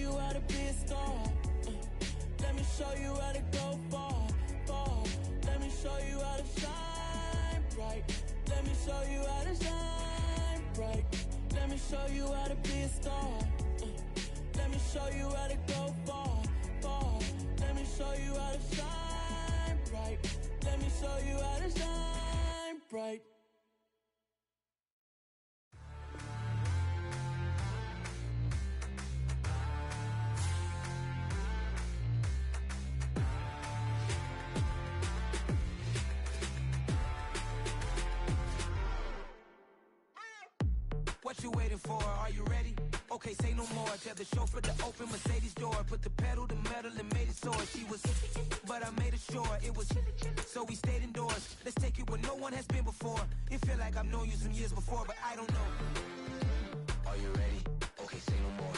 you how to be a star. Let me show you how to go far, far. Let me show you how to shine bright. Let me show you how to shine bright. Let me show you how to be a star. Let me show you how to go far, far. Let me show you how to shine bright. Let me show you how to shine bright. What you waiting for? Are you ready? Okay, say no more. Tell the chauffeur to open Mercedes door. Put the pedal to metal and made it soar. She was, but I made it sure it was. So we stayed indoors. Let's take it where no one has been before. It feel like I've known you some years before, but I don't know. Are you ready? Okay, say no more.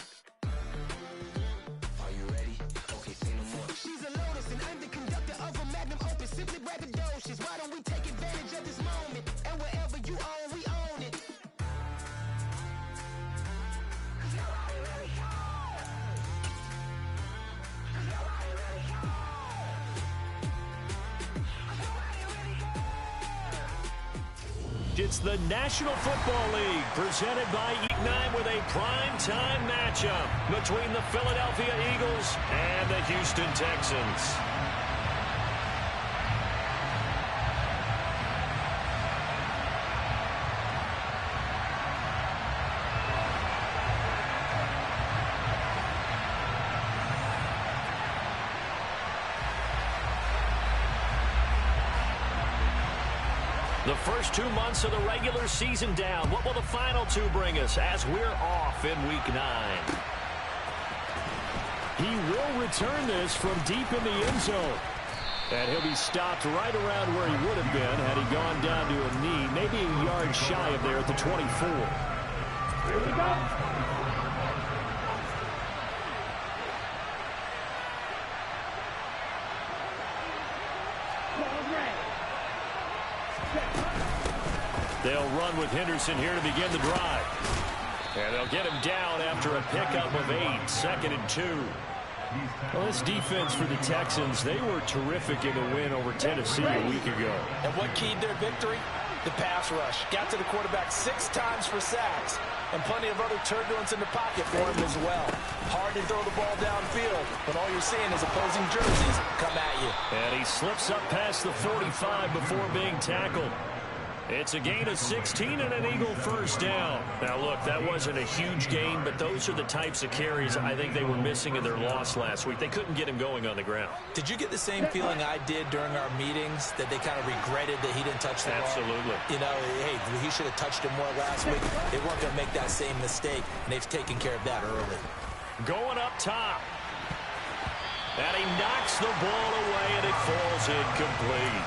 Are you ready? Okay, say no more. She's a Lotus and I'm the conductor of a magnum opus. Simply braggadocious. Why don't we take advantage of this moment? And wherever you own, we own it. It's the National Football League presented by Eat 9 with a prime-time matchup between the Philadelphia Eagles and the Houston Texans. The first 2 months of the regular season down. What will the final 2 bring us as we're off in Week 9? He will return this from deep in the end zone. And he'll be stopped right around where he would have been had he gone down to a knee, maybe a yard shy of there at the 24. Here we go. They'll run with Henderson here to begin the drive. And they'll get him down after a pickup of 8, 2nd and 2. Well, this defense for the Texans, they were terrific in the win over Tennessee a week ago. And what keyed their victory? The pass rush. Got to the quarterback 6 times for sacks. And plenty of other turbulence in the pocket for him as well. Hard to throw the ball downfield, but all you're seeing is opposing jerseys come at you. And he slips up past the 45 before being tackled. It's a gain of 16 and an Eagle first down. Now, look, that wasn't a huge gain, but those are the types of carries I think they were missing in their loss last week. They couldn't get him going on the ground. Did you get the same feeling I did during our meetings, that they kind of regretted that he didn't touch the ball? Absolutely. You know, hey, he should have touched it more last week. They weren't going to make that same mistake, and they've taken care of that early. Going up top. And he knocks the ball away, and it falls incomplete.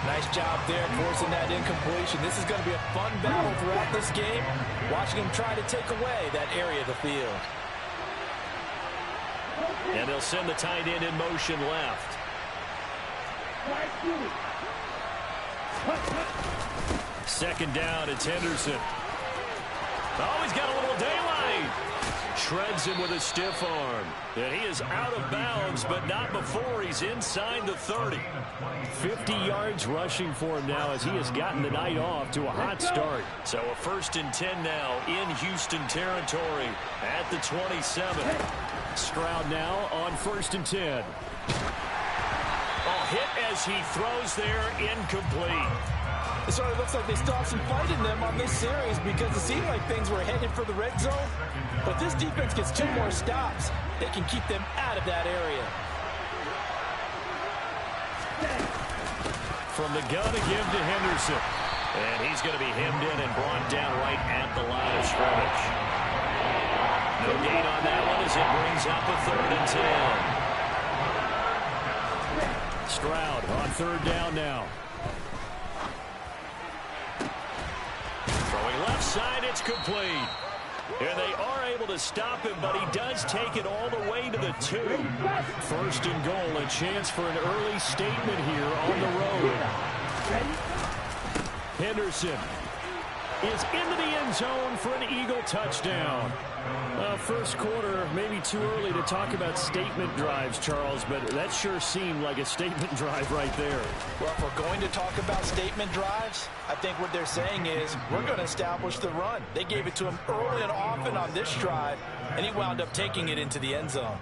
Nice job there forcing that incompletion. This is going to be a fun battle throughout this game, watching him try to take away that area of the field. And they'll send the tight end in motion left. Second down, it's Henderson. Oh, he's got a little daylight. Shreds him with a stiff arm. And he is out of bounds, but not before he's inside the 30. 50 yards rushing for him now as he has gotten the night off to a hot start. So a 1st and 10 now in Houston territory at the 27. Stroud now on 1st and 10. Oh, hit as he throws there, incomplete. It sort of looks like they still have some fight in them on this series because it seemed like things were headed for the red zone. But this defense gets 2 more stops. They can keep them out of that area. From the gun again to Henderson. And he's going to be hemmed in and brought down right at the line of scrimmage. No gain on that one as it brings up a 3rd and 10. Stroud on 3rd down now. Throwing left side, it's complete. And they are able to stop him, but he does take it all the way to the 2. 1st and goal, a chance for an early statement here on the road. Henderson. is into the end zone for an Eagle touchdown. First quarter, maybe too early to talk about statement drives, Charles, but that sure seemed like a statement drive right there. Well, if we're going to talk about statement drives, I think what they're saying is we're going to establish the run. They gave it to him early and often on this drive, and he wound up taking it into the end zone.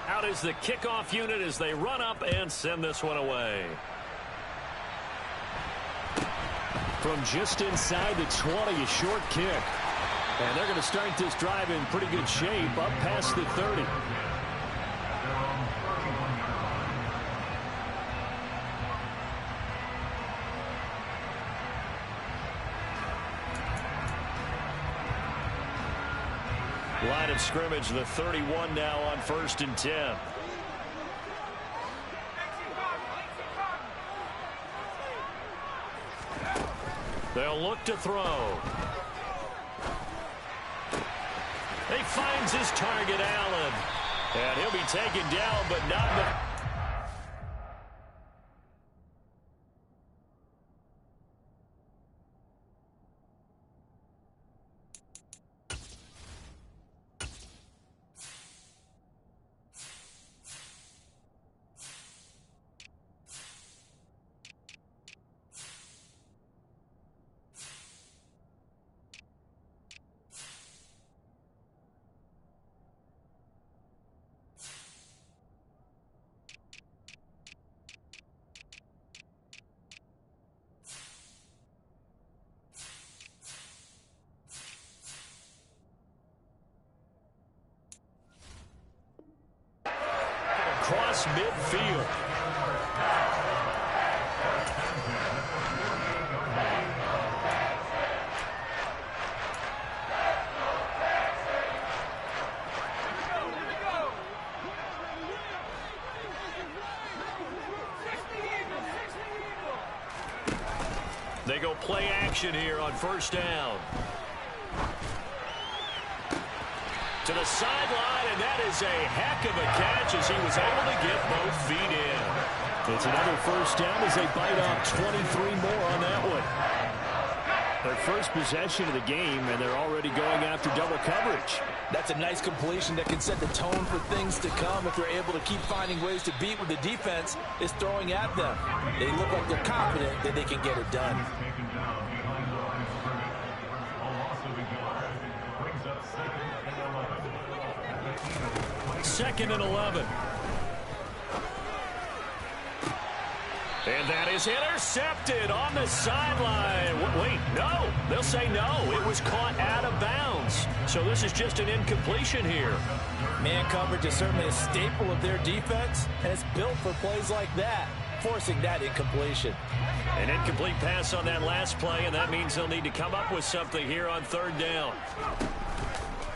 Out is the kickoff unit as they run up and send this one away. From just inside the 20, a short kick. And they're going to start this drive in pretty good shape, up past the 30. Line of scrimmage, the 31 now on 1st and 10. They'll look to throw. He finds his target, Allen. And he'll be taken down, but not the... Across midfield. They go play action here on 1st down. To the sideline, and that is a heck of a catch as he was able to get both feet in. It's another 1st down as they bite off 23 more on that one. Their first possession of the game, and they're already going after double coverage. That's a nice completion that can set the tone for things to come if they're able to keep finding ways to beat what the defense is throwing at them. They look like they're confident that they can get it done. 2nd and 11. And that is intercepted on the sideline. Wait, no. They'll say no. It was caught out of bounds. So this is just an incompletion here. Man coverage is certainly a staple of their defense, and it's built for plays like that, forcing that incompletion. An incomplete pass on that last play, and that means they'll need to come up with something here on 3rd down.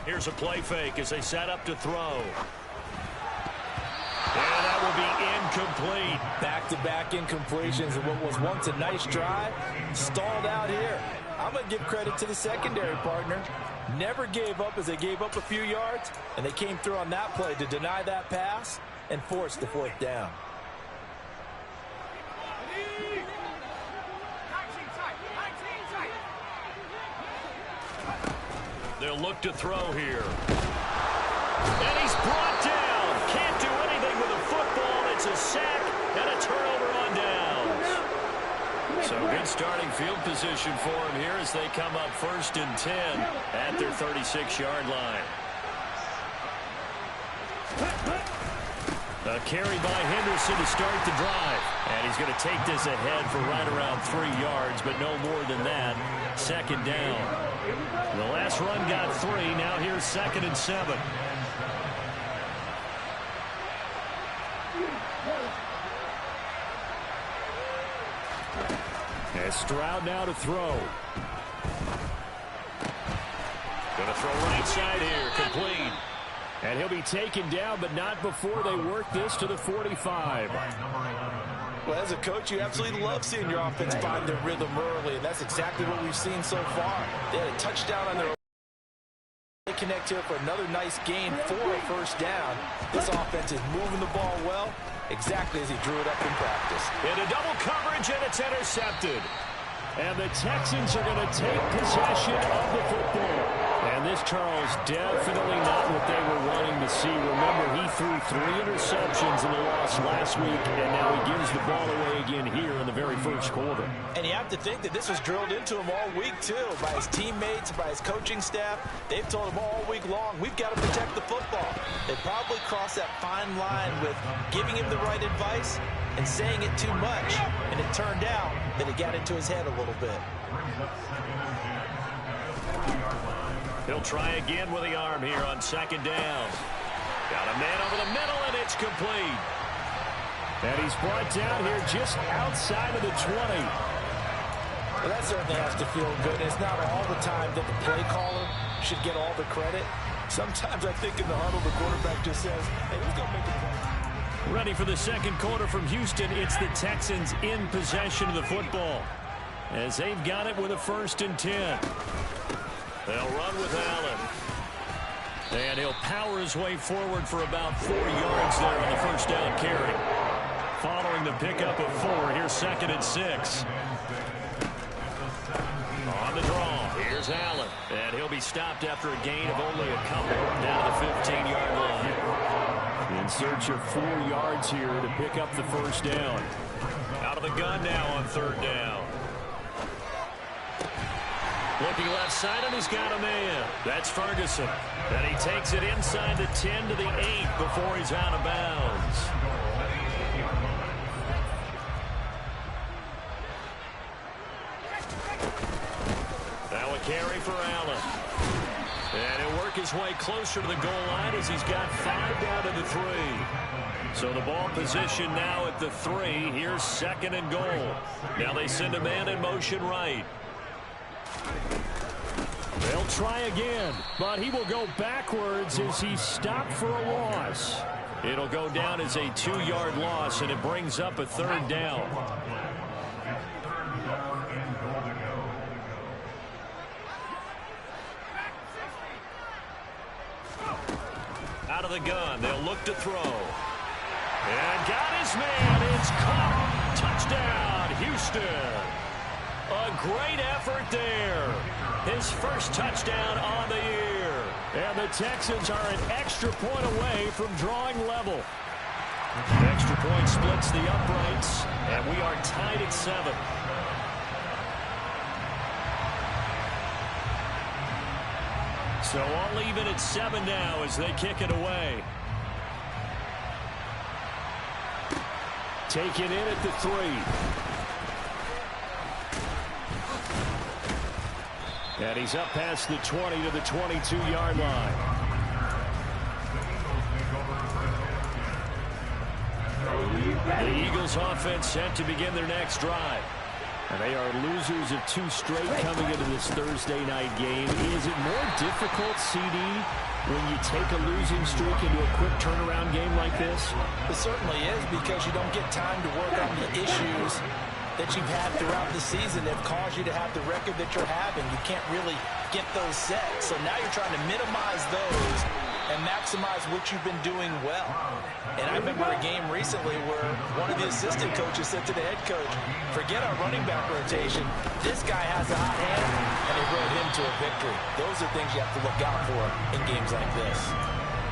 Here's a play fake as they set up to throw. And that will be incomplete. Back-to-back incompletions of what was once a nice drive, stalled out here. I'm going to give credit to the secondary partner. Never gave up as they gave up a few yards, and they came through on that play to deny that pass and force the 4th down. They'll look to throw here. And he's brought down. Can't do anything with a football. It's a sack and a turnover on downs. So good starting field position for him here as they come up 1st and 10 at their 36-yard line. A carry by Henderson to start the drive. And he's going to take this ahead for right around 3 yards, but no more than that. 2nd down. The last run got 3. Now here's 2nd and 7. And Stroud now to throw. Going to throw right side here. Complete. And he'll be taken down, but not before they work this to the 45. Well, as a coach, you absolutely love seeing your offense find their rhythm early, and that's exactly what we've seen so far. They had a touchdown on their own. They connect here for another nice gain for a first down. This offense is moving the ball well, exactly as he drew it up in practice. Into double coverage, and it's intercepted. And the Texans are going to take possession of the football. And this, Charles, definitely not what they were wanting to see. Remember, he threw 3 interceptions in the loss last week, and now he gives the ball away again here in the very first quarter. And you have to think that this was drilled into him all week, too, by his teammates, by his coaching staff. They've told him all week long, we've got to protect the football. They probably crossed that fine line with giving him the right advice and saying it too much. And it turned out that it got into his head a little bit. He'll try again with the arm here on second down. Got a man over the middle, and it's complete. And he's brought down here just outside of the 20. Well, that certainly has to feel good. It's not all the time that the play caller should get all the credit. Sometimes I think in the huddle, the quarterback just says, hey, who's going to make it? Ready for the second quarter from Houston. It's the Texans in possession of the football, as they've got it with a 1st and 10. They'll run with Allen. And he'll power his way forward for about 4 yards there on the first down carry. Following the pickup of 4, here's 2nd and 6. On the draw, here's Allen. And he'll be stopped after a gain of only a couple down to the 15-yard line. In search of 4 yards here to pick up the first down. Out of the gun now on 3rd down. Looking left side, and he's got a man. That's Ferguson. And he takes it inside the 10 to the 8 before he's out of bounds. Now a carry for Allen. And he'll work his way closer to the goal line as he's got 5 down to the 3. So the ball position now at the 3. Here's 2nd and goal. Now they send a man in motion right. They'll try again, but he will go backwards as he stopped for a loss. It'll go down as a 2-yard loss, and it brings up a 3rd down. Out of the gun, they'll look to throw. And got his man. It's caught. Touchdown, Houston. A great effort there. His first touchdown on the year. And the Texans are an extra point away from drawing level. The extra point splits the uprights, and we are tied at 7. So all even at 7 now as they kick it away. Take it in at the 3. And he's up past the 20 to the 22-yard line. The Eagles offense set to begin their next drive. And they are losers of 2 straight coming into this Thursday night game. Is it more difficult, CD, when you take a losing streak into a quick turnaround game like this? It certainly is, because you don't get time to work on the issues that you've had throughout the season that caused you to have the record that you're having. You can't really get those set. So now you're trying to minimize those and maximize what you've been doing well. And I remember a game recently where one of the assistant coaches said to the head coach, forget our running back rotation. This guy has a hot hand, and he rode him to a victory. Those are things you have to look out for in games like this.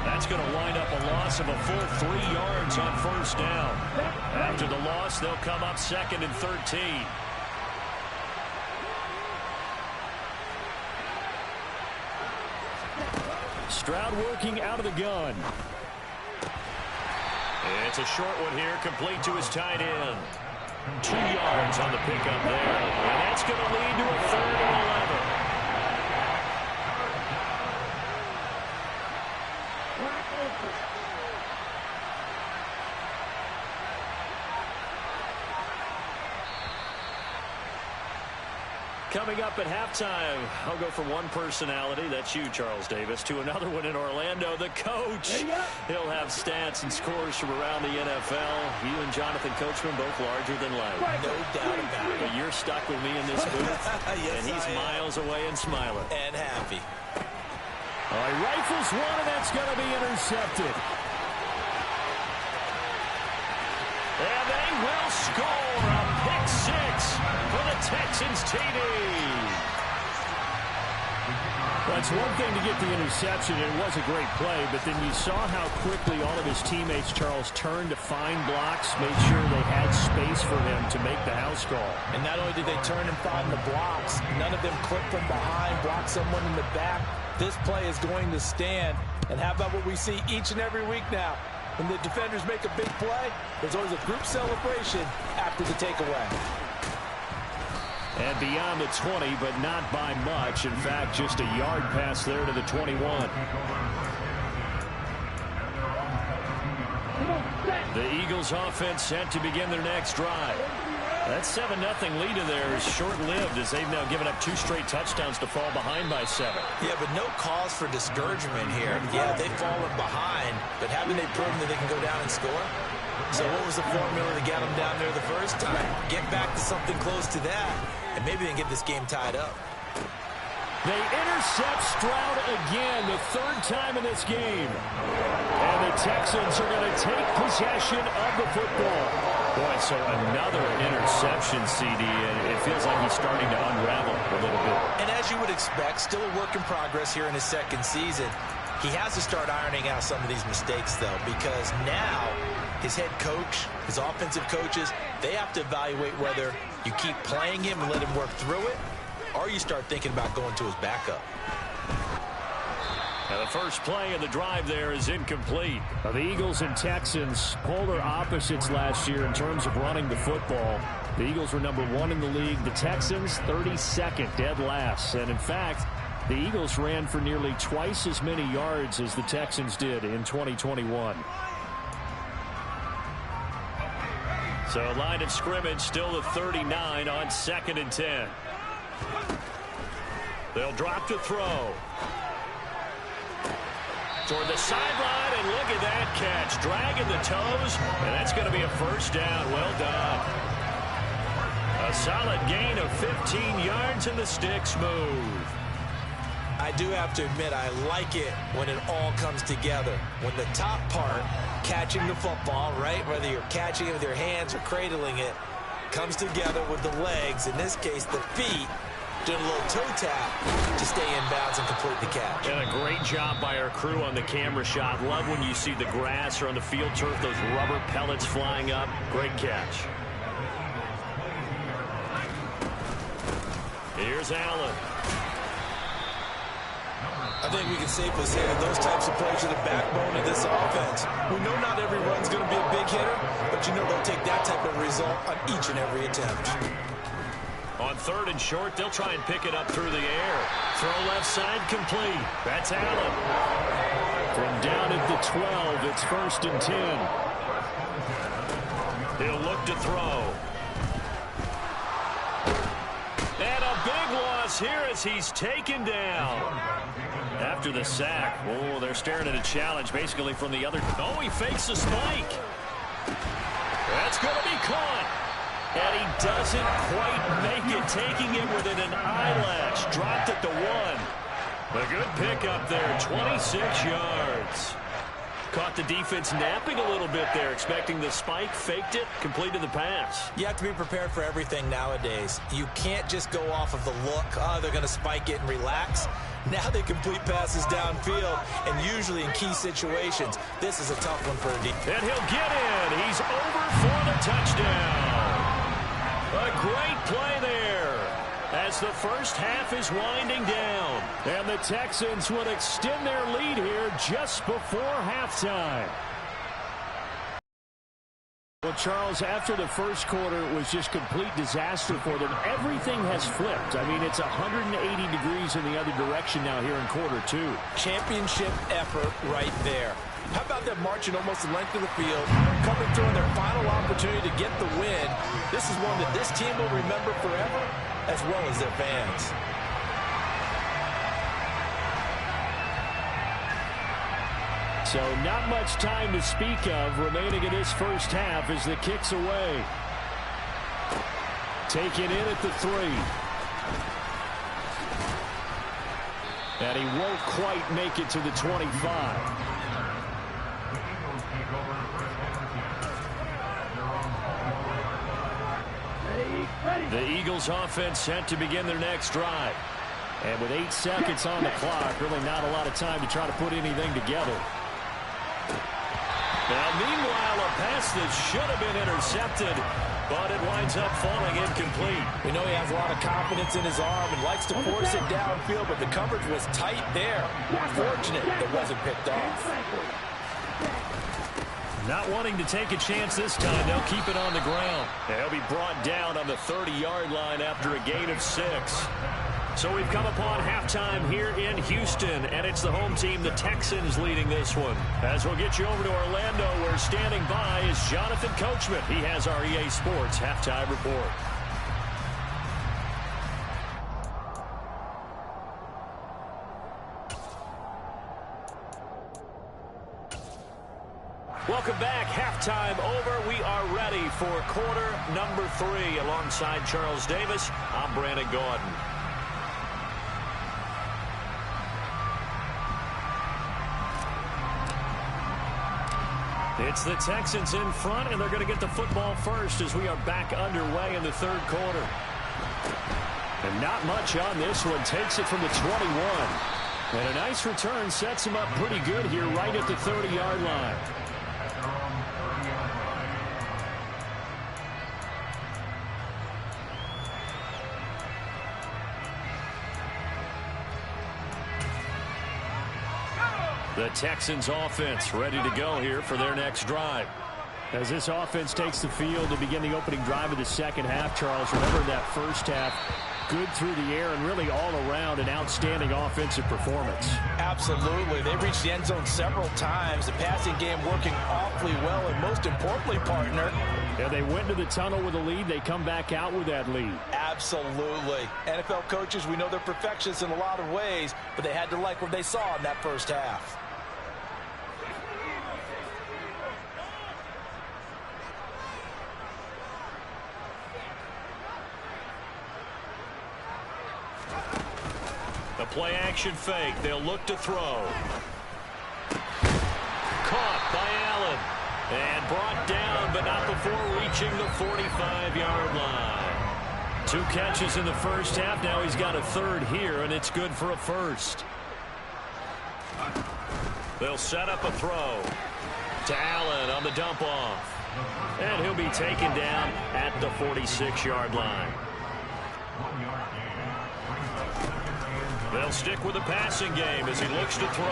That's going to wind up a loss of a full 3 yards on first down. After the loss, they'll come up 2nd and 13. Stroud working out of the gun. It's a short one here, complete to his tight end. 2 yards on the pickup there. And that's going to lead to a 3rd and 11. Coming up at halftime, I'll go from one personality, that's you, Charles Davis, to another one in Orlando, the coach. He'll have stats and scores from around the NFL. You and Jonathan Coachman both larger than life. No doubt about it. But you're stuck with me in this booth, Yes, and he's miles away and smiling. And happy. All right, rifles one, and that's going to be intercepted. And they will score a pick six for the Texans TD. That's one thing to get the interception, and it was a great play, but then you saw how quickly all of his teammates, Charles, turned to find blocks, made sure they had space for him to make the house call. And not only did they turn and find the blocks, none of them clipped from behind, blocked someone in the back. This play is going to stand. And how about what we see each and every week now? When the defenders make a big play, there's always a group celebration after the takeaway. And beyond the 20, but not by much. In fact, just a yard pass there to the 21. The Eagles offense set to begin their next drive. That 7-0 lead of theirs is short-lived as they've now given up 2 straight touchdowns to fall behind by 7. Yeah, but no cause for discouragement here. Yeah, they've fallen behind, but haven't they proven that they can go down and score? So what was the formula to get them down there the first time? Get back to something close to that, and maybe they can get this game tied up. They intercept Stroud again, the 3rd time in this game. And the Texans are going to take possession of the football. Boy, so another interception, CD, and it feels like he's starting to unravel a little bit. And as you would expect, still a work in progress here in his 2nd season. He has to start ironing out some of these mistakes, though, because now his head coach, his offensive coaches, they have to evaluate whether you keep playing him and let him work through it, or you start thinking about going to his backup. Now the first play of the drive there is incomplete. The Eagles and Texans, polar opposites last year in terms of running the football. The Eagles were number 1 in the league. The Texans, 32nd, dead last. And in fact, the Eagles ran for nearly twice as many yards as the Texans did in 2021. So line of scrimmage still the 39 on 2nd and 10. They'll drop to throw. Toward the sideline, and look at that catch. Dragging the toes, and that's going to be a first down. Well done. A solid gain of 15 yards, and the sticks move. I do have to admit, I like it when it all comes together. When the top part, catching the football, right, whether you're catching it with your hands or cradling it, comes together with the legs, in this case the feet, doing a little toe tap to stay in bounds and complete the catch. And a great job by our crew on the camera shot. Love when you see the grass or on the field turf, those rubber pellets flying up. Great catch. Here's Allen. I think we can safely say that those types of plays are the backbone of this offense. We know not every run's going to be a big hitter, but you know they'll take that type of result on each and every attempt. On 3rd and short, they'll try and pick it up through the air. Throw left side complete. That's Allen. From down at the 12, it's 1st and 10. He'll look to throw. And a big loss here as he's taken down. After the sack, oh, they're staring at a challenge basically from the other. Oh, he fakes a spike. That's going to be caught. And he doesn't quite make it, taking it within an eyelash. Dropped at the 1. A good pickup there, 26 yards. Caught the defense napping a little bit there, expecting the spike, faked it, completed the pass. You have to be prepared for everything nowadays. You can't just go off of the look, oh, they're going to spike it and relax. Now they complete passes downfield, and usually in key situations, this is a tough one for a defense. And he'll get in. He's over for the touchdown. A great play there as the first half is winding down. And the Texans would extend their lead here just before halftime. Well, Charles, after the first quarter, it was just complete disaster for them. Everything has flipped. I mean, it's 180 degrees in the other direction now here in quarter 2. Championship effort right there. How about them marching almost the length of the field, coming through on their final opportunity to get the win? This is one that this team will remember forever. as well as their fans. So not much time to speak of remaining in this first half as the kick's away. Taken in at the 3. And he won't quite make it to the 25. The Eagles offense set to begin their next drive. And with 8 seconds on the clock, really not a lot of time to try to put anything together. Now, meanwhile, a pass that should have been intercepted, but it winds up falling incomplete. We know he has a lot of confidence in his arm and likes to force it downfield, but the coverage was tight there. Fortunate it wasn't picked off. Not wanting to take a chance this time, they'll keep it on the ground. They'll be brought down on the 30-yard line after a gain of 6. So we've come upon halftime here in Houston, and it's the home team, the Texans, leading this one. As we'll get you over to Orlando, where standing by is Jonathan Coachman. He has our EA Sports halftime report. Welcome back. Halftime over. We are ready for quarter number 3. Alongside Charles Davis, I'm Brandon Gaudin. It's the Texans in front, and they're going to get the football first as we are back underway in the third quarter. And not much on this one. Takes it from the 21. And a nice return sets him up pretty good here right at the 30-yard line. The Texans offense ready to go here for their next drive. As this offense takes the field to begin the opening drive of the second half, Charles, remember that first half, good through the air and really all around an outstanding offensive performance. Absolutely. They reached the end zone several times. The passing game working awfully well, and most importantly, partner. Yeah, they went to the tunnel with a lead. They come back out with that lead. Absolutely. NFL coaches, we know they're perfectionists in a lot of ways, but they had to like what they saw in that first half. The play action fake. They'll look to throw. Caught by Allen. And brought down, but not before reaching the 45-yard line. 2 catches in the first half. Now he's got a third here, and it's good for a first. They'll set up a throw to Allen on the dump off. And he'll be taken down at the 46-yard line. They'll stick with the passing game as he looks to throw.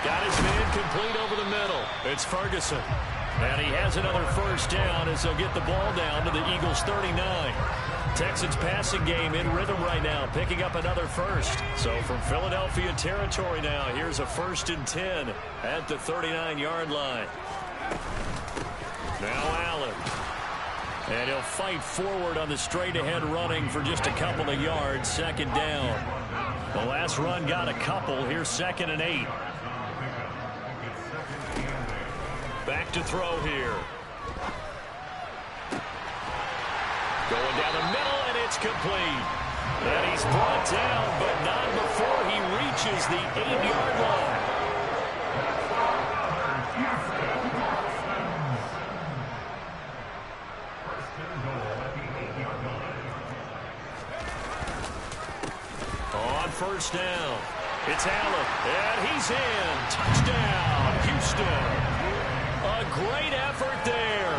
Got his man complete over the middle. It's Ferguson. And he has another first down as they'll get the ball down to the Eagles' 39. Texans passing game in rhythm right now, picking up another first. So from Philadelphia territory now, here's a 1st and 10 at the 39-yard line. Now Allen. And he'll fight forward on the straight-ahead running for just a couple of yards. Second down. The last run got a couple. Here's 2nd and 8. Back to throw here. Going down the middle, and it's complete. And he's brought down, but not before he reaches the 8-yard line. On first down, it's Allen, and he's in. Touchdown, Houston. A great effort there.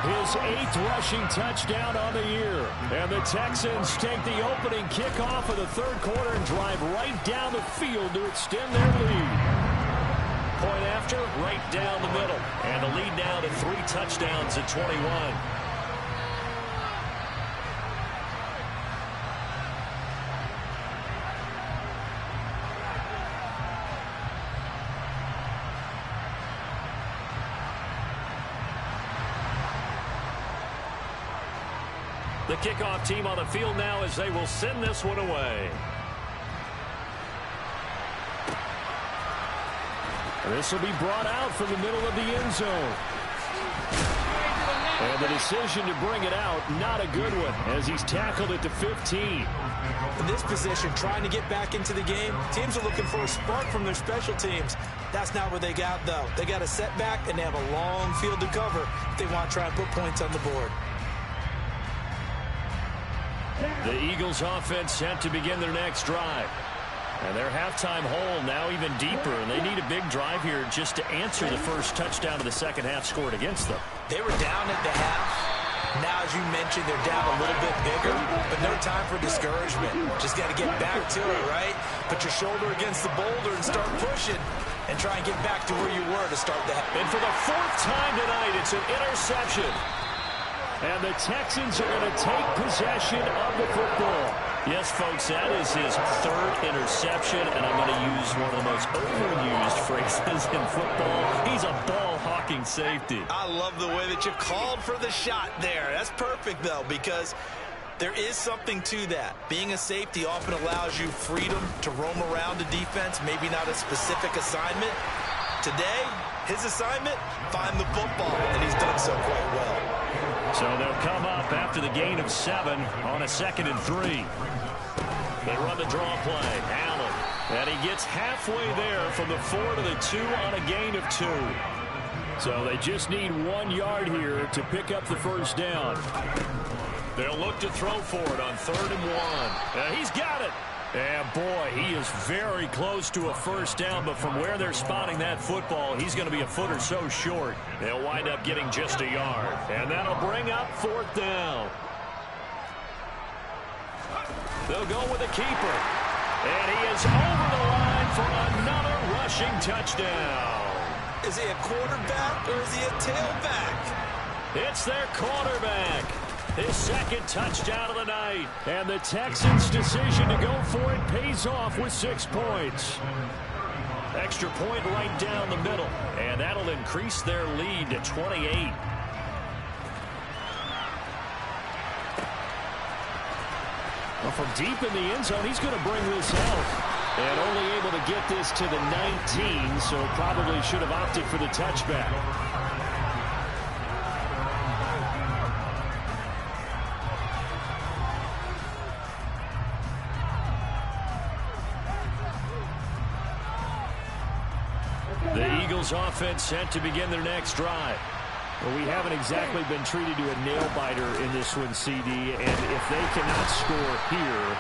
His 8th rushing touchdown on the year. And the Texans take the opening kickoff of the third quarter and drive right down the field to extend their lead. Point after, right down the middle. And the lead now to 3 touchdowns at 21. The kickoff team on the field now as they will send this one away. This will be brought out from the middle of the end zone. And the decision to bring it out, not a good one, as he's tackled at the 15. In this position, trying to get back into the game, teams are looking for a spark from their special teams. That's not what they got, though. They got a setback, and they have a long field to cover if they want to try and put points on the board. The Eagles offense set to begin their next drive. And their halftime hole now even deeper, and they need a big drive here just to answer the first touchdown of the second half scored against them. They were down at the half. Now, as you mentioned, they're down a little bit bigger, but no time for discouragement. Just got to get back to it, right? Put your shoulder against the boulder and start pushing and try and get back to where you were to start the half. And for the fourth time tonight, it's an interception. And the Texans are going to take possession of the football. Yes, folks, that is his third interception, and I'm going to use one of the most overused phrases in football. He's a ball-hawking safety. I love the way that you called for the shot there. That's perfect, though, because there is something to that. Being a safety often allows you freedom to roam around the defense, maybe not a specific assignment. Today, his assignment, find the football, and he's done so quite well. So they'll come up after the gain of 7 on a 2nd and 3. They run the draw play. Allen. And he gets halfway there from the 4 to the 2 on a gain of 2. So they just need 1 yard here to pick up the first down. They'll look to throw for it on 3rd and 1. He's got it. And boy, he is very close to a first down, but from where they're spotting that football, he's going to be a foot or so short. They'll wind up getting just a yard, and that'll bring up 4th down. They'll go with a keeper, and he is over the line for another rushing touchdown. Is he a quarterback or is he a tailback? It's their quarterback. His second touchdown of the night. And the Texans' decision to go for it pays off with 6 points. Extra point right down the middle. And that'll increase their lead to 28. Well, from deep in the end zone, he's going to bring this out. And only able to get this to the 19, so probably should have opted for the touchback. The Eagles offense set to begin their next drive. Well, we haven't exactly been treated to a nail-biter in this one, CD, and if they cannot score here,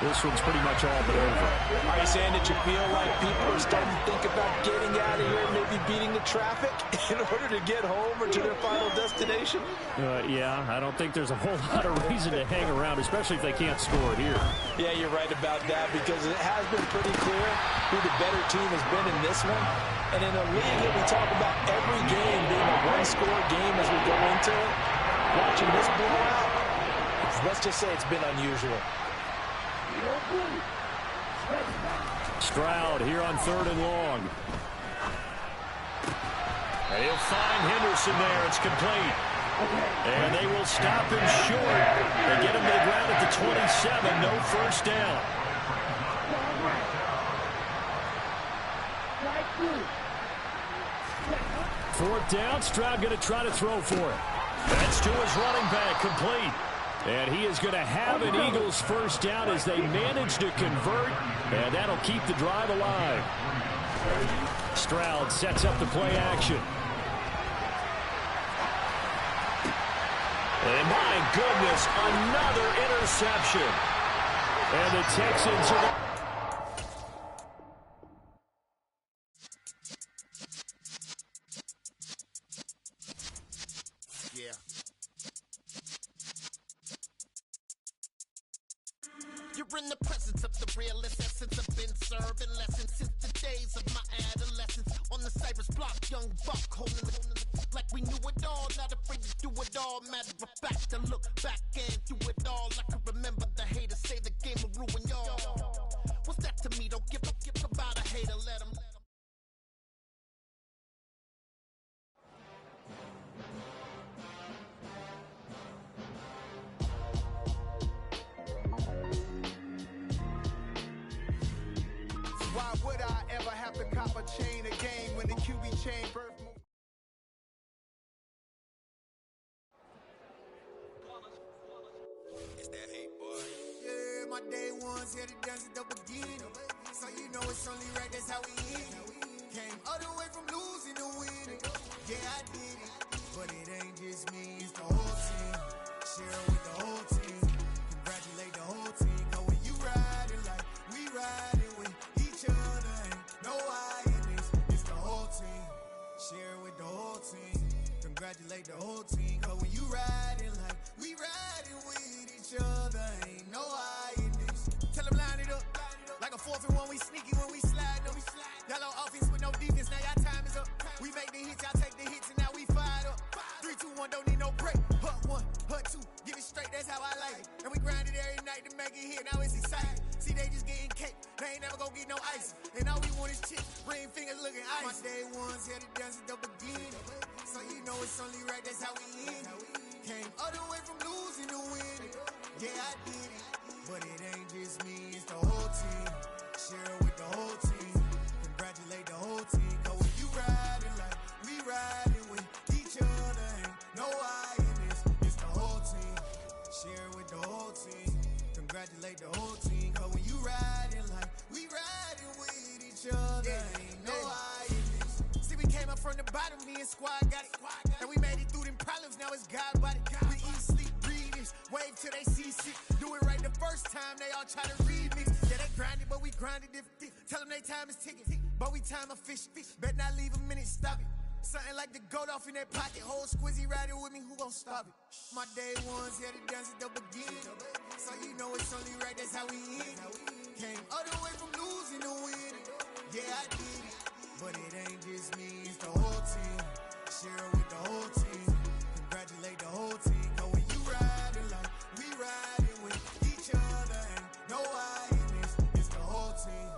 this one's pretty much all but over. Are you saying that you feel like people are starting to think about getting out of here, maybe beating the traffic in order to get home or to their final destination? Yeah, I don't think there's a whole lot of reason to hang around, especially if they can't score it here. Yeah, you're right about that, because it has been pretty clear who the better team has been in this one. And in a league that we talk about every game being a one-score game as we go into it, watching this blowout, let's just say it's been unusual. Stroud here on 3rd and long. And he'll find Henderson there. It's complete. And they will stop him short. They get him to the ground at the 27. No first down. Fourth down. Stroud going to try to throw for it. That's to his running back. Complete. And he is going to have an Eagles first down as they manage to convert, and that'll keep the drive alive. Stroud sets up the play action. And my goodness, another interception. And the Texans are... You're in the presence of the realest essence. I've been serving lessons since the days of my adolescence. On the Cyrus block, young buck holding the like we knew it all, not afraid to do it all. Matter of fact, to look back and do it all. I can remember the haters say the game will ruin y'all. What's that to me? Don't give about a hater, let him. chain birth move. It's that hate, boy. Yeah, my day ones here to dance at the beginning. So you know it's only right, that's how we end it. Came all the way from losing to winning. Yeah, I did it. But it ain't just me, it's the whole team. Share it with the whole team. Congratulate the whole team. Cause when you riding like we riding with each other, ain't no I in this. It's the whole team. Share it with the whole team. Congratulate the whole team. Cause when you riding like we riding with each other, ain't no I in this. Tell them line it up. Like a 4th and 1, we sneaky when we slide them. Y'all on offense with no defense, now y'all time is up. We make the hits, y'all take the hits, and now we fired up. 3, 2, 1, don't need no break. Hut 1, hut 2, give it straight, that's how I like it. And we grind it every night to make it here, now it's exciting. See, they just getting cake, they ain't never gonna get no ice. And all we want is chips, ring fingers looking ice. My day ones here to dance at the beginning. So you know it's only right, that's how we end it. Came all the way from losing to winning. Yeah, I did it. But it ain't just me, it's the whole team. Share it with the whole team. Congratulate the whole team. Cause when you riding like we riding with each other, ain't no I in this. It's the whole team. Share it with the whole team. Congratulate the whole team. Cause when you riding like we riding with each other, ain't no I in this. See, we came up from the bottom, me and squad got it. And we made it through them problems, now it's God body. We eat, sleep, breathe this. Wave till they see sick. Do it right the first time, they all try to remix. Yeah, they grinded, but we grinded different. Tell them they time is ticking, but we time a fish. Bet not leave a minute, stop it. Something like the goat off in that pocket. Whole squizzy riding with me, who gon' stop it? My day ones here to dance at the beginning. So you know it's only right, that's how we end it. Came all the way from losing to winning. Yeah, I did it. But it ain't just me, it's the whole team. Share it with the whole team. Congratulate the whole team. Cause when you riding like we riding with each other, ain't no I in this. It's the whole team.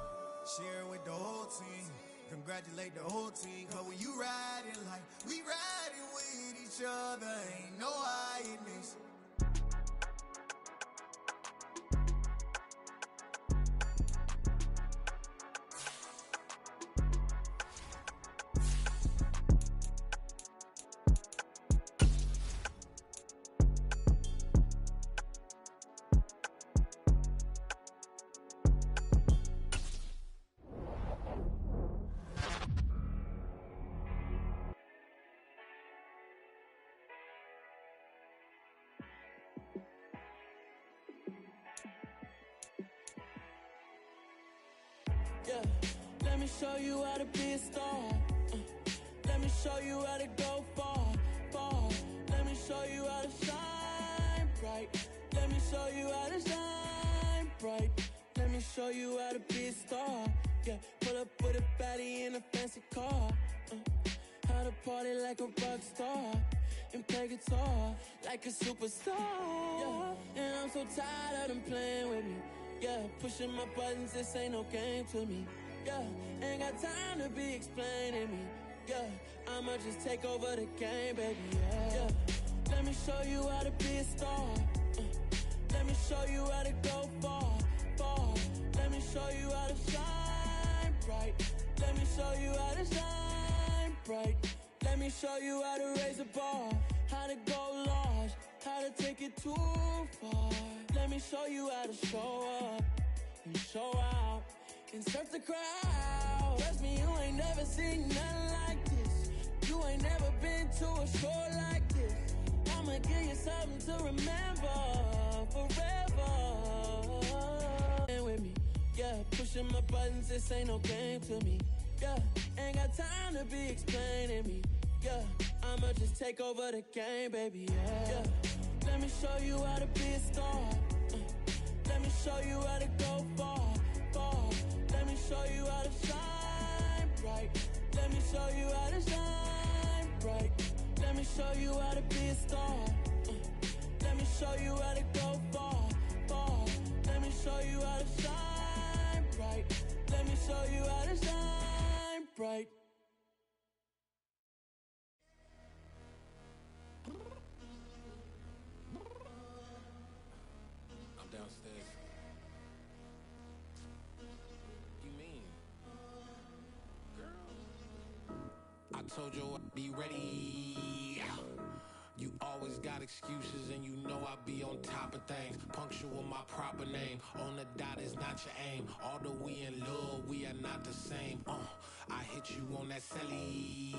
Share it with the whole team. Congratulate the whole team. Cause when you riding like we riding with each other, ain't no I in this. Yeah, let me show you how to be a star. Let me show you how to go far, far. Let me show you how to shine bright. Let me show you how to shine bright. Let me show you how to be a star. Yeah, pull up with a baddie in a fancy car. How to party like a rock star and play guitar like a superstar. Yeah, and I'm so tired of them playing with me. Yeah, pushing my buttons, this ain't no game to me. Yeah, ain't got time to be explaining me. Yeah, I'ma just take over the game, baby. Yeah, let me show you how to be a star. Let me show you how to go far, far. Let me show you how to shine bright. Let me show you how to shine bright. Let me show you how to raise a bar, how to go large, how to take it too far. Let me show you how to show up and show out and surf the crowd. Trust me, you ain't never seen nothing like this. You ain't never been to a show like this. I'ma give you something to remember forever. And with me, yeah, pushing my buttons, this ain't no game to me. Yeah, ain't got time to be explaining me. Yeah, I'ma just take over the game, baby. Yeah, let me show you how to be a star. Let me show you how to go far, far. Let me show you how to shine bright. Let me show you how to shine bright. Let me show you how to be a star. Let me show you how to go far, far. Let me show you how to shine bright. Let me show you how to shine bright. I'm downstairs. You mean? Girl. I told you I'd be ready. You always got excuses and you know I be on top of things. Punctual my proper name. On the dot is not your aim. Although we in love, we are not the same. I hit you on that celly.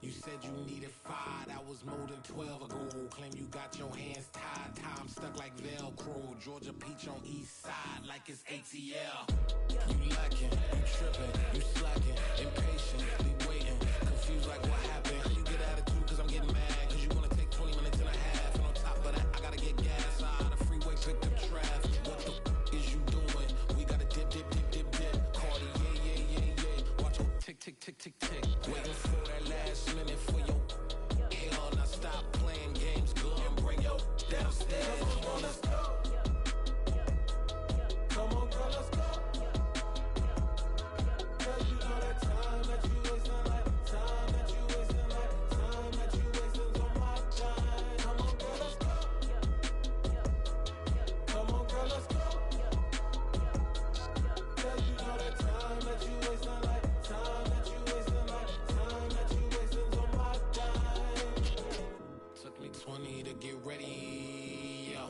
You said you needed 5, that was more than 12 ago. Claim you got your hands tied, time stuck like Velcro. Georgia Peach on east side like it's ATL. You lacking, you tripping, you slacking, impatient, be waiting, confused like what happened. How you get attitude cause I'm getting mad, cause you wanna take 20 minutes and a half. And on top of that, I gotta get gas, out of the freeway, pick up traffic. What the is you doing? We gotta dip, dip, dip, dip, dip. Cardi, yeah. Watch your tick, tick, tick, tick, tick. Waiting for that last minute for your hell. Now stop playing games, go and bring your downstairs. Come on, let's go. Come on, girl, let's go. Cause you know that time that you wasting, like time that you wasting, like time that you wasting's on my time. Come on, girl, let's go. Come on, girl, let's go. Cause you know that time that you wasting, like time that you wasting, like time that you wasting's on my time. Took me 20 to get ready, yo.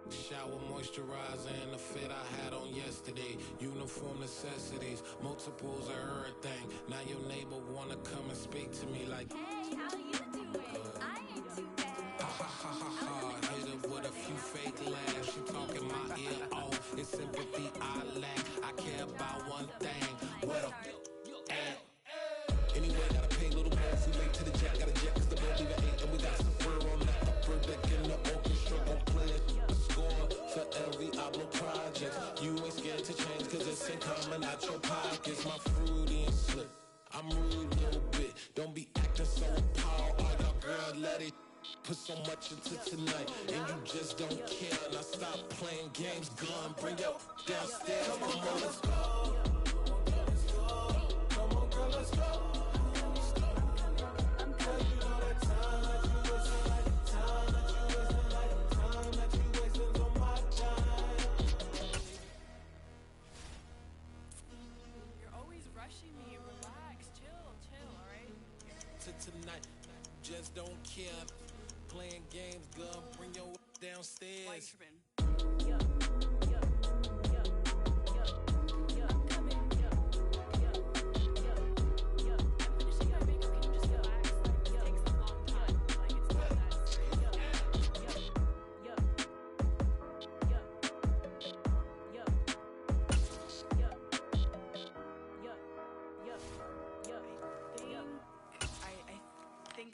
Shower, moisturizer, and the fit I had on yesterday. Uniform necessities, multiples of everything. Now your neighbor wanna come and speak to me like, hey, how you doing? I ain't too bad. ha ha ha ha ha. Hit her with a few fake laughs. She talking my ear off. It's sympathy I lack. I care about one thing. What up? Anyway, gotta pay a little more if we late to the jet. Got a jet cause the boat leave at 8. And we got some fur on that upper deck in the orchestra. Gon' play a score for every Ablo project. You ain't scared to change cause it's ain't coming out your pockets. My fruity and slip. I'm rude a little bit. Don't be acting so appalled. All y'all girl, let it put so much into tonight. And you just don't care. Now stop playing games, gun. Bring your downstairs. Come on, girl, let's go. Come on, girl, let's go. Tonight, just don't care. Playing games, girl, bring your downstairs.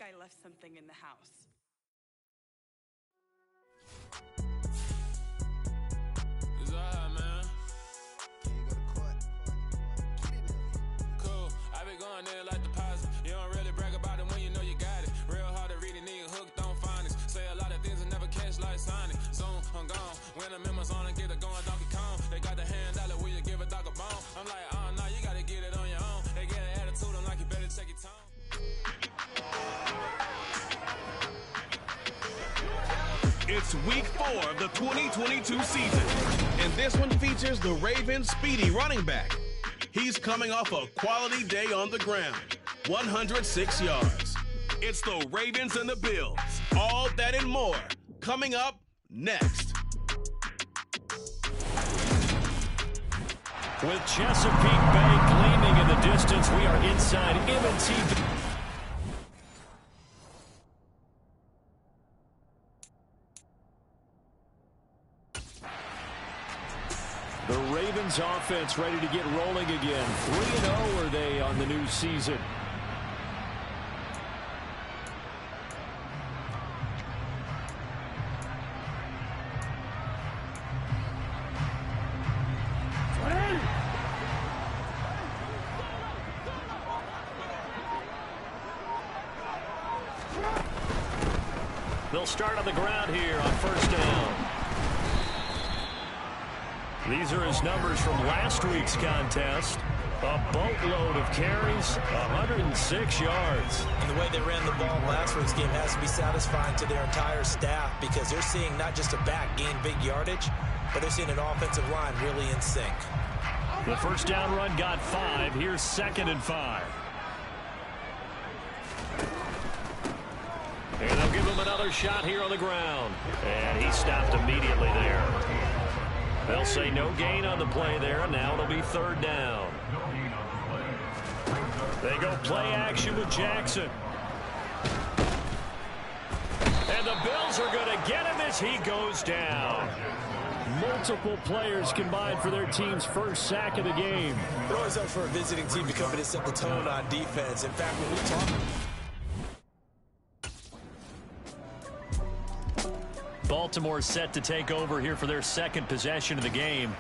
I left something in the house. It's alright, man. Cool. I be going there like deposit. You don't really brag about it when you know you got it. Real hard to read it, nigga hooked on phonics. Say a lot of things and never catch like Sonic. Zoom, I'm gone. When the memos on and get it going Donkey Kong. They got the hand dollar, will you give a dog a bone? I'm like, oh no, you gotta get it on your own. They get an attitude, I'm like, you better check your tone. It's week 4 of the 2022 season, and this one features the Ravens' speedy running back. He's coming off a quality day on the ground, 106 yards. It's the Ravens and the Bills. All that and more coming up next. With Chesapeake Bay gleaming in the distance, we are inside M&T. The Ravens offense ready to get rolling again. 3-0 are they on the new season. They'll start on the ground here on first down. These are his numbers from last week's contest. A boatload of carries, 106 yards. And the way they ran the ball last week's game has to be satisfying to their entire staff because they're seeing not just a back gain big yardage, but they're seeing an offensive line really in sync. The first down run got 5. Here's 2nd and 5. another shot here on the ground. And he stopped immediately there. They'll say no gain on the play there, and now it'll be third down. They go play action with Jackson. And the Bills are going to get him as he goes down. Multiple players combined for their team's first sack of the game. It always helps for a visiting team to come in and set the tone on defense. In fact, when we talk... Baltimore set to take over here for their second possession of the game.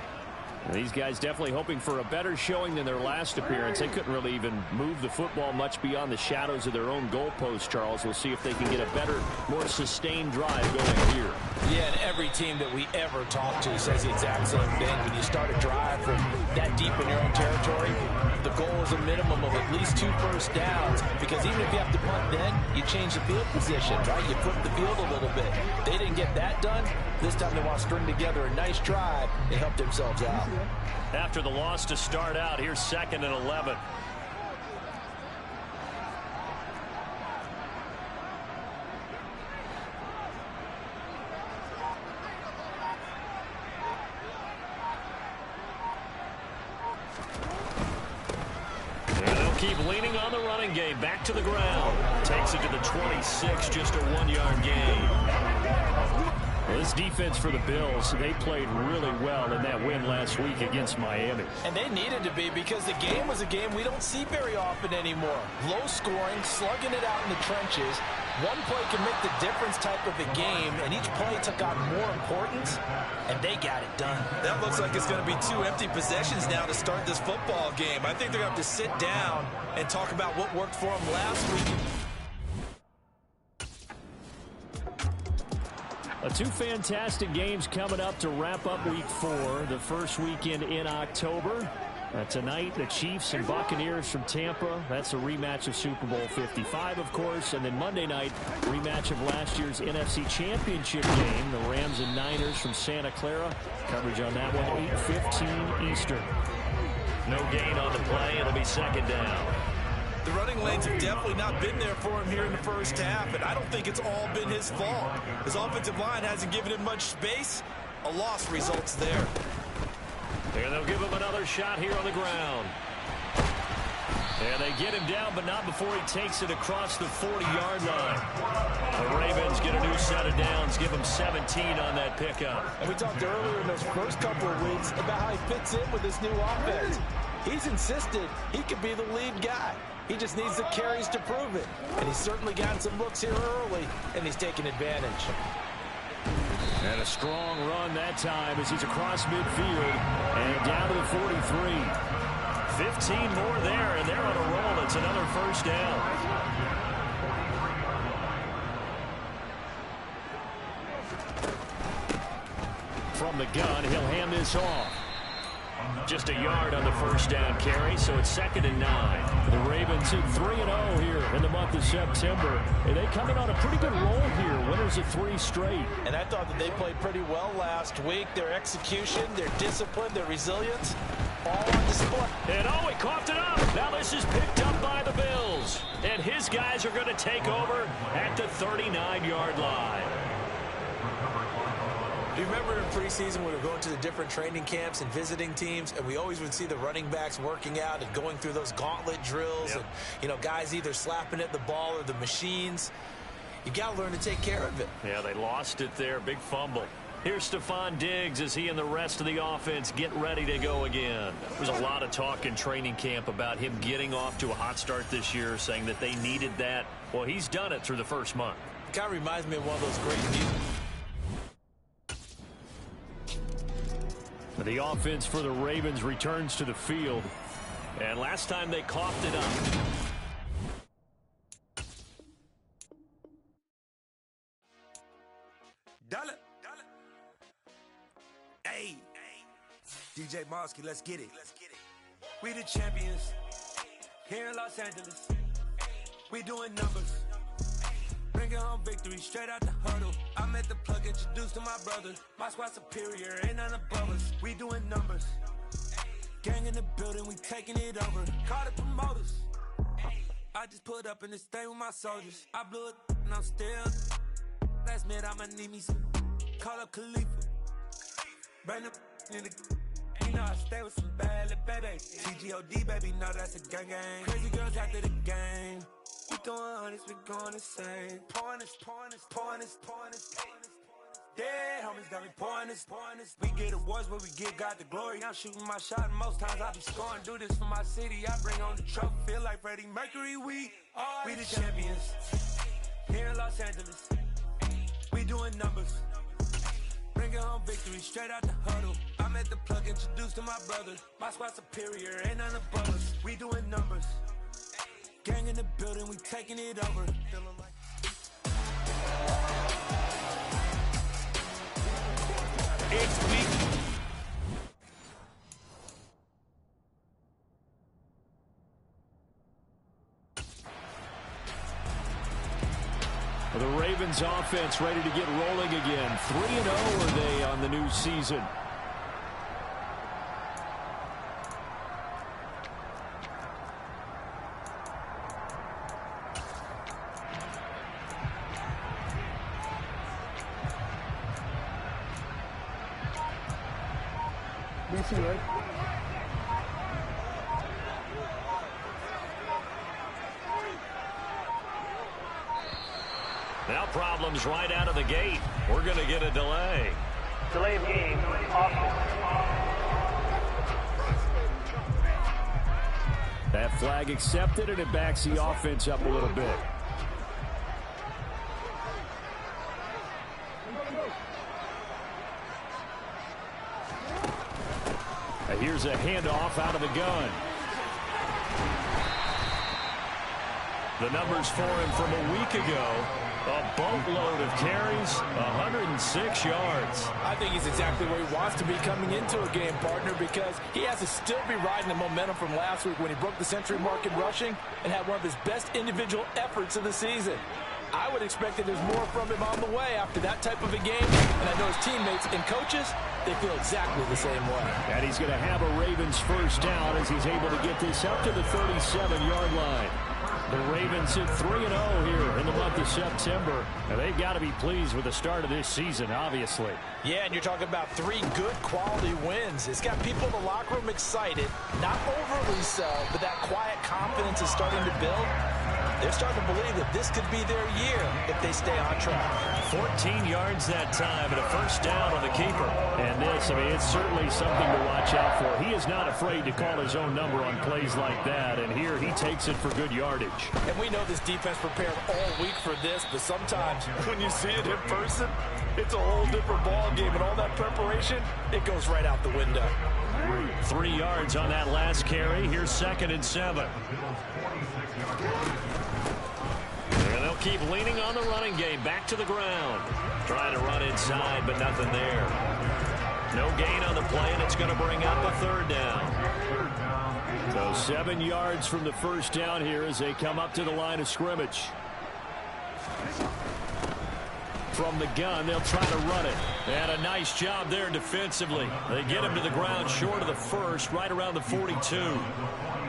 And these guys definitely hoping for a better showing than their last appearance. They couldn't really even move the football much beyond the shadows of their own goalpost, Charles. We'll see if they can get a better, more sustained drive going here. Yeah, and every team that we ever talk to says the exact same thing. When you start a drive from that deep in your own territory, the goal is a minimum of at least 2 first downs, because even if you have to punt then, you change the field position, right? You flip the field a little bit. They didn't get that done. This time they want to string together a nice drive and help themselves out. After the loss to start out, here's 2nd and 11. And they'll keep leaning on the running game. Back to the ground. Takes it to the 26, just a 1-yard gain. Well, this defense for the Bills, they played really well in that win last week against Miami. And they needed to be, because the game was a game we don't see very often anymore. Low scoring, slugging it out in the trenches. One play can make the difference type of a game, and each play took on more importance, and they got it done. That looks like it's going to be 2 empty possessions now to start this football game. I think they're going to have to sit down and talk about what worked for them last week. 2 fantastic games coming up to wrap up Week 4, the first weekend in October. Tonight, the Chiefs and Buccaneers from Tampa. That's a rematch of Super Bowl 55, of course. And then Monday night, rematch of last year's NFC Championship game, the Rams and Niners from Santa Clara. Coverage on that one, 8:15 Eastern. No gain on the play. It'll be 2nd down. The running lanes have definitely not been there for him here in the first half, and I don't think it's all been his fault. His offensive line hasn't given him much space. A loss results there. And they'll give him another shot here on the ground. And they get him down, but not before he takes it across the 40-yard line. The Ravens get a new set of downs, give him 17 on that pickup. And we talked earlier in those first couple of weeks about how he fits in with this new offense. He's insisted he could be the lead guy. He just needs the carries to prove it. And he's certainly gotten some looks here early, and he's taking advantage. And a strong run that time as he's across midfield and down to the 43. 15 more there, and they're on a roll. It's another first down. From the gun, he'll hand this off. Just a yard on the first down carry, so it's 2nd and 9. The Ravens in 3-0 here in the month of September. And they come in on a pretty good roll here, winners of 3 straight. And I thought that they played pretty well last week. Their execution, their discipline, their resilience, all on display. And oh, he coughed it up. Now this is picked up by the Bills. And his guys are going to take over at the 39-yard line. Do you remember in preseason when we were going to the different training camps and visiting teams, and we always would see the running backs working out and going through those gauntlet drills, and, you know, guys either slapping at the ball or the machines? You got to learn to take care of it. Yeah, they lost it there. Big fumble. Here's Stephon Diggs as he and the rest of the offense get ready to go again. There's a lot of talk in training camp about him getting off to a hot start this year, saying that they needed that. Well, he's done it through the first month. It kind of reminds me of one of those great music. The offense for the Ravens returns to the field. And last time they coughed it up. Dollar. Hey. DJ Mosky, let's get it. We the champions. Here in Los Angeles. We doing numbers. Bringing home victory straight out the huddle. I met the plug, introduced to my brother. My squad superior, ain't none above us. We doing numbers. Gang in the building, we taking it over. Call the promoters. I just put up in this thing with my soldiers. I blew it and I'm still. Last minute, I'ma need me some. Call up Khalifa. Bring them in the. You know I stay with some bad little baby. CGOD, baby, know that's a gang gang. Crazy girls after the game. We doing honest, we going insane. Pouring this. Dead homies got me pouring this. We get awards where we give God the glory. I'm shooting my shot and most times I be scoring. Do this for my city, I bring on the trophy. Feel like Freddie Mercury, we the champions. Here in Los Angeles, we doing numbers. Bringing home victory straight out the huddle. I'm at the plug, introduced to my brother. My squad superior, ain't none above us. We doing numbers. Gang in the building, we taking it over. Feeling like it's week. The Ravens offense ready to get rolling again. 3-0 are they on the new season. Right? Now problems right out of the gate. We're going to get a delay. Delay of game. That flag accepted, and it backs the offense up a little bit. Here's a handoff out of the gun. The numbers for him from a week ago, a boatload of carries, 106 yards. I think he's exactly where he wants to be coming into a game, partner, because he has to still be riding the momentum from last week when he broke the century mark in rushing and had one of his best individual efforts of the season. I would expect that there's more from him on the way after that type of a game, and I know his teammates and coaches, they feel exactly the same way. And he's going to have a Ravens first down as he's able to get this up to the 37-yard line. The Ravens hit 3-0 here in the month of September, and they've got to be pleased with the start of this season, obviously. Yeah, and you're talking about 3 good quality wins. It's got people in the locker room excited, not overly so, but that quiet confidence is starting to build. They're starting to believe that this could be their year if they stay on track. 14 yards that time and a first down on the keeper. And this, I mean, it's certainly something to watch out for. He is not afraid to call his own number on plays like that, and here he takes it for good yardage. And we know this defense prepared all week for this, but sometimes when you see it in person, it's a whole different ball game, and all that preparation, it goes right out the window. 3 yards on that last carry. Here's 2nd and 7. And they'll keep leaning on the running game. Back to the ground. Trying to run inside, but nothing there. No gain on the play, and it's going to bring up a 3rd down. So 7 yards from the first down here as they come up to the line of scrimmage. From the gun, they'll try to run it. And a nice job there defensively. They get him to the ground short of the first, right around the 42.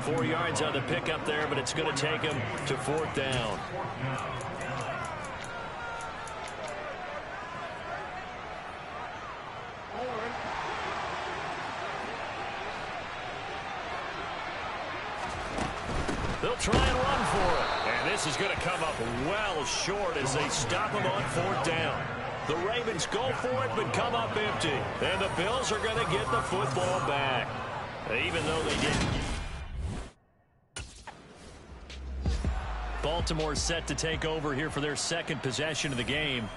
4 yards on the pickup there, but it's going to take him to 4th down. They'll try and run for it. And this is going to come up well short as they stop him on 4th down. The Ravens go for it, but come up empty. And the Bills are going to get the football back, even though they didn't. Baltimore set to take over here for their 2nd possession of the game.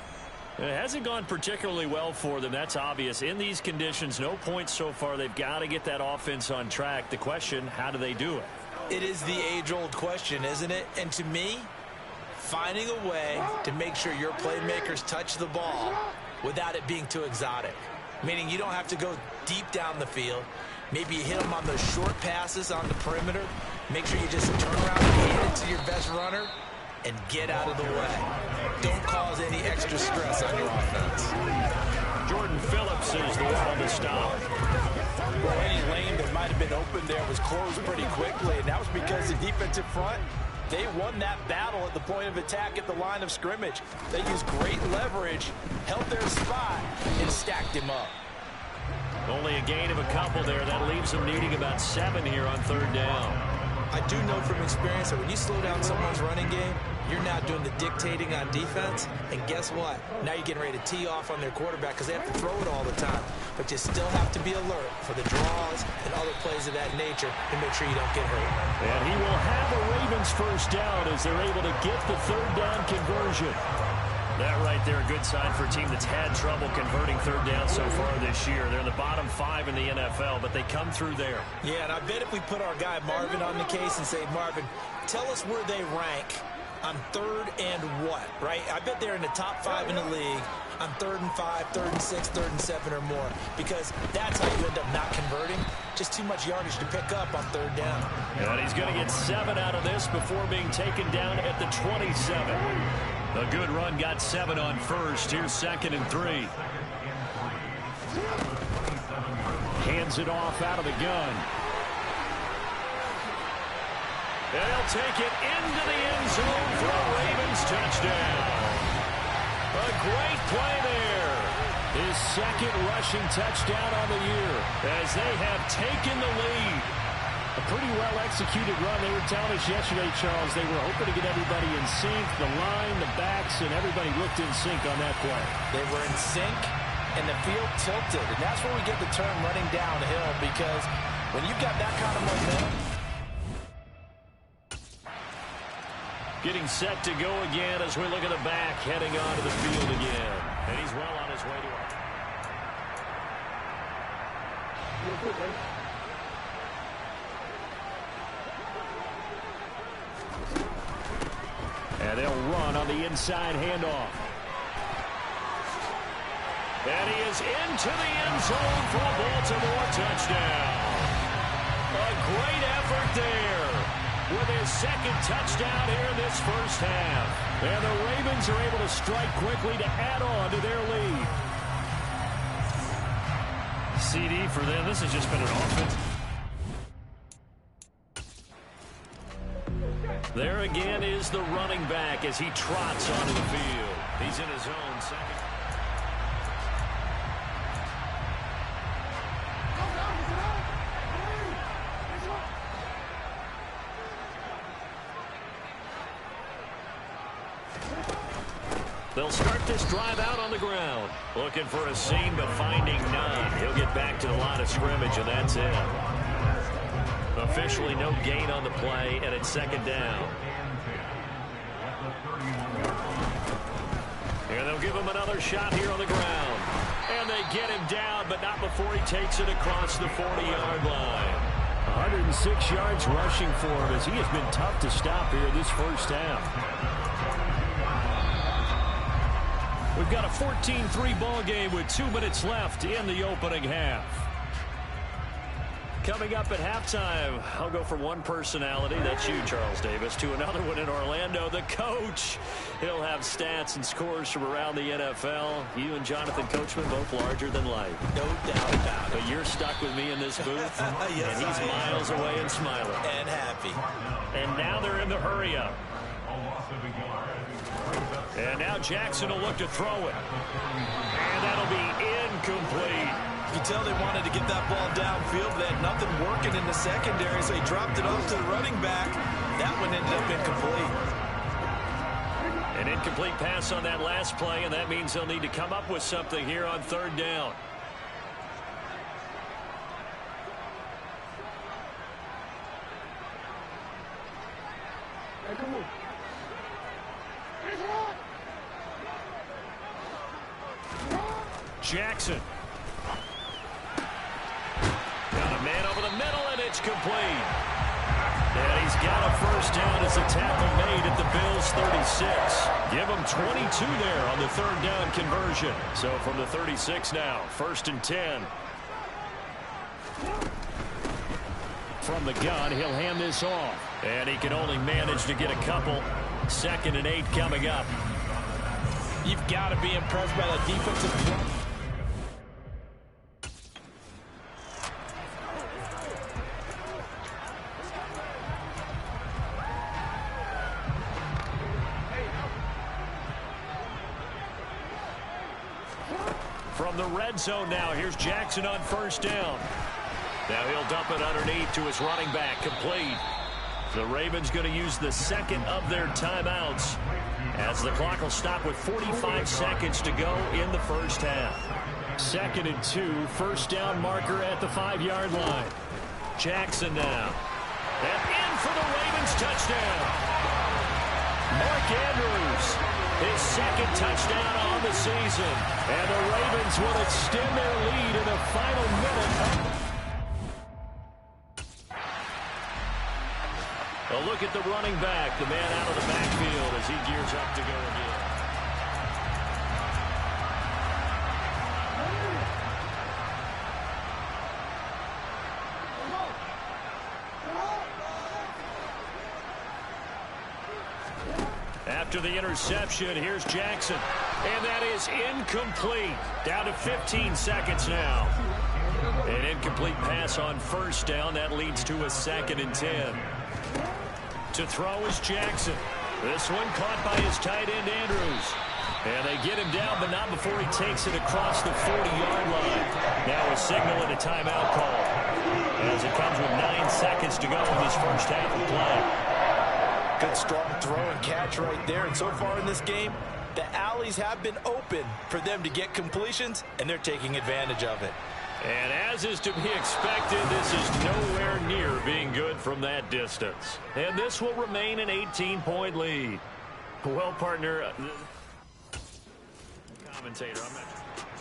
It hasn't gone particularly well for them. That's obvious. In these conditions, no points so far. They've got to get that offense on track. The question, how do they do it? It is the age-old question, isn't it? And to me, finding a way to make sure your playmakers touch the ball without it being too exotic. Meaning you don't have to go deep down the field. Maybe you hit them on those short passes on the perimeter. Make sure you just turn around and hand it to your best runner and get out of the way. Don't cause any extra stress on your offense. Jordan Phillips is the one on the stop. Well, any lane that might have been open there was closed pretty quickly, and that was because the defensive front They won that battle at the point of attack at the line of scrimmage. They used great leverage, held their spot, and stacked him up. Only a gain of a couple there. That leaves them needing about 7 here on 3rd down. I do know from experience that when you slow down someone's running game, you're now doing the dictating on defense. And guess what? Now you're getting ready to tee off on their quarterback because they have to throw it all the time. But you still have to be alert for the draws and other plays of that nature to make sure you don't get hurt. And he will have a Ravens 1st down as they're able to get the 3rd down conversion. That right there, a good sign for a team that's had trouble converting 3rd down so far this year. They're in the bottom 5 in the NFL, but they come through there. Yeah, and I bet if we put our guy Marvin on the case and say, Marvin, tell us where they rank on 3rd and what, right? I bet they're in the top 5 in the league on 3rd and 5, 3rd and 6, 3rd and 7 or more, because that's how you end up not converting. Just too much yardage to pick up on 3rd down. And he's going to get 7 out of this before being taken down at the 27. A good run got 7 on 1st. Here's 2nd and 3. Hands it off out of the gun. And he'll take it into the end zone for a Ravens touchdown. A great play there. His 2nd rushing touchdown on the year as they have taken the lead. A pretty well-executed run. They were telling us yesterday, Charles, they were hoping to get everybody in sync, the line, the backs, and everybody looked in sync on that play. They were in sync, and the field tilted. And that's where we get the term running downhill, because when you've got that kind of momentum. Getting set to go again as we look at the back, heading onto the field again. And he's well on his way to it. And they'll run on the inside handoff. And he is into the end zone for a Baltimore touchdown. A great effort there with his 2nd touchdown here in this 1st half. And the Ravens are able to strike quickly to add on to their lead. CD for them. This has just been an offense. There again is the running back as he trots onto the field. He's in his own 2nd. They'll start this drive out on the ground. Looking for a seam, but finding none. He'll get back to the line of scrimmage, and that's it. Officially no gain on the play, and it's 2nd down. And they'll give him another shot here on the ground. And they get him down, but not before he takes it across the 40-yard line. 106 yards rushing for him as he has been tough to stop here this 1st half. We've got a 14-3 ball game with 2 minutes left in the opening half. Coming up at halftime, I'll go from one personality, that's you, Charles Davis, to another one in Orlando, the coach. He'll have stats and scores from around the NFL. You and Jonathan Coachman, both larger than life. No doubt about it. But you're stuck with me in this booth, yes, and he's miles away and smiling. And happy. And now they're in the hurry-up. And now Jackson will look to throw it. And that'll be incomplete. You can tell they wanted to get that ball downfield, but they had nothing working in the secondary, so he dropped it off to the running back. That one ended up incomplete. An incomplete pass on that last play, and that means they'll need to come up with something here on 3rd down. Jackson. Got a man over the middle, and it's complete. And he's got a 1st down as the tackle made at the Bills' 36. Give him 22 there on the 3rd down conversion. So from the 36 now, 1st and 10. From the gun, he'll hand this off. And he can only manage to get a couple. 2nd and 8 coming up. You've got to be impressed by the defensive play. From the red zone now, here's Jackson on first down. Now he'll dump it underneath to his running back, complete. The Ravens going to use the second of their timeouts as the clock will stop with 45 seconds to go in the first half. 2nd and 2, first down marker at the 5-yard line. Jackson now. And in for the Ravens touchdown. Mark Andrews, his second touchdown on the season. And the Ravens will extend their lead in the final minute. A look at the running back, the man out of the backfield as he gears up to go again. After the interception, here's Jackson. And that is incomplete. Down to 15 seconds now. An incomplete pass on first down. That leads to a 2nd and 10. To throw is Jackson. This one caught by his tight end, Andrews. And they get him down, but not before he takes it across the 40-yard line. Now a signal and a timeout call as it comes with 9 seconds to go in this first half of play. Good strong throw and catch right there. And so far in this game, the alleys have been open for them to get completions, and they're taking advantage of it. And as is to be expected, this is nowhere near being good from that distance. And this will remain an 18-point lead. Well, partner, commentator, I'm not.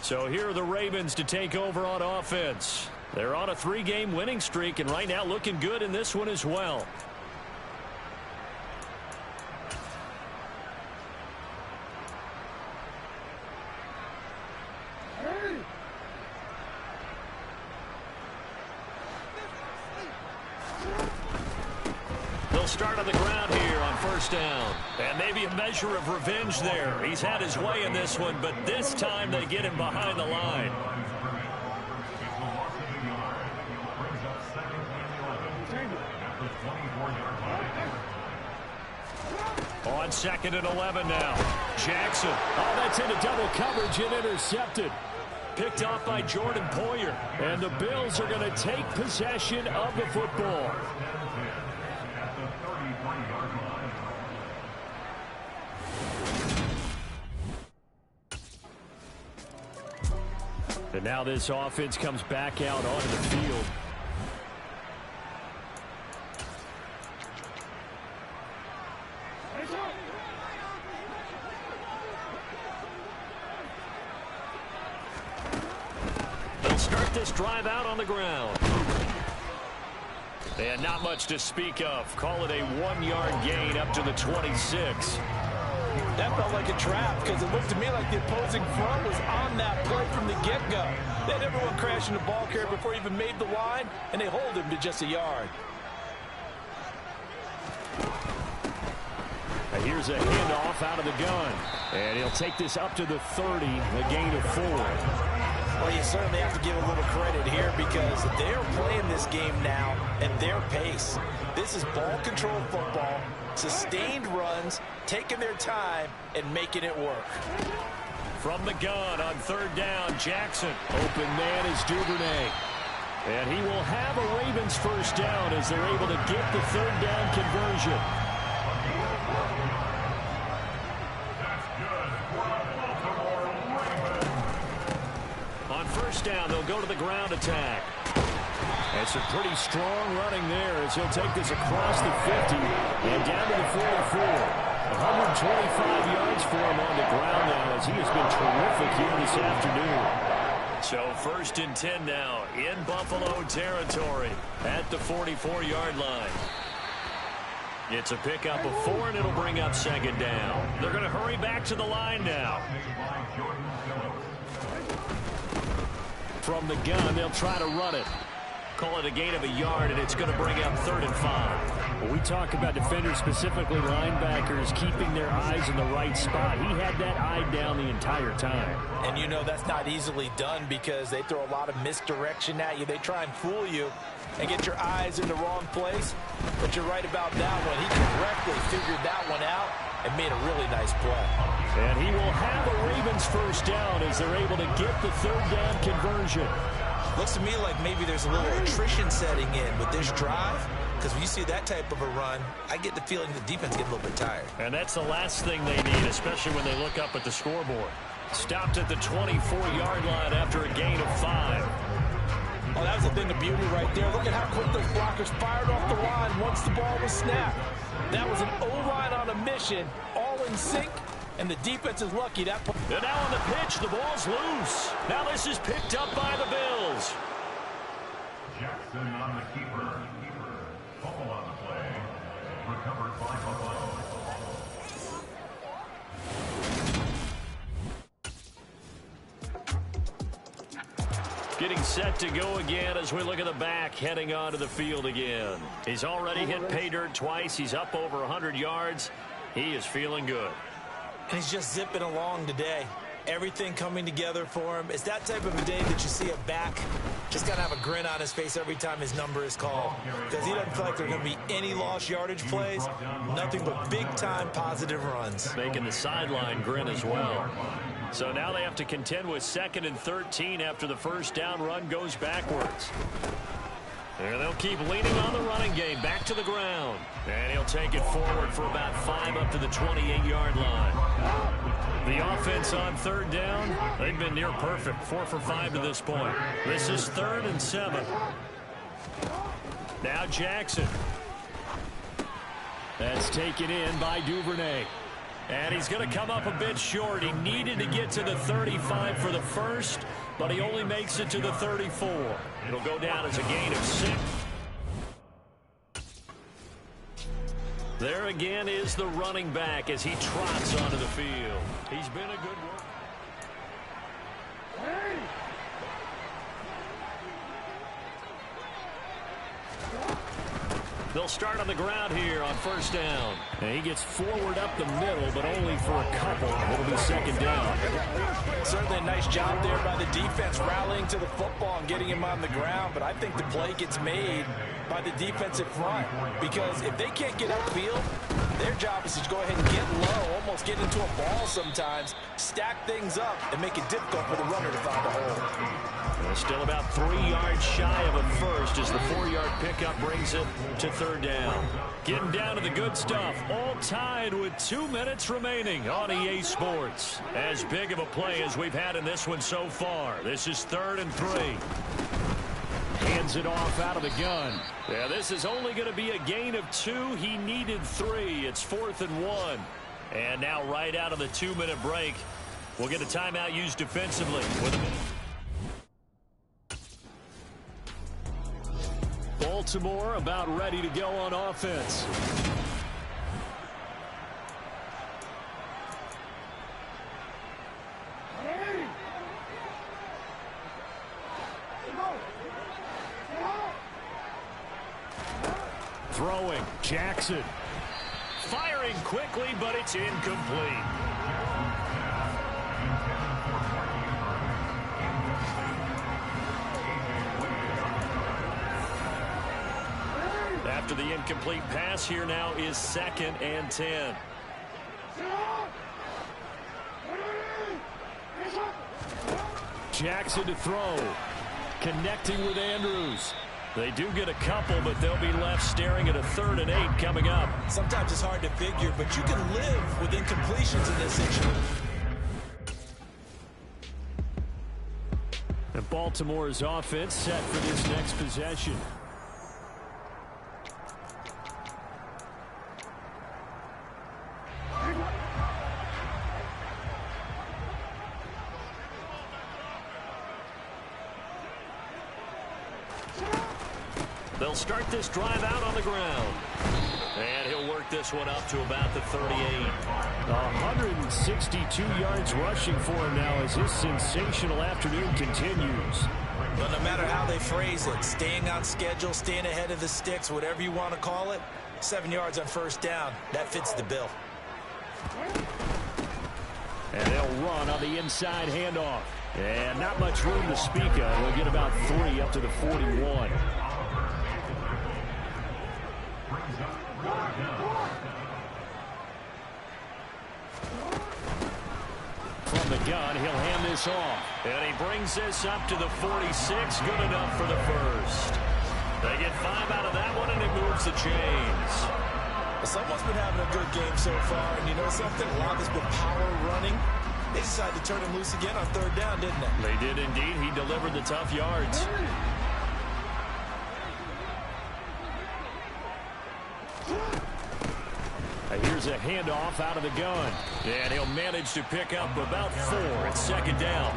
So here are the Ravens to take over on offense. They're on a 3-game winning streak, and right now looking good in this one as well. Start on the ground here on first down. And maybe a measure of revenge there. He's had his way in this one, but this time they get him behind the line. On 2nd and 11 now. Jackson. Oh, that's into double coverage and intercepted. Picked off by Jordan Poyer. And the Bills are going to take possession of the football. And now this offense comes back out onto the field. They'll start this drive out on the ground. And not much to speak of. Call it a 1-yard gain up to the 26. That felt like a trap because it looked to me like the opposing front was on that play from the get-go. They had everyone crashing the ball carrier before he even made the line, and they hold him to just a yard. Now here's a handoff out of the gun. And he'll take this up to the 30, a gain of 4. Well, you certainly have to give a little credit here because they're playing this game now at their pace. This is ball control football, sustained runs, taking their time, and making it work. From the gun on 3rd down, Jackson. Open man is Duvernay. And he will have a Ravens first down as they're able to get the 3rd down conversion. On first down, they'll go to the ground attack. And some pretty strong running there as he'll take this across the 50 and down to the 44. 125 yards for him on the ground now as he has been terrific here this afternoon. So 1st and 10 now in Buffalo territory at the 44-yard line. It's a pickup of 4, and it'll bring up 2nd down. They're going to hurry back to the line now. From the gun, they'll try to run it. Call it a gain of a yard, and it's going to bring up 3rd and 5. When we talk about defenders, specifically linebackers, keeping their eyes in the right spot, he had that eye down the entire time. And you know that's not easily done because they throw a lot of misdirection at you. They try and fool you and get your eyes in the wrong place. But you're right about that one. He correctly figured that one out and made a really nice play. And he will have a Ravens first down as they're able to get the third down conversion. Looks to me like maybe there's a little attrition setting in with this drive, because when you see that type of a run, I get the feeling the defense gets a little bit tired. And that's the last thing they need, especially when they look up at the scoreboard. Stopped at the 24-yard line after a gain of 5. Oh, that was a thing of beauty right there. Look at how quick those blockers fired off the line once the ball was snapped. That was an O-line on a mission, all in sync, and the defense is lucky. And now on the pitch, the ball's loose. Now this is picked up by the Bills. Jackson on the keeper. Fumble on the play. Recovered by Buffalo. Getting set to go again as we look at the back heading onto the field again. He's already hit pay dirt twice. He's up over 100 yards. He is feeling good. And he's just zipping along today. Everything coming together for him. It's that type of a day that you see a back just got to have a grin on his face every time his number is called, because he doesn't feel like there are going to be any lost yardage plays, nothing but big-time positive runs. Making the sideline grin as well. So now they have to contend with 2nd and 13 after the first down run goes backwards. And they'll keep leaning on the running game. Back to the ground. And he'll take it forward for about 5 up to the 28-yard line. The offense on third down, they've been near perfect. 4 for 5 to this point. This is 3rd and 7. Now Jackson. That's taken in by Duvernay. And he's going to come up a bit short. He needed to get to the 35 for the first, but he only makes it to the 34. It'll go down as a gain of 6. There again is the running back as he trots onto the field. He's been a good worker. They'll start on the ground here on first down. And he gets forward up the middle, but only for a couple. It'll be 2nd down. Certainly a nice job there by the defense rallying to the football and getting him on the ground. But I think the play gets made by the defensive front, because if they can't get upfield, their job is to go ahead and get low, almost get into a ball sometimes, stack things up, and make it difficult for the runner to find a hole. Well, still about 3 yards shy of a first as the 4-yard pickup brings it to third down. Getting down to the good stuff, all tied with 2 minutes remaining on EA Sports. As big of a play as we've had in this one so far. This is 3rd and 3. Hands it off out of the gun. Yeah, this is only going to be a gain of 2. He needed 3. It's 4th and 1. And now right out of the 2-minute break, we'll get a timeout used defensively with a minute. Baltimore about ready to go on offense. Throwing, Jackson. Firing quickly, but it's incomplete. After the incomplete pass, here now is 2nd and 10. Jackson to throw. Connecting with Andrews. They do get a couple, but they'll be left staring at a 3rd and 8 coming up. Sometimes it's hard to figure, but you can live with incompletions in this situation. And Baltimore's offense set for this next possession. They'll start this drive out on the ground. And he'll work this one up to about the 38. 162 yards rushing for him now as his sensational afternoon continues. But no matter how they phrase it, staying on schedule, staying ahead of the sticks, whatever you want to call it, 7 yards on first down, that fits the bill. And they'll run on the inside handoff. And not much room to speak of. They'll get about 3 up to the 41. From the gun, he'll hand this off. And he brings this up to the 46. Good enough for the first. They get 5 out of that one, and it moves the chains. Someone's been having a good game so far, and you know something? A lot has been power running. They decided to turn him loose again on 3rd down, didn't they? They did indeed. He delivered the tough yards. Here's a handoff out of the gun. And he'll manage to pick up about 4 at 2nd down.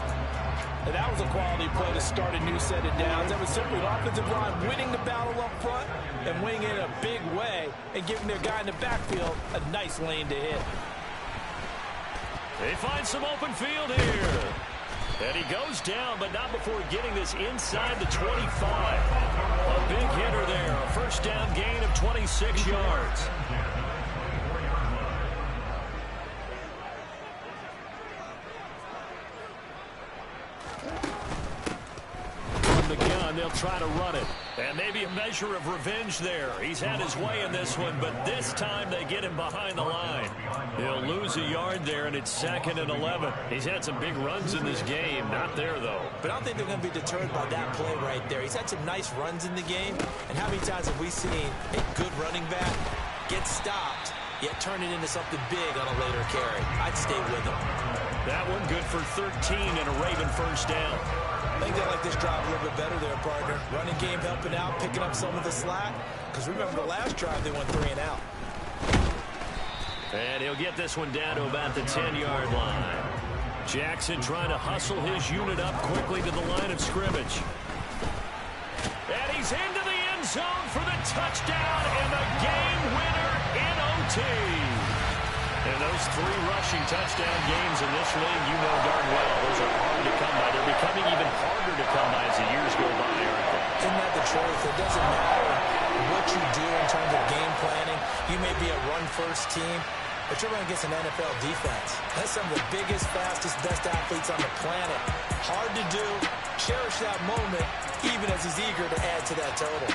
And that was a quality play to start a new set of downs. That was simply an offensive line winning the battle up front and winning it in a big way and giving their guy in the backfield a nice lane to hit. They find some open field here. And he goes down, but not before getting this inside the 25. A big hitter there. A 1st down gain of 26 yards. From the gun, they'll try to run it. And maybe a measure of revenge there. He's had his way in this one, but this time they get him behind the line. He'll lose a yard there, and it's 2nd and 11. He's had some big runs in this game. Not there, though. But I don't think they're going to be deterred by that play right there. He's had some nice runs in the game. And how many times have we seen a good running back get stopped, yet turn it into something big on a later carry? I'd stay with him. That one good for 13 and a Raven 1st down. I think they like this drive a little bit better there, partner. Running game helping out, picking up some of the slack. Because remember the last drive, they went 3 and out. And he'll get this one down to about the 10-yard line. Jackson trying to hustle his unit up quickly to the line of scrimmage. And he's into the end zone for the touchdown and the game winner in OT. And those 3 rushing touchdown games in this league, you know darn well, those are hard to come by. They're becoming even harder to come by as the years go by, aren't they? Isn't that the truth? It doesn't matter what you do in terms of game planning. You may be a run-first team, but you're running against an NFL defense. That's some of the biggest, fastest, best athletes on the planet. Hard to do. Cherish that moment, even as he's eager to add to that total.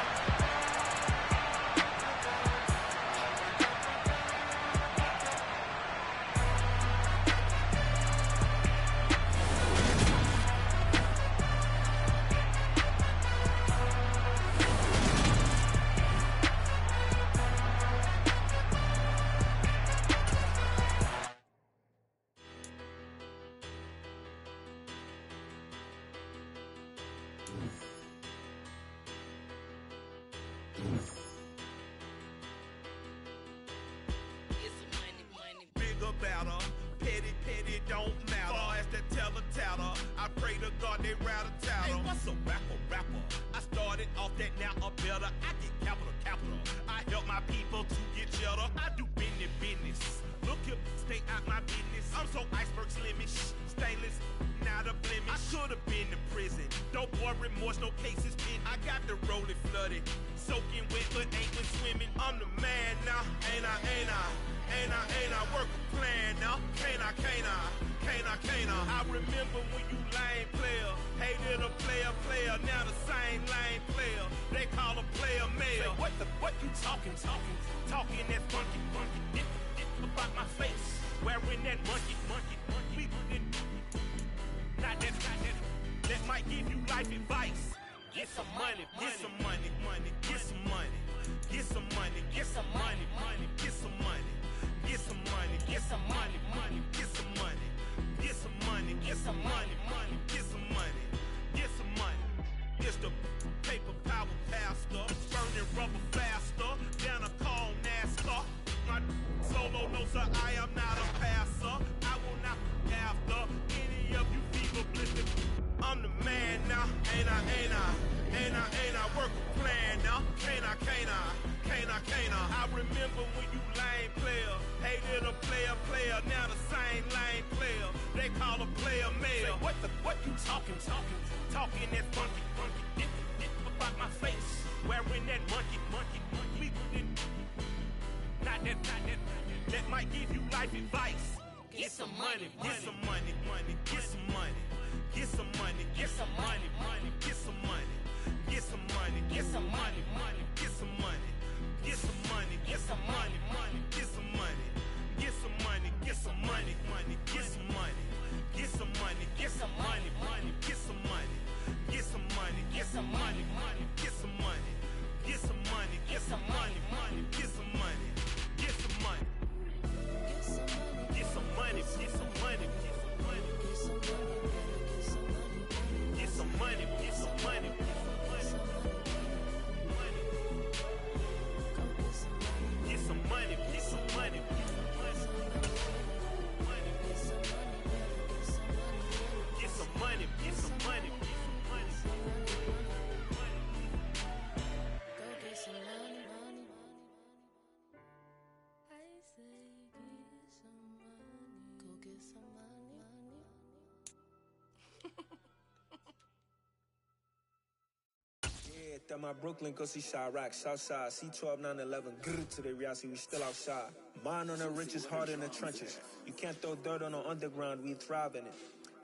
That my Brooklyn, go see Chirac, Southside, C12, 911, grrr to the Riasi, we still outside. Mine on the riches, hard in the trenches. You can't throw dirt on the underground, we thrive in it.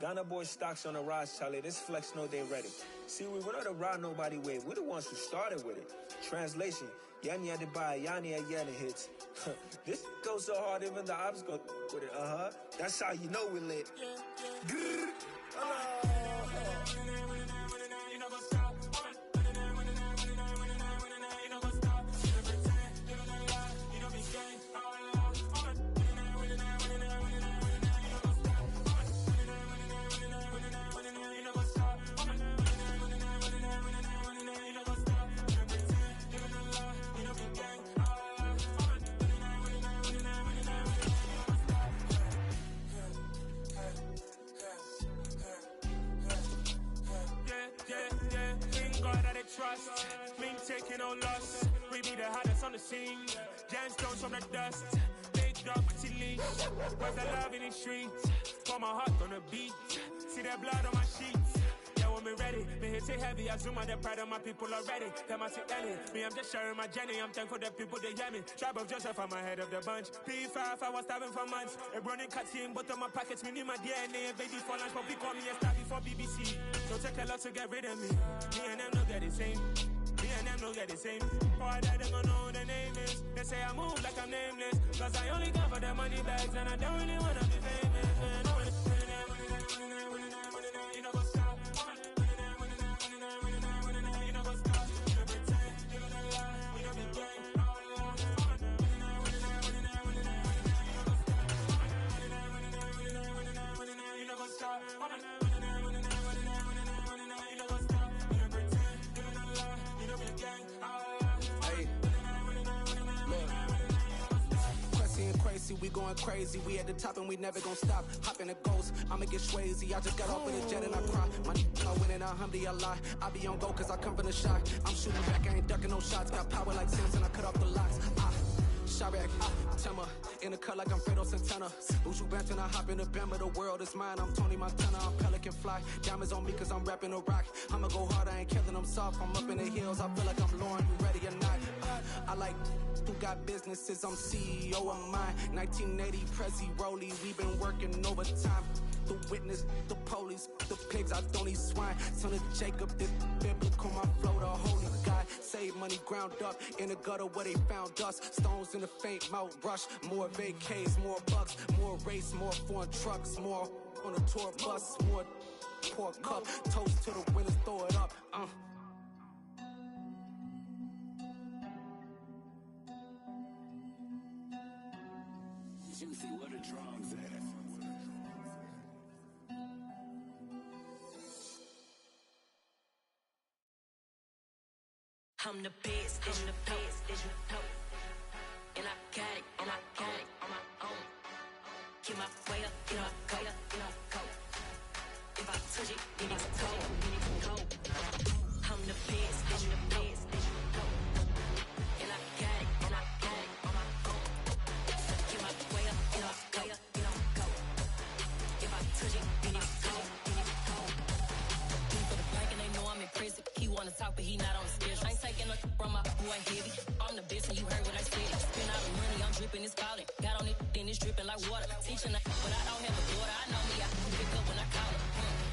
Ghana boys stocks on the rise, Charlie, this flex know they ready. See, we were not to ride nobody way, we're the ones who started with it. Translation, Yani had to buy, Yani had Yanni hits. This goes so hard, even the ops go with it, That's how you know we lit. Grrr. Trust, me taking no loss. We be the hottest on the scene. Gemstones from the dust. Big dog, pretty leash. Where's the love in the streets? Pour my heart on the beat. See that blood on my sheets. Yeah, when me ready, me hit it heavy. I zoom out the pride of my people already. Them I see Ellie. Me, I'm just sharing my journey. I'm thankful that people they hear me. Tribe of Joseph, I'm ahead of the bunch. P5, I was starving for months. A running cut team, but on my pockets, me need my DNA. Baby for lunch, but we call me a star before BBC. Don't take a lot to get rid of me. Me and them don't get the same. Me and them don't get the same. Boy, that them don't know who the name is. They say I move like I'm nameless. Cause I only come for the money bags and I don't really wanna be famous, man. You know, go stop. You know, go stop. You know, pretend. You know, the lie. You know, be gang. You know, go stop. We going crazy, we at the top and we never gonna stop. Hop in a ghost, I'ma get swayzy. I just got off with a jet and I cry. My I win and alhamdulillah. I be on go cause I come from the shot. I'm shooting back, I ain't ducking no shots. Got power like Samson, I cut off the locks. Chirac, Tema, in the cut like I'm Fredo Santana. Uju Banton, I hop in the Bama, the world is mine. I'm Tony Montana, I'm Pelican Fly. Diamonds on me cause I'm rapping a rock. I'ma go hard, I ain't killing them soft. I'm up in the hills, I feel like I'm Lauren, you ready or not? I like who got businesses, I'm CEO of mine. 1980 Prezi Rolly, we been working overtime. The witness, the police, the pigs, I don't eat swine. Son of Jacob, this biblical, my flow, the holy God. Save money ground up in the gutter where they found us. Stones in the faint mouth rush. More vacays, more bucks, more race, more foreign trucks, more on a tour bus, more pour cup. Toast to the winners, throw it up. Juicy, what a drums at? I'm the best, I'm the best, as you know. And I got it, on my own. Get my way up, get my go, go. If I touch it, then it's cold, I'm the best, as you know. And I got it, on my own. Get my way up, get my go. If I touch it, then it's cold. He for the blank and they know I'm in prison. He wanna talk, but he not on the schedule. I ain't taking a from my boy heavy. I'm the best and you heard what I said. Spend all the money, I'm dripping, it's falling. Got on it, then it's dripping like water. Teaching but I don't have a daughter. I know me, I can pick up when I call it.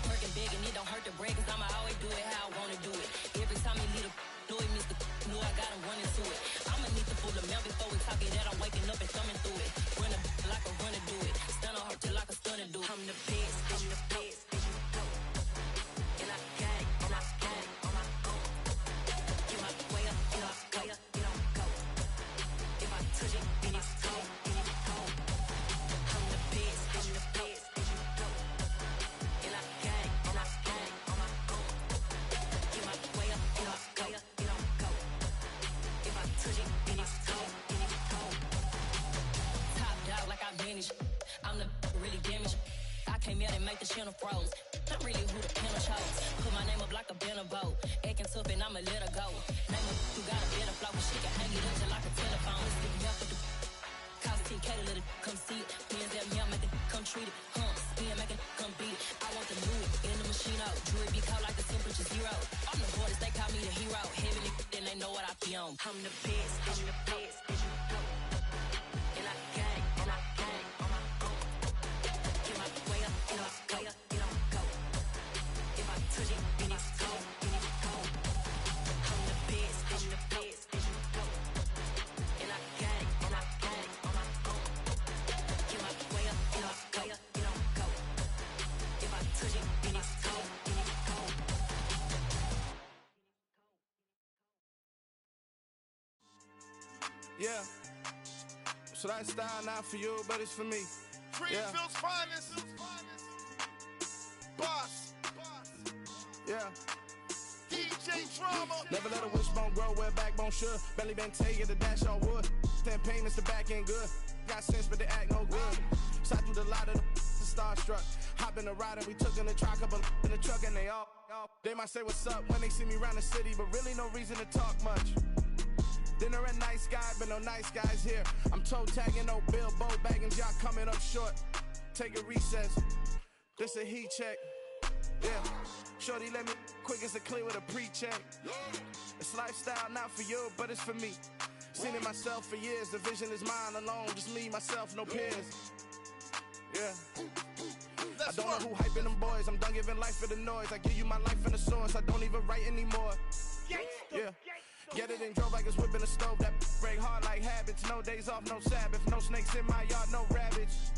Working big and it don't hurt to break, cause I'ma always do it how I wanna do it. Every time he leave know he missed the know I got him running to it. I'ma need to pull the mail before we talk it that I'm waking up and thumbing through it. Run a like a runner do it. Stun on her till like a stunner do it. I'm the best, I'm the best, and I got it, and I got it on my own. Get my way up, get my go. If I touch it, then it's cold, I'm the best, I'm the best, and I got it, and I got it on my own. Get my way up, get my go. If I touch it, then it's cold, Top dog like I manage. I'm the really damaged. I came out and make the channel froze. Not really who the panel chose. Put my name up like a banner boat. Acting tough and I'ma let her go. Name her who got a better flow. She can hang it up just like a telephone. Stick me up with the cost 10K to let it come see it. Hands at me, I make it come treat it. Spin, make it come beat it. I want the new it. In the machine, I zero. Jewelry be cold like the temperature zero. I'm the hardest, they call me the hero. Heavenly, then they know what I be on. I'm the best, and you go. And I got it, and I got it. Get my way up, and I go, and I go. If I touch it, then it's cold, then it's cold. I'm the best, and you go. And I got it, and I got it. Get my way up, and I go, and I go. If I touch it, then it's cold, then it's cold. Yeah. So that style not for you, but it's for me. Greenfield's finest. Boss. Yeah. DJ Drama. Never let a wishbone grow where backbone should. Belly been taking the dash all wood. 10 payments, the back end good. Got sense, but they act no good. Side through the lot of the starstruck. Hop in the ride and we took in the truck, couple in the truck, and they all. They might say what's up when they see me around the city, but really no reason to talk much. Dinner at nice guy, but no nice guys here. I'm toe tagging, no Bilbo Baggins, y'all coming up short. Take a recess. This a heat check. Yeah. Shorty let me quick as a clear with a pre-check. It's lifestyle not for you, but it's for me. Seen it myself for years. The vision is mine alone. Just me, myself, no peers. Yeah. I don't know who hyping them boys. I'm done giving life for the noise. I give you my life in the source. I don't even write anymore. Yeah. Get it and drove like it's whipping a stove. That break hard like habits. No days off, no Sabbath. No snakes in my yard, no rabbits.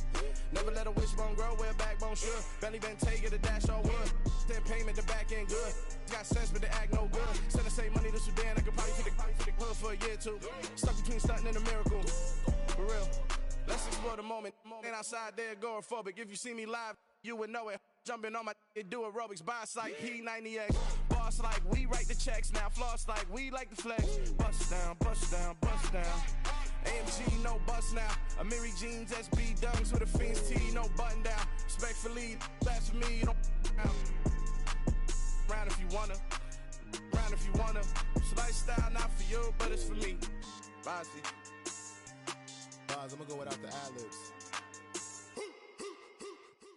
Never let a wishbone grow where backbone should. Belly been taking the dash all wood. 10 payment, the back end good. Got sense, but they act no good. Send the same money to Sudan. I could probably take the hood for a year or two. Stuck between stunting and a miracle. For real. Let's explore the moment. Ain't outside there agoraphobic. If you see me live, you would know it. Jumping on my do aerobics, boss like P90X. Boss like we write the checks now. Floss like we like the flex. Bust down, bust down, bust down. AMG, no bust now. Amiri jeans, SB dunks with a Fiends T, no button down. Respectfully, that's for me, you don't round if you wanna. Round if you wanna. It's lifestyle not for you, but it's for me. Bossy. Bars, I'm gonna go without the ad-libs.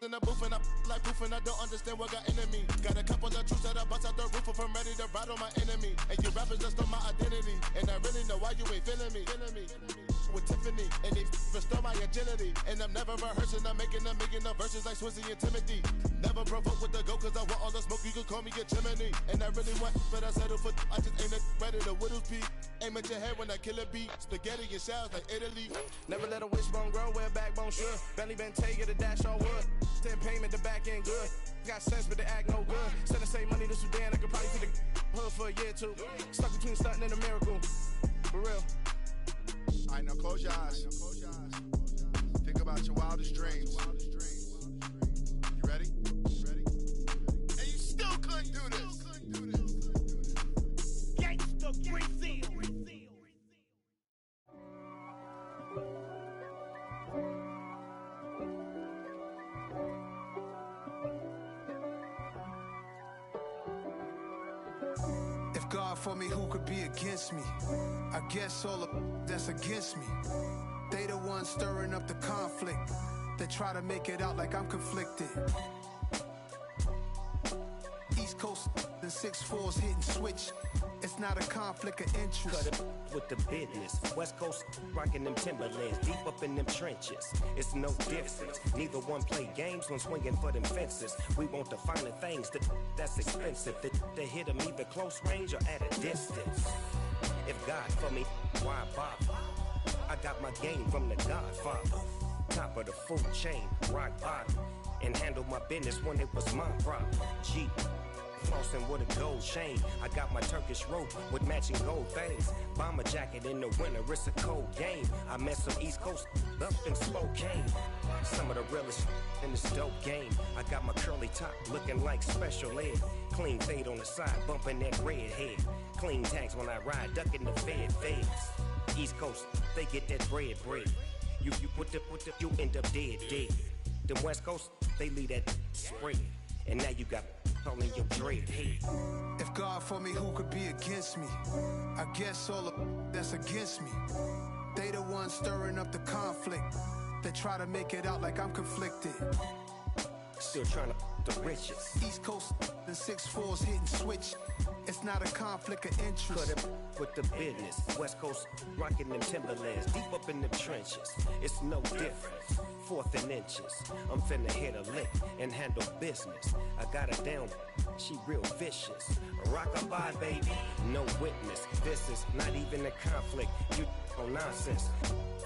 In the booth and I like proof and I don't understand what got into me. Got a couple of truths that I bust out the roof if I'm ready to ride on my enemy. And you rappers just on my identity. And I really know why you ain't feeling me. With Tiffany, and they restore my agility. And I'm never rehearsing, I'm making up verses like Swizzy and Timothy. Never provoke with the go, cause I want all the smoke, you can call me a chimney. And I really want, but I settle for, I just ain't ready to whittles peak. Aim at your head when I kill a beat. Spaghetti and shells like Italy. Never let a wishbone grow where backbone should. Belly been taking the dash all wood. 10 payment, the back end good. Got sense, but they act no good. Send the same money to Sudan, I could probably take the hood for a year or two. Stuck between stunting and a miracle. For real. Alright, now close your eyes. Think about your wildest dreams. You ready? And you still couldn't do this. Gangsta Brazil. If God for me, who could be against me? I guess all of that's against me. They the ones stirring up the conflict. They try to make it out like I'm conflicted. East Coast and 6'4's hitting switch. It's not a conflict of interest. Cut it with the business. West Coast rocking them Timberlands, deep up in them trenches. It's no difference. Neither one play games when swinging for them fences. We want the finer things that's expensive. That hit them either close range or at a distance. If God for me, why bother? I got my game from the Godfather. Top of the food chain, rock bottom. And handle my business when it was my problem. G. Flossing with a gold chain. I got my Turkish rope with matching gold things. Bomber jacket in the winter, it's a cold game. I met some East Coast up in Spokane. Some of the realest in this dope game. I got my curly top looking like special ed. Clean fade on the side, bumping that red head. Clean tags when I ride, ducking the feds. East Coast, they get that bread. You put the, you end up dead. Them West Coast, they leave that spread. And now you got calling your dread head. If God for me, who could be against me? I guess all of that's against me. They the ones stirring up the conflict. They try to make it out like I'm conflicted. Still trying to the riches. East Coast and 6'4s hitting switch. It's not a conflict of interest. Cut it with the business. West Coast rocking them Timberlands. Deep up in the trenches. It's no difference. 4th and inches. I'm finna hit a lick and handle business. I got her down. She real vicious. Rock-a-bye, baby. No witness. This is not even a conflict. You on nonsense.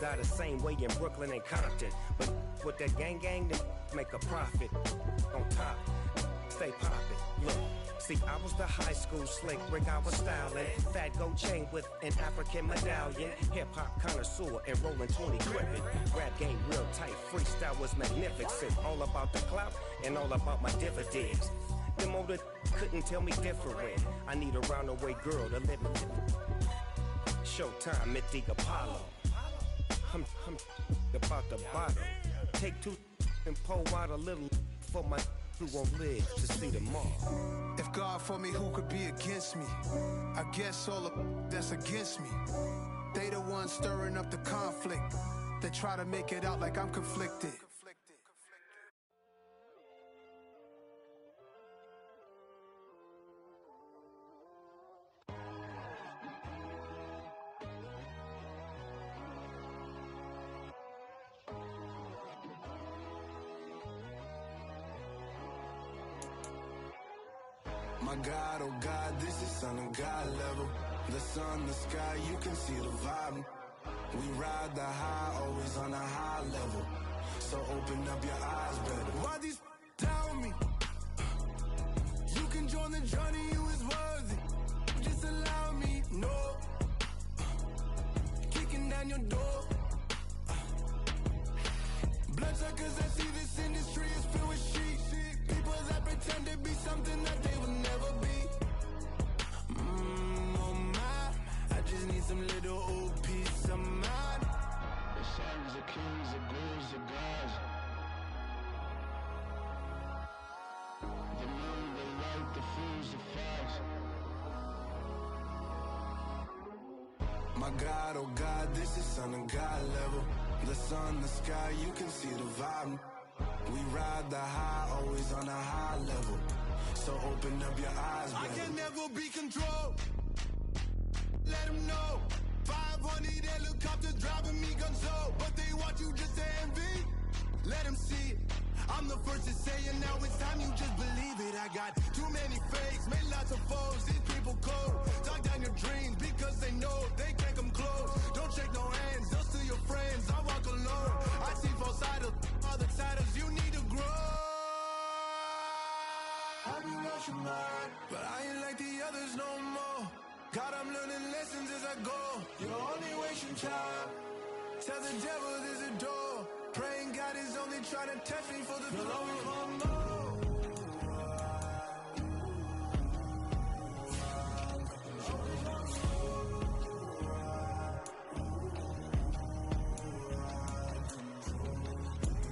Got the same way in Brooklyn and Compton. But with that gang, then make a profit. On top. Stay poppin'. Look. See, I was the high school slick Rick, I was styling. Fat gold chain with an African medallion. Hip-hop connoisseur and rolling 20 crippin'. Rap game real tight, freestyle was magnificent. All about the clout and all about my dividends. Them older couldn't tell me different. I need a roundaway girl to live with. Showtime at the Apollo. I'm about the bottle. Take 2 and pour out a little for my who won't live to see tomorrow. If God for me, who could be against me? I guess all of that's against me. They the ones stirring up the conflict. They try to make it out like I'm conflicted. My God, oh God, this is Son of God level. The sun, the sky, you can see the vibe. We ride the high, always on a high level. So open up your eyes better. Why these tell me? You can join the journey, you is worthy. Just allow me, no. Kicking down your door. Bloodsuckers, I see this industry is filled with sheep. People that pretend to be something that they will never be. Oh my, I just need some little old peace of mind. The sons of kings, the gurus, the gods. The moon, the light, the fools, the facts. My God, oh God, this is Son of God level. The sun, the sky, you can see the vibe. We ride the high, always on a high level. So open up your eyes, baby. I can never be controlled. Let them know. 500 helicopters driving me gonzo. But they want you just to envy. Let them see it. I'm the first to say it, now it's time you just believe it. I got too many fakes, made lots of foes. These people cold. Talk down your dreams because they know they can't come close. Don't shake no hands, those to your friends. I walk alone. I see both sides, other siders. You need to grow. Have you lost your mind? But I ain't like the others no more. God, I'm learning lessons as I go. You're only wasting time. Tell the devil there's a door. Praying God is only trying to test me for the glory of God.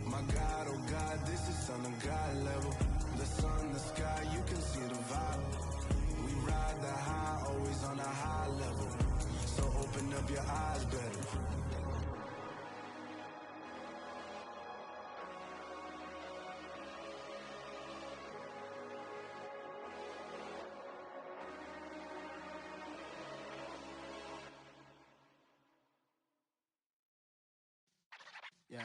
My God, oh God, this is Son of God level. The sun, the sky, you can see the vibe. We ride the high, always on a high level. So open up your eyes better. Yeah.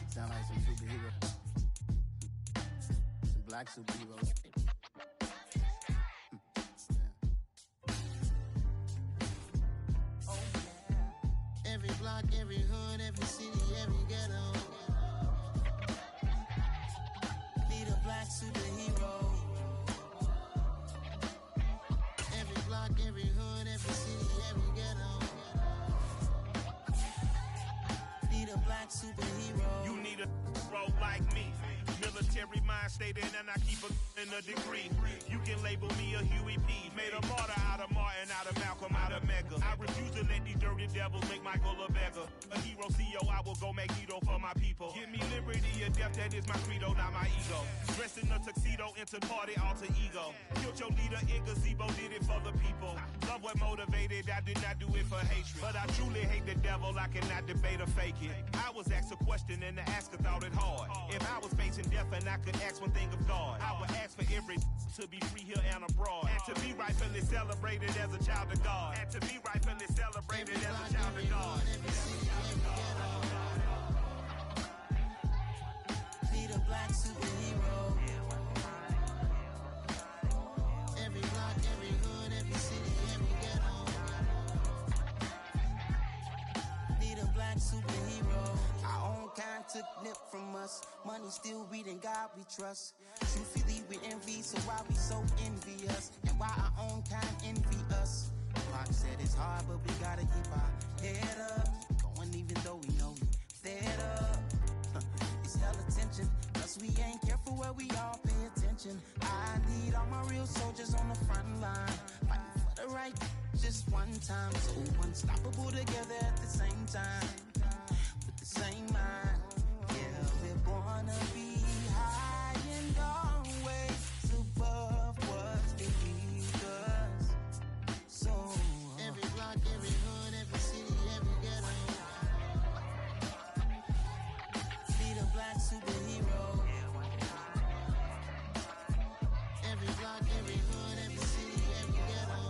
Sound like some superhero. Some black superheroes. Every block, every hood, every city, every ghetto. Need a black superhero. Every block, every hood, every city, every ghetto. Need a black superhero. You need a role like me. Military mind state and I keep in a degree. You can label me a Huey P. Made a martyr out of Martin, out of Malcolm, out of Mega. I refuse to let these dirty devils make Michael a beggar. A hero CEO, I will go Magneto for my people. Give me liberty or death, that is my credo, not my ego. Dressed in a tuxedo, enter party, alter ego. Killed your leader in gazebo, did it for the people. motivated, I did not do it for hatred. But I truly hate the devil, I cannot debate or fake it. I was asked a question and the asker thought it hard. If I was facing death and I could ask one thing of God, I would ask for every to be free here and abroad. And to be rightfully celebrated as a child of God. And to be rightfully celebrated as a child of God. Need a black superhero. Every block, every hood, every city, every ghetto. Need a black superhero. Our own kind took nip from us. Money still reading God we trust. Truthfully we envy, so why we so envious? And why our own kind envy us? Pac said it's hard, but we gotta keep our head up. Going even though we know we fed up. It's hell attention, cause we ain't careful where we all pay attention. I need all my real soldiers on the front line, fighting for the right just one time. So unstoppable together at the same time, with the same mind. Yeah, we're born to be high and always above what's beneath us. So every block, every hood, every city, every ghetto. Need a black superhero. Every block, every hood, every city, every ghetto.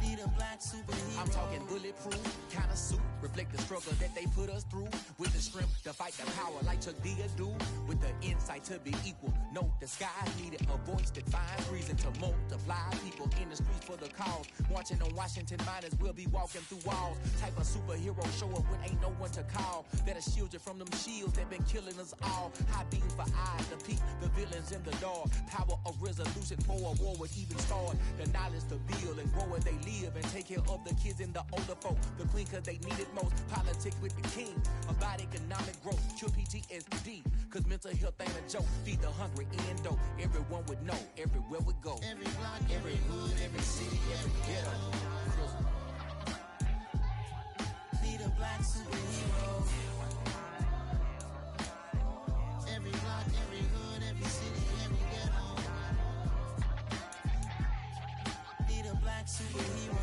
Need a black superhero. I'm talking bulletproof kind of suit, reflect the struggle that they put us through, with the strength to fight the power like Chuck D do, with the insight to be equal. No, the sky needed a voice that finds reason to multiply people in the streets for the cause. Marching on Washington miners, we'll be walking through walls. Type of superhero show up when ain't no one to call. That'll shield you from them shields that been killing us all. High beam for eyes to peek the villains in the dark. Power of resolution for a war would even start. The knowledge to build and grow where they live and take care of the kids and the older folk. The queen cause they need it most. Politics with the king. About economic growth. Cure PTSD. Cause mental health ain't a joke. Feed the hungry and dope. Everyone would know. Everywhere we go. Every block, every hood, every city, every ghetto. Need a black superhero. Every block, every hood, every city, every ghetto. Need a black superhero.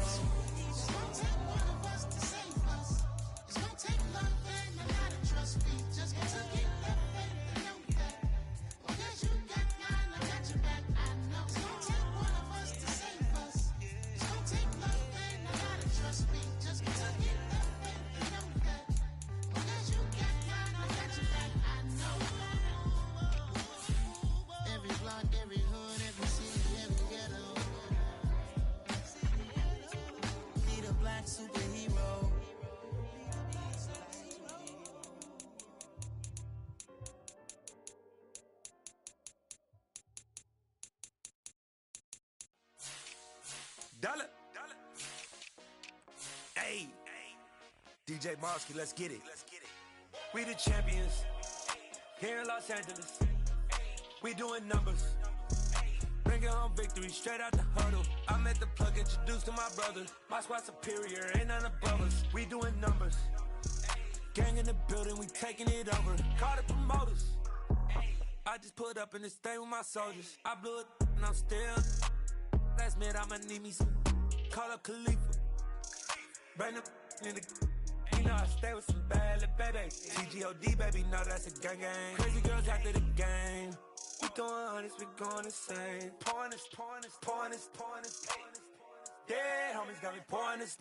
It's gonna take one of us to save us. It's gonna take love and a lot of trust. We just got to get that faith and know that. Well, guess you got mine, I got your back, I know. It's gonna take one of us to save us. It's gonna take love and a lot of trust. We just got to get that faith and know that. Well, guess you got mine, I got your back, I know. Every block, every hood, every city, every ghetto. Need a black superhero. Dollar. Hey. DJ Marsky, let's get it. We the champions. Here in Los Angeles. We doing numbers. Bringing home victory straight out the huddle. I'm at the plug, introduced to my brother. My squad superior, ain't none above us. We doing numbers. Gang in the building, we taking it over. Call the promoters. I just put up in this thing with my soldiers. I blew it and I'm still. Last minute I'ma need me some. Call up Khalifa. Bring them in the. You know I stay with some bad little babies. TGOD baby, know that's a gang gang. Crazy girls after the game. We throwing hundreds, we going insane. Pouring this. Dead homies got me pouring this.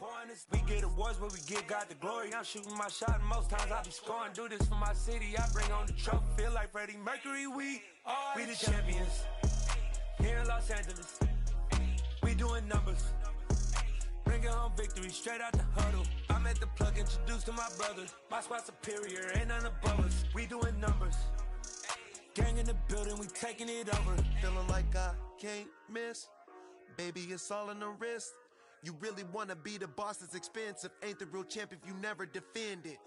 We get awards, but we give God the glory. I'm shooting my shot, and most times I be scoring. Do this for my city, I bring on the trophy. Feel like Freddie Mercury, we the champions. Here in Los Angeles, we doing numbers. Bringing home victory straight out the huddle. I'm at the plug, introduced to my brother. My squad superior, ain't none above us. We doing numbers. Gang in the building, we taking it over. Feeling like I can't miss. Baby, it's all in the wrist. You really wanna be the boss, it's expensive. Ain't the real champ if you never defend it.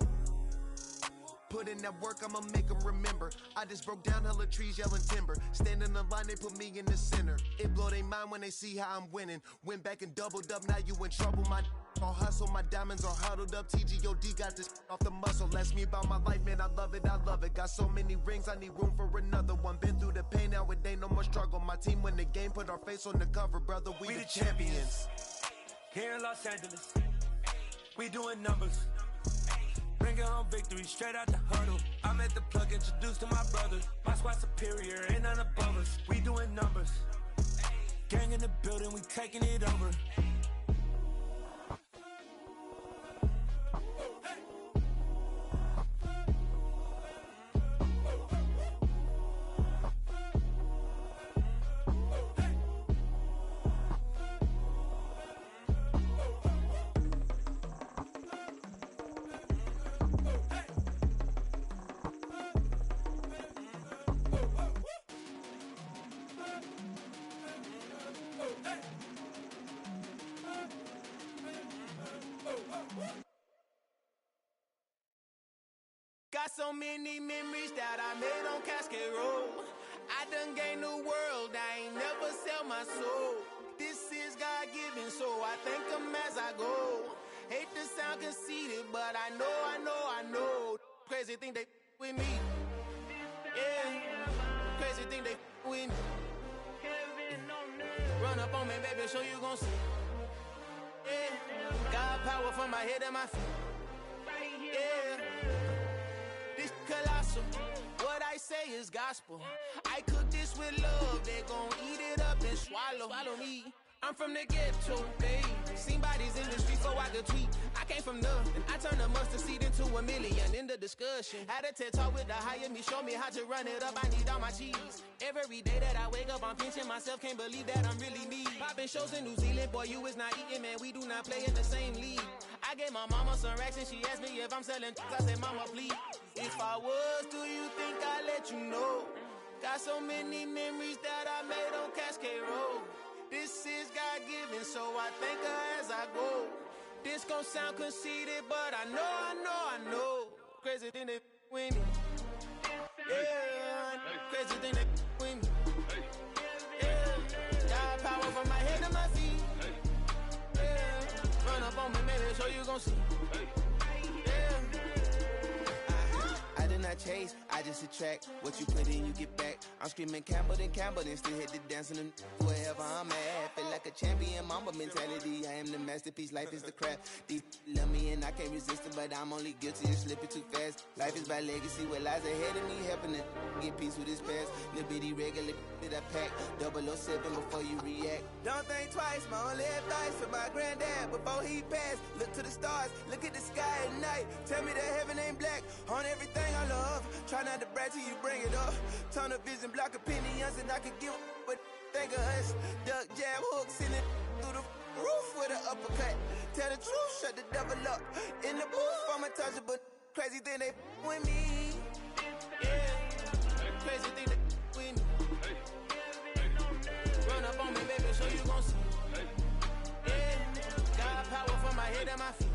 Put in that work, I'ma make them remember. I just broke down hella trees, yelling timber. Stand in the line, they put me in the center. It blow their mind when they see how I'm winning. Went back and doubled up, now you in trouble, my All hustle, my diamonds are huddled up. TGOD got this off the muscle. That's me about my life, man. I love it, I love it. Got so many rings, I need room for another one. Been through the pain, now it ain't no more struggle. My team win the game, put our face on the cover, brother. We the champions. Here in Los Angeles, we doing numbers. Bringing home victory straight out the huddle. I'm at the plug, introduced to my brothers. My squad superior, ain't none above us. We doing numbers. Gang in the building, we taking it over. Got so many memories that I made on Cascade Road. I done gained the world, I ain't never sell my soul. This is God-given, so I thank him as I go. Hate to sound conceited, but I know. Crazy thing they with me. Yeah, crazy thing they with me. Run up on me, baby, so you gon' see. Yeah, got power from my head and my feet. Yeah. Colossal, what I say is gospel. I cook this with love, they gon' eat it up and swallow me. I'm from the ghetto, babe. Seen bodies in the street so I could tweet. I came from nothing, I turned a mustard seed into a million in the discussion. Had a TED talk with the higher me, show me how to run it up, I need all my cheese. Every day that I wake up, I'm pinching myself, can't believe that I'm really me. Popping shows in New Zealand, boy, you is not eating, man, we do not play in the same league. I gave my mama some racks and she asked me if I'm selling. I said, mama, please. If I was, do you think I'd let you know? Got so many memories that I made on Cascade Road. This is God-given, so I thank her as I go. This gon' sound conceited, but I know. Crazy thing they with me. Yeah, crazy thing they with me. Yeah, got power from my head to my feet. Yeah, run up on me, maybe, so you gon' see. Yeah. I did not chase, I just attract. What you put in, you get back. I'm screaming Campbell, then still hit the dancing and wherever I'm at. Feel like a champion, mamba mentality. I am the masterpiece, life is the crap. These love me and I can't resist it, but I'm only guilty of slipping too fast. Life is by legacy, what lies ahead of me, helping to get peace with his past. Little bitty regular that I pack, 007 before you react. Don't think twice, my only advice for my granddad before he passed. Look to the stars, look at the sky at night. Tell me that heaven ain't black on everything I love. Try not to brag till you bring it up. Tunnel vision, block opinions, and I can give but think of us. Duck, jab, hook, send it through the roof with an uppercut. Tell the truth, shut the devil up. In the booth, I'm untouchable. Crazy thing they with me. Yeah, crazy thing they with me. Run up on me, baby, so you gon' see. Yeah, got power from my head and my feet.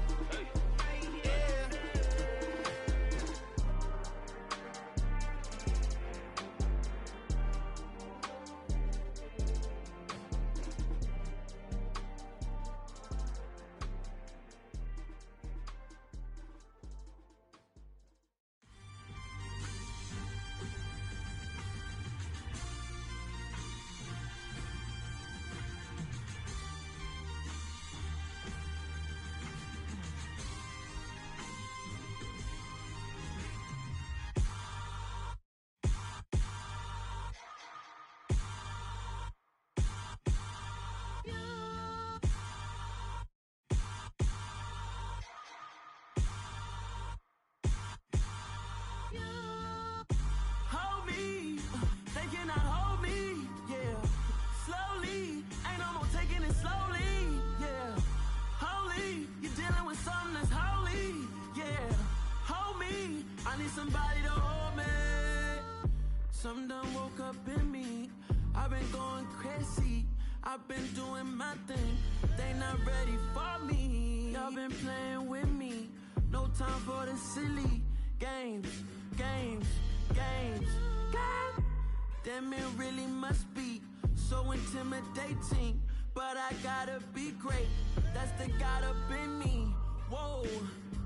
Somebody to hold me. Some done woke up in me. I've been going crazy. I've been doing my thing. They not ready for me. Y'all been playing with me. No time for the silly games. Damn, it really must be so intimidating. but I gotta be great. That's the God up in me. Whoa,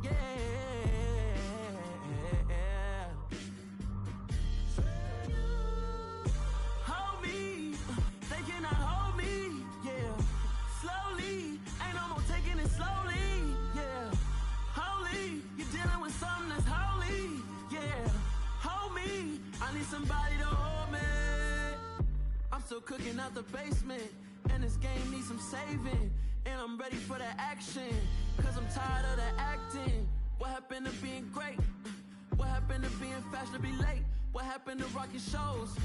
yeah. Hold me, they cannot hold me, yeah. Slowly, ain't no more taking it slowly, yeah. Holy, you're dealing with something that's holy, yeah. Hold me, I need somebody to hold me. I'm still cooking out the basement, and this game needs some saving. And I'm ready for the action, cause I'm tired of the acting. What happened to being great? What happened to being fashionably late? What happened to rocking shows?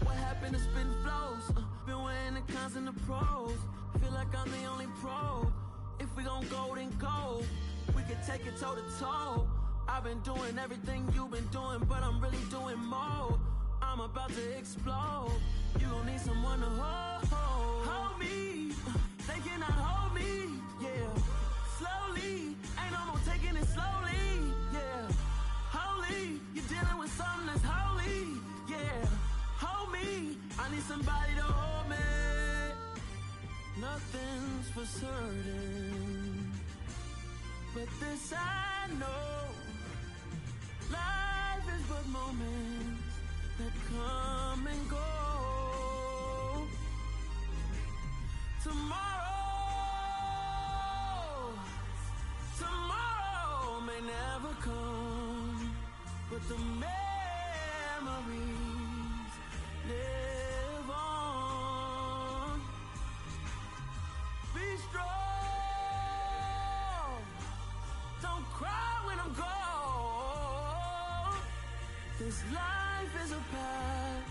What happened to spitting flows? Been wearing the cons and the pros. Feel like I'm the only pro. If we gon' go, then go. We can take it toe to toe. I've been doing everything you've been doing, but I'm really doing more. I'm about to explode. You gon' need someone to hold me. They cannot hold me, yeah. Slowly, ain't no more taking it slowly, yeah. Holy, you're dealing with something that's holy, yeah. Hold me, I need somebody to hold me. Nothing's for certain, but this I know. Life is but moments that come and go. Tomorrow may never come, but the memories live on. Be strong, don't cry when I'm gone. This life is a path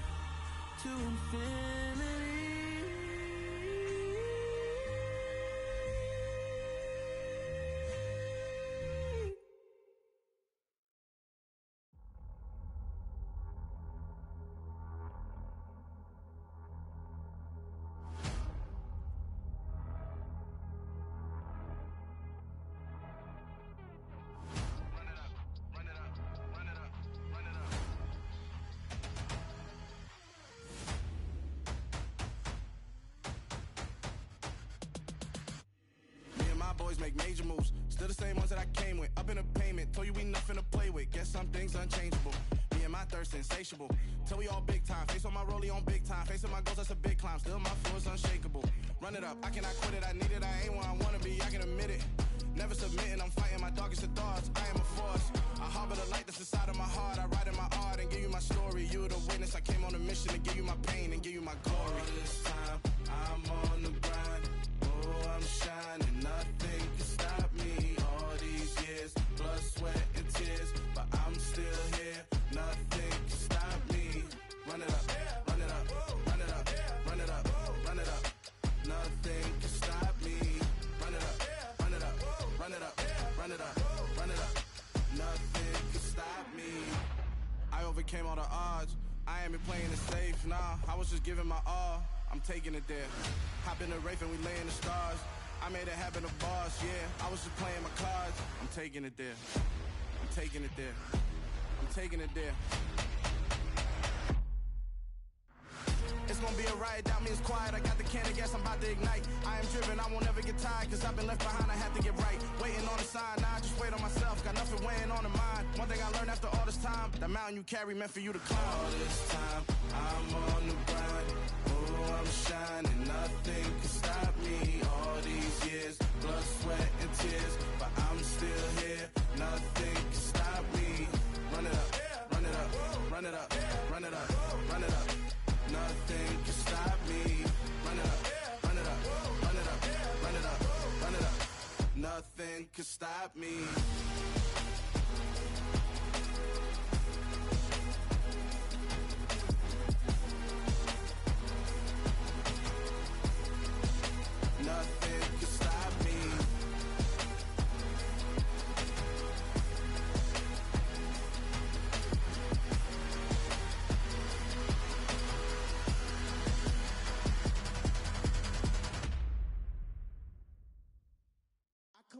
to infinity. Boys make major moves, still the same ones that I came with. Up in a payment, told you we nothing to play with. Guess some things unchangeable. Me and my thirst insatiable. Till we all big time. Face on my rollie on big time. Facing my goals, that's a big climb. Still my flow is unshakable. Run it up, I cannot quit it. I need it, I ain't where I wanna be. I can admit it. Never submitting, I'm fighting my darkest of thoughts. I am a force. I harbor the light that's inside of my heart. I write in my art and give you my story. You the witness. I came on a mission to give you my pain and give you my glory. All this time, I'm on the grind. Oh, I'm shining. Nothing can stop me. All these years, blood, sweat, and tears. But I'm still here. Nothing can stop me. Run it up, run it up, run it up, run it up, run it up. Nothing can stop me. Run it up, run it up, run it up, run it up, run it up. Nothing can stop me. I overcame all the odds. I ain't been playing it safe, nah. I was just giving my all. I'm taking it there. Hop in the Wraith and we lay in the stars. I made it happen to boss, yeah. I was just playing my cards. I'm taking it there. I'm taking it there. I'm taking it there. It's gonna be a riot, that means quiet. I got the can of gas, I'm about to ignite. I am driven, I won't ever get tired, cause I've been left behind, I have to get right. Waiting on the sign, now I just wait on myself. Got nothing weighing on the mind. One thing I learned after all this time, the mountain you carry meant for you to climb. All this time, I'm on the grind. Oh, I'm shining, nothing can stop me. All these years, blood, sweat, and tears. But I'm still here, nothing can stop me. Run it up, run it up, run it up, run it up, run it up. Nothing can stop me. Run it up, run it up, run it up, run it up, run it up. Nothing can stop me. Nothing can stop me.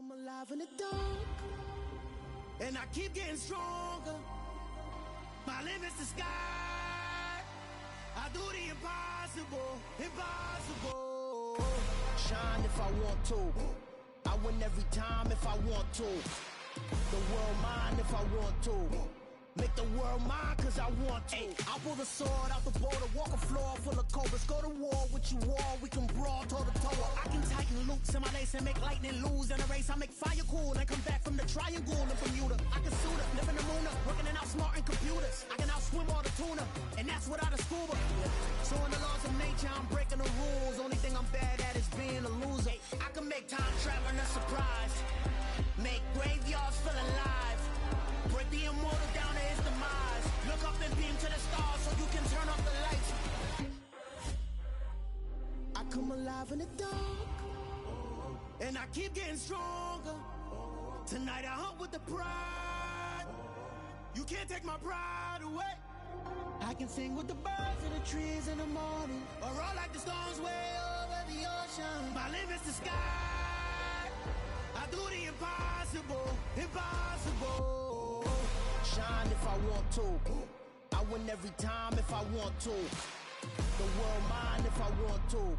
I'm alive in the dark, and I keep getting stronger. My limit's the sky. I do the impossible, impossible. Shine if I want to. I win every time if I want to. The world mine if I want to. Make the world mine cause I want to. Ay, I'll pull the sword out the border, walk a floor full of cobras. Go to war with you all, we can brawl toe to toe. I can tighten loops in my lace and make lightning lose in a race. I make fire cool and come back from the triangle in Bermuda. I can suit up, live in the moon up, working and outsmarting computers. I can outswim all the tuna, and that's without a scuba. So in the laws of nature, I'm breaking the rules. Only thing I'm bad at is being a loser. I can make time traveling a surprise, make graveyards feel alive. Break the immortal down to his demise. Look up and beam to the stars so you can turn off the lights. I come alive in the dark, and I keep getting stronger. Tonight I hunt with the pride. You can't take my pride away. I can sing with the birds in the trees in the morning, or roll like the storms way over the ocean. My limits the sky. I do the impossible, impossible. Shine if I want to. I win every time if I want to. The world mine if I want to.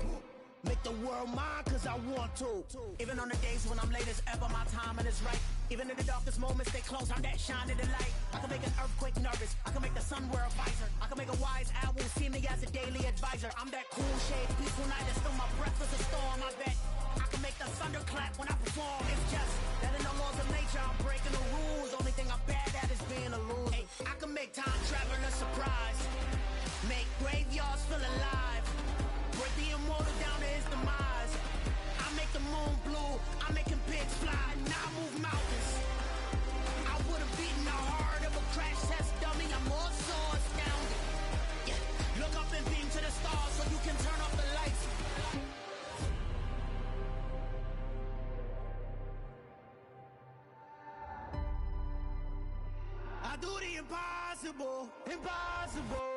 Make the world mine cause I want to. Even on the days when I'm late as ever, my timing is right. Even in the darkest moments, they close, I'm that shining the light. I can make an earthquake nervous, I can make the sun wear a visor. I can make a wise owl see me as a daily advisor. I'm that cool shade, peaceful night, that's still my breath is a storm, I bet. I can make the thunder clap when I perform. It's just that in the laws of nature, I'm breaking the rules. Only thing I'm bad at is being a loser. Hey, I can make time traveling a surprise, make graveyards feel alive. Break the immortal down to his demise. I make the moon blue, I'm making pigs fly. Now I move mountains. I would've beaten the heart of a crash test dummy. I'm more so astounded. Yeah. Look up and beam to the stars so you can turn off the lights. I do the impossible, impossible.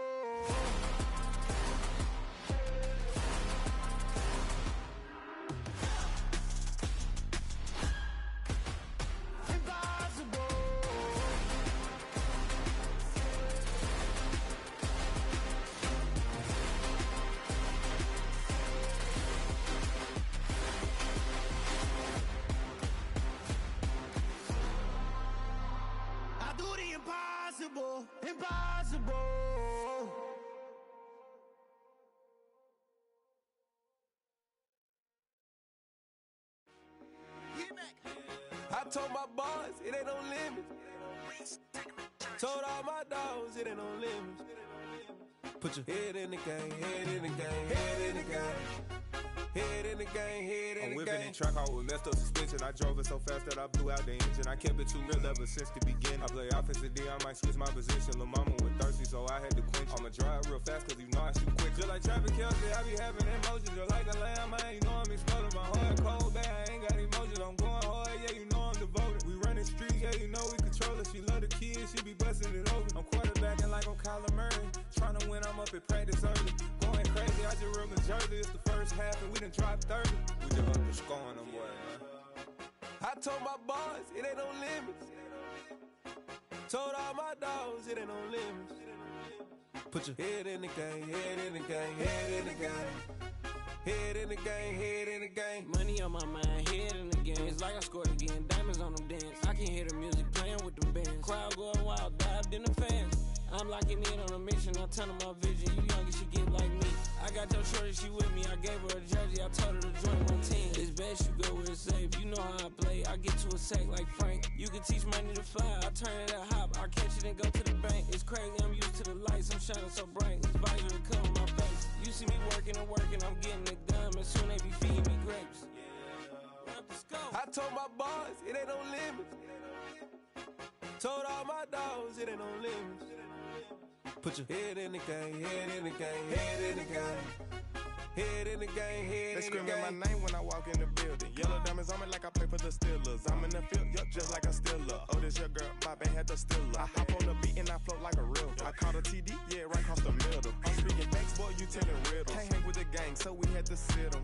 Impossible, impossible. I told my boys it ain't no limits. Told all my dogs it ain't no limits. Put your head in the game, head in the game, head in the game. Head in the game, head in the game. I'm whipping the track out with messed up suspension. I drove it so fast that I blew out the engine. I kept it too real ever since the beginning. I play offensive D, I might switch my position. Lil' mama was thirsty, so I had to quench. I'ma drive real fast, cause you know I shoot quick. Just like traffic Kelsey, I be having emotions. Just like a lamb, man, you know I'm exploding. My heart cold, bad, I ain't got emotions. I'm going hard, yeah, you know I'm devoted. We running streets, yeah, you know we control it. She love the kids, she be busting it over. I'm quarterbacking like I'm Kyler Murray. Trying to win, I'm up at practice early. Going crazy, I just run the jersey. It's the first half and we done dropped 30. We just underscoring them, boy, man. I told my boys it ain't no limits. Told all my dogs it ain't no limits. Put your head in the game, head in the game, head in the game. Head in the game, head in the game. Money on my mind, head in the game. It's like I scored again, diamonds on them dance. I can hear the music playing with them bands. Crowd going wild, dived in the fans. I'm locking in on a mission, I tell her my vision. You young, she get like me. I got your shorty, she with me. I gave her a jersey, I told her to join my team. It's best you go where it's safe. You know how I play. I get to a sack like Frank. You can teach money to fly. I turn it at hop. I catch it and go to the bank. It's crazy, I'm used to the lights. I'm shining so bright. This visor will cover my face. You see me working and working. I'm getting it done. And soon they be feeding me grapes. I told my boys it ain't no limits. Told all my dogs it ain't no limits. Put your head in the game, head in the game, head in the game. Head in the game, head in the game. They screaming my name when I walk in the building. Yellow diamonds on me like I play for the Steelers. I'm in the field, yup, just like a Steeler. Oh, this your girl, my band had the Steeler. I hop on the beat and I float like a real. I caught a TD, yeah, right across the middle. I'm speaking facts, boy, you telling riddles. Can't hang with the gang, so we had to sit them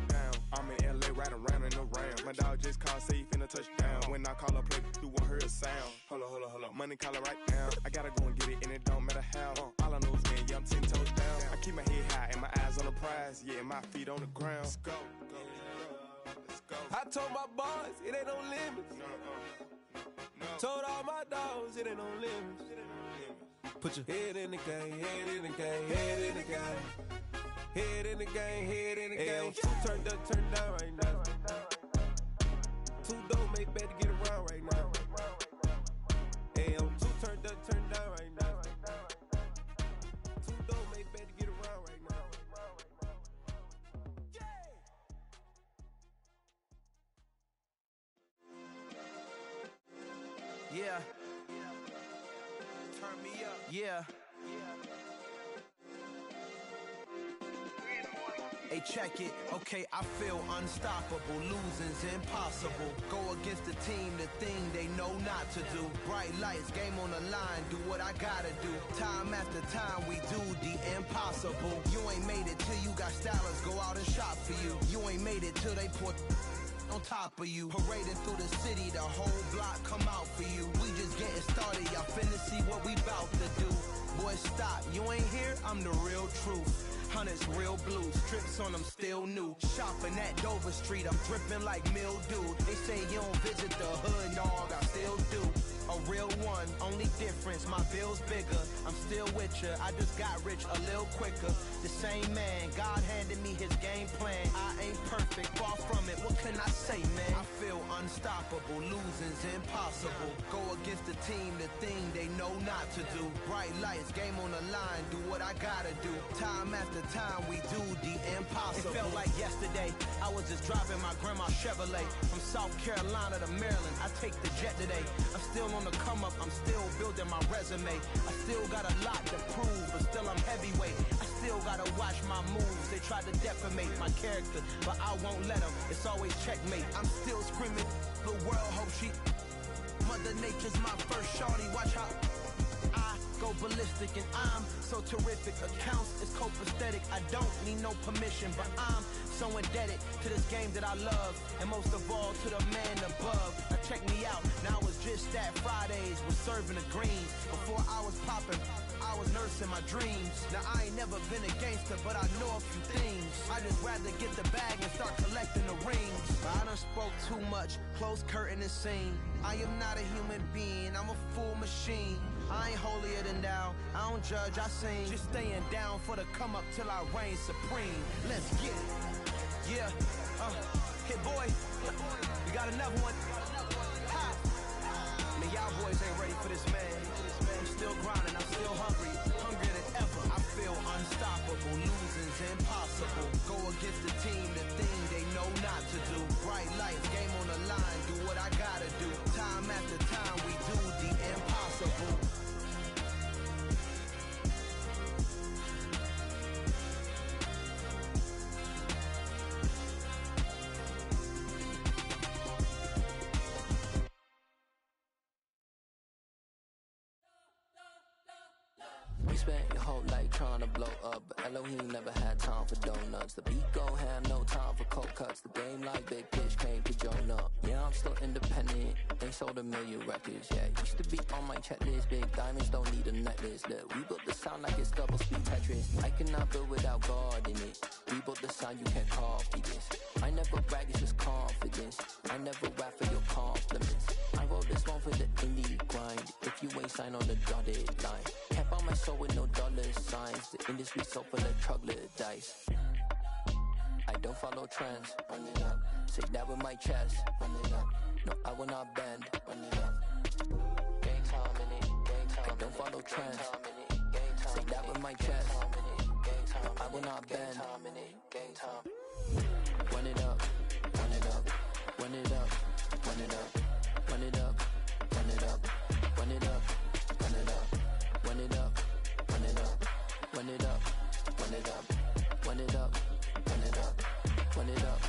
down. I'm in LA, right around in the round. My dog just called, say he finna touchdown. When I call a play, you won't hear a sound. Hold up, money calling right now. I gotta go and get it, and it don't matter how. All I know is man, yeah, I'm 10 toes down. I keep my head high and my eyes on the prize. Yeah, my feet on the ground. Let's go. told my boys, it ain't no limits. Told all my dogs, it ain't no limits. Put your head in the game, head in the game, head in the game. Head in the game, head in the game. Two turned up, turned down right now. Two don't make better get around right now. Hey, I'm two turned up, turned down right now. Two don't make better get around right now. Yeah. Turn me up. Yeah. Hey, check it. Okay, I feel unstoppable. Losing's impossible. Go against the team, the thing they know not to do. Bright lights, game on the line. Do what I gotta do. Time after time, we do the impossible. You ain't made it till you got stylers go out and shop for you. You ain't made it till they put on top of you. Parading through the city, the whole block come out for you. We just getting started, y'all finna see what we bout to do. Boy, stop, you ain't here, I'm the real truth. Hunters, real blue, strips on them still new. Shopping at Dover Street, I'm dripping like mildew. They say you don't visit the hood, dog, I still do. A real one, only difference, my bill's bigger. I'm still with ya, I just got rich a little quicker. The same man, God handed me his game plan. I ain't perfect, far from it, what can I say, man? I feel unstoppable, losing's impossible. Go against the team, the thing they know not to do. Bright lights, game on the line, do what I gotta do. Time after time, we do the impossible. It felt like yesterday, I was just driving my grandma's Chevrolet. From South Carolina to Maryland, I take the jet today. I'm still on the come up, I'm still building my resume. I still got a lot to prove, but still I'm heavyweight. I still gotta watch my moves. They try to defamate my character, but I won't let them. It's always checkmate. I'm still screaming, the world hope she. Mother Nature's my first shorty, watch how I go ballistic and I'm so terrific. Accounts is copacetic, I don't need no permission, but I'm so indebted to this game that I love, and most of all to the man above. Now check me out, now it's just that Fridays was serving the greens. Before I was popping, I was nursing my dreams. Now I ain't never been a gangster, but I know a few things. I just rather get the bag and start collecting the rings. I done spoke too much, close curtain and scene. I am not a human being, I'm a full machine. I ain't holier than thou, I don't judge, I sing. Just staying down for the come up till I reign supreme. Let's get it. Yeah, hit boy, we got another one. Ha! Man, y'all boys ain't ready for this, man. I'm still grinding, I'm still hungry, hungrier than ever. I feel unstoppable, losing's impossible. Go against the team, the thing they know not to do. Bright lights, game on the line, do what I gotta do. Time after time, we do the impossible. We spent your whole life trying to blow up, but Elohim never had time for donuts. The beat go ham, no time for cold cuts. The game like Big Pitch came to join up. Yeah, I'm still independent, they sold 1 million records. Yeah, used to be on my checklist. Big diamonds don't need a necklace. Look, we built the sound like it's double speed Tetris. I cannot build without God in it. We built the sound, you can't copy this. I never brag, it's just confidence. I never rap for your compliments. I wrote this one for the indie grind. If you ain't signed on the dotted line, kept on my soul with no dollar signs. The industry so full of troglodytes. I don't follow trends. Run it up. Say that with my chest. Run it up. No, I will not bend. Run it up. Gang time in it. Gang time. I don't follow trends. Say that with my chest. No, I will not bend. Gang time. Run it up. Run it up. Run it up. Run it up. Run it up. Run it up. Run it up. Run it up. Run it up. Run it up. Run it up. Run it up. Run it up. Run it up. Run it up.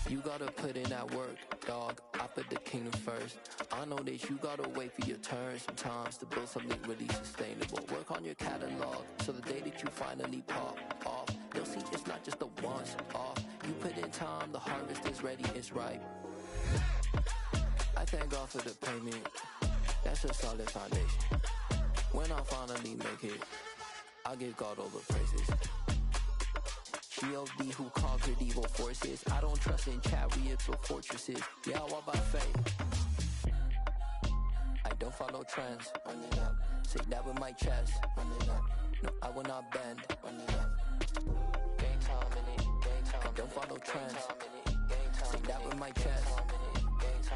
You gotta put in that work, dog. I put the kingdom first. I know that you gotta wait for your turn sometimes to build something really sustainable. Work on your catalog, so the day that you finally pop off, you'll see it's not just a once off. You put in time, the harvest is ready, it's ripe. I thank God for the payment. That's a solid foundation. When I finally make it, I'll give God all the praises. G.O.D. who conquered evil forces. I don't trust in chariots or fortresses. Yeah, I walk by faith. I don't follow trends. Run it up. Say that with my chest. Run it up. No, I will not bend. Run it up. Gang time in it. Gang time. I don't follow trends. Say that with my chest.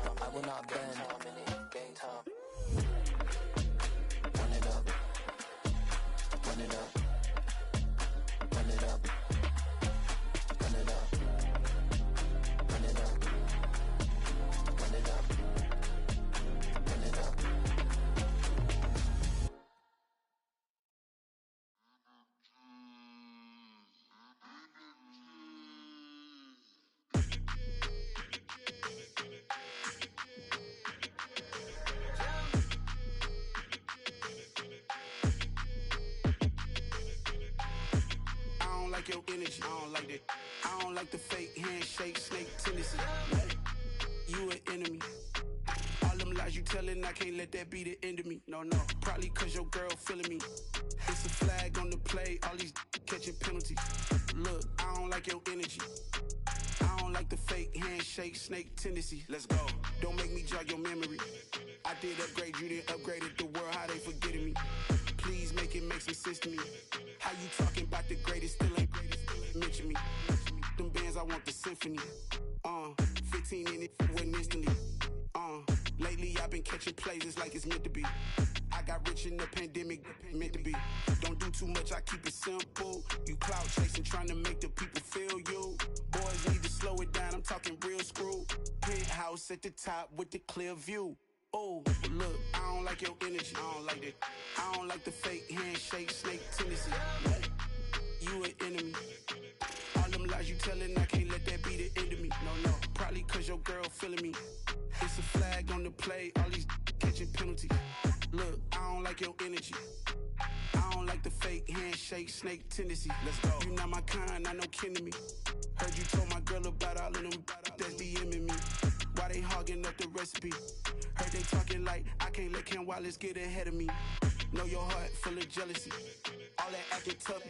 No, I will not bend. Gang time. Run it up. Run it up. Run it up. Run it up. Run it up. Run it up. Run it up. Like your energy, I don't like that. I don't like the fake handshake, snake tendency. You an enemy. All them lies you telling, I can't let that be the end of me. No, probably cause your girl feeling me. It's a flag on the play, all these catching penalties. Look, I don't like your energy. I don't like the fake handshake, snake tendency. Let's go. Don't make me jog your memory. I did upgrade, you didn't upgrade it. The world, how they forgetting me. Please make it make some sense to me. How you talking about the greatest, still ain't greatest, mention me. Them bands, I want the symphony. 15 in it, went instantly. Lately I've been catching plays, it's like it's meant to be. I got rich in the pandemic, meant to be. Don't do too much, I keep it simple. You clout chasing, trying to make the people feel you. Boys need to slow it down, I'm talking real screw. Penthouse at the top with the clear view. Oh, look, I don't like your energy, I don't like that. I don't like the fake handshake, snake tendency. You an enemy. All them lies you telling, I can't let that be the end of me. No, probably cause your girl feeling me. It's a flag on the play, all these catching penalties. Look, I don't like your energy. I don't like the fake handshake, snake tendency. Let's go. You not my kind, not no kin to me. Heard you told my girl about all of them that's DMing me. Why they hogging up the recipe? Heard they talking like I can't let Ken Wallace get ahead of me. Know your heart full of jealousy. All that acting tough.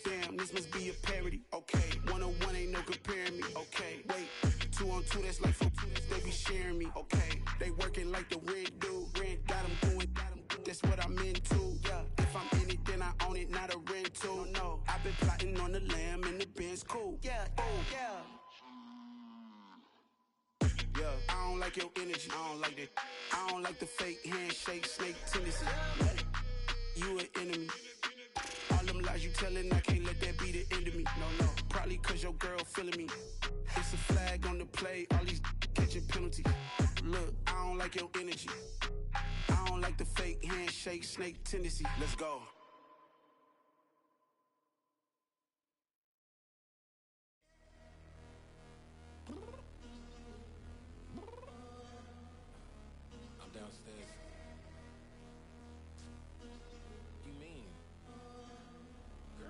Damn, this must be a parody. Okay, 101 ain't no comparing me. Okay, wait, 2 on 2 that's like 4 they be sharing me. Okay, they working like the rent do. Rent got them going. That's what I'm into. Yeah, if I'm in it, then I own it, not a rental. No, I've been plotting on the lamb and the Benz cool. Yeah, yeah. Yeah, I don't like your energy, I don't like that. I don't like the fake handshake, snake tendency. You an enemy. All them lies you telling, I can't let that be the end of me. No, probably cause your girl feeling me. It's a flag on the play, all these catching penalties. Look, I don't like your energy. I don't like the fake handshake, snake tendency. Let's go. Downstairs. You mean? Girl,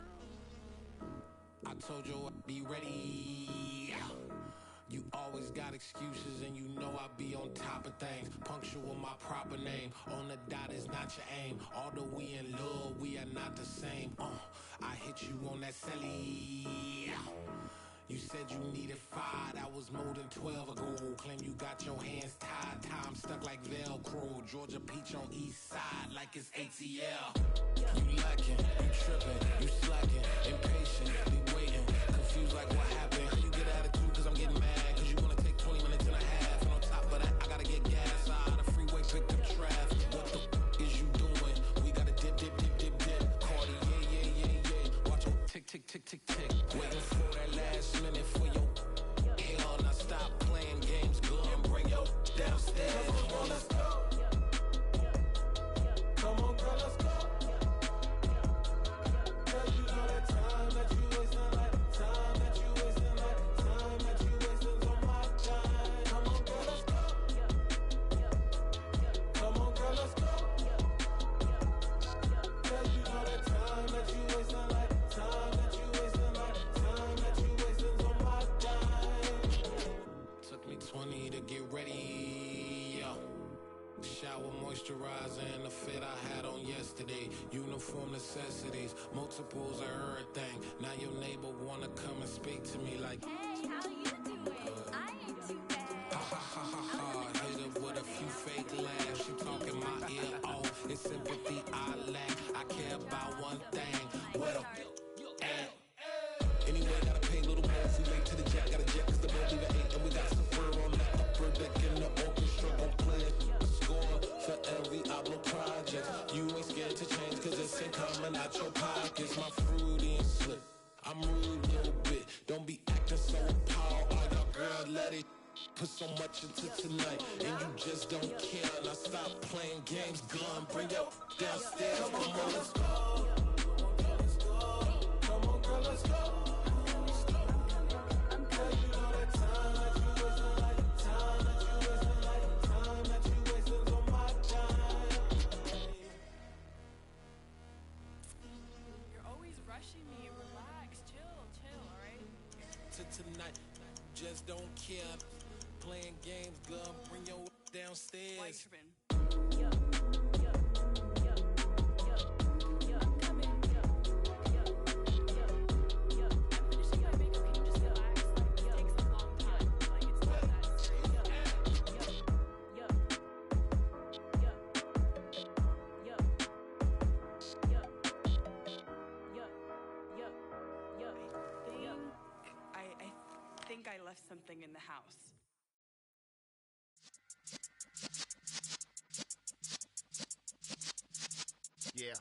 I told you I'd be ready. You always got excuses and you know I be on top of things. Punctual my proper name. On the dot is not your aim. Although we in love, we are not the same. I hit you on that celly. You said you needed 5, that was more than 12 ago. Claim you got your hands tied, time stuck like Velcro. Georgia Peach on east side like it's ATL. You lacking, you tripping, you slacking, impatient, be waiting, confused like what happened. You get attitude cause I'm getting mad, cause you wanna take 20 minutes and a half. And on top of that, I gotta get gas out of the freeway, pick up traffic. What the is you doing? We gotta dip. Cardi, yeah. Watch your tick, waiting for that last minute for your hell. Now stop playing games, go and bring your downstairs. Come on, let's go. Come on, girl, let's go. Girl, you know that time that you wasting, like time that you wasting, like shower, moisturizer, and the fit I had on yesterday. Uniform necessities, multiples of everything. Now your neighbor wanna come and speak to me like, hey, how you doing? I ain't too bad. Ha ha ha ha ha. Hit her with a few fake laughs. She talking my ear off. It's sympathy I lack. I care about one thing. What up? Anyway, gotta pay a little more. If we late to the jack, gotta jet, cause the boat leave at 8. And we got some fur on the upper deck in the orchestra. Gon' play a score for every album project. You ain't scared to change, cause it's ain't coming out your pockets. My fruity and slip. I'm rude a little bit. Don't be acting so appalled. All y'all girl, let it put so much into tonight. And you just don't care. Now stop playing games, gun. Bring your downstairs. Come on, let's go. Come on, girl, let's go. Tonight, just don't care. Playing games, girl, bring your downstairs. I left something in the house. Yeah.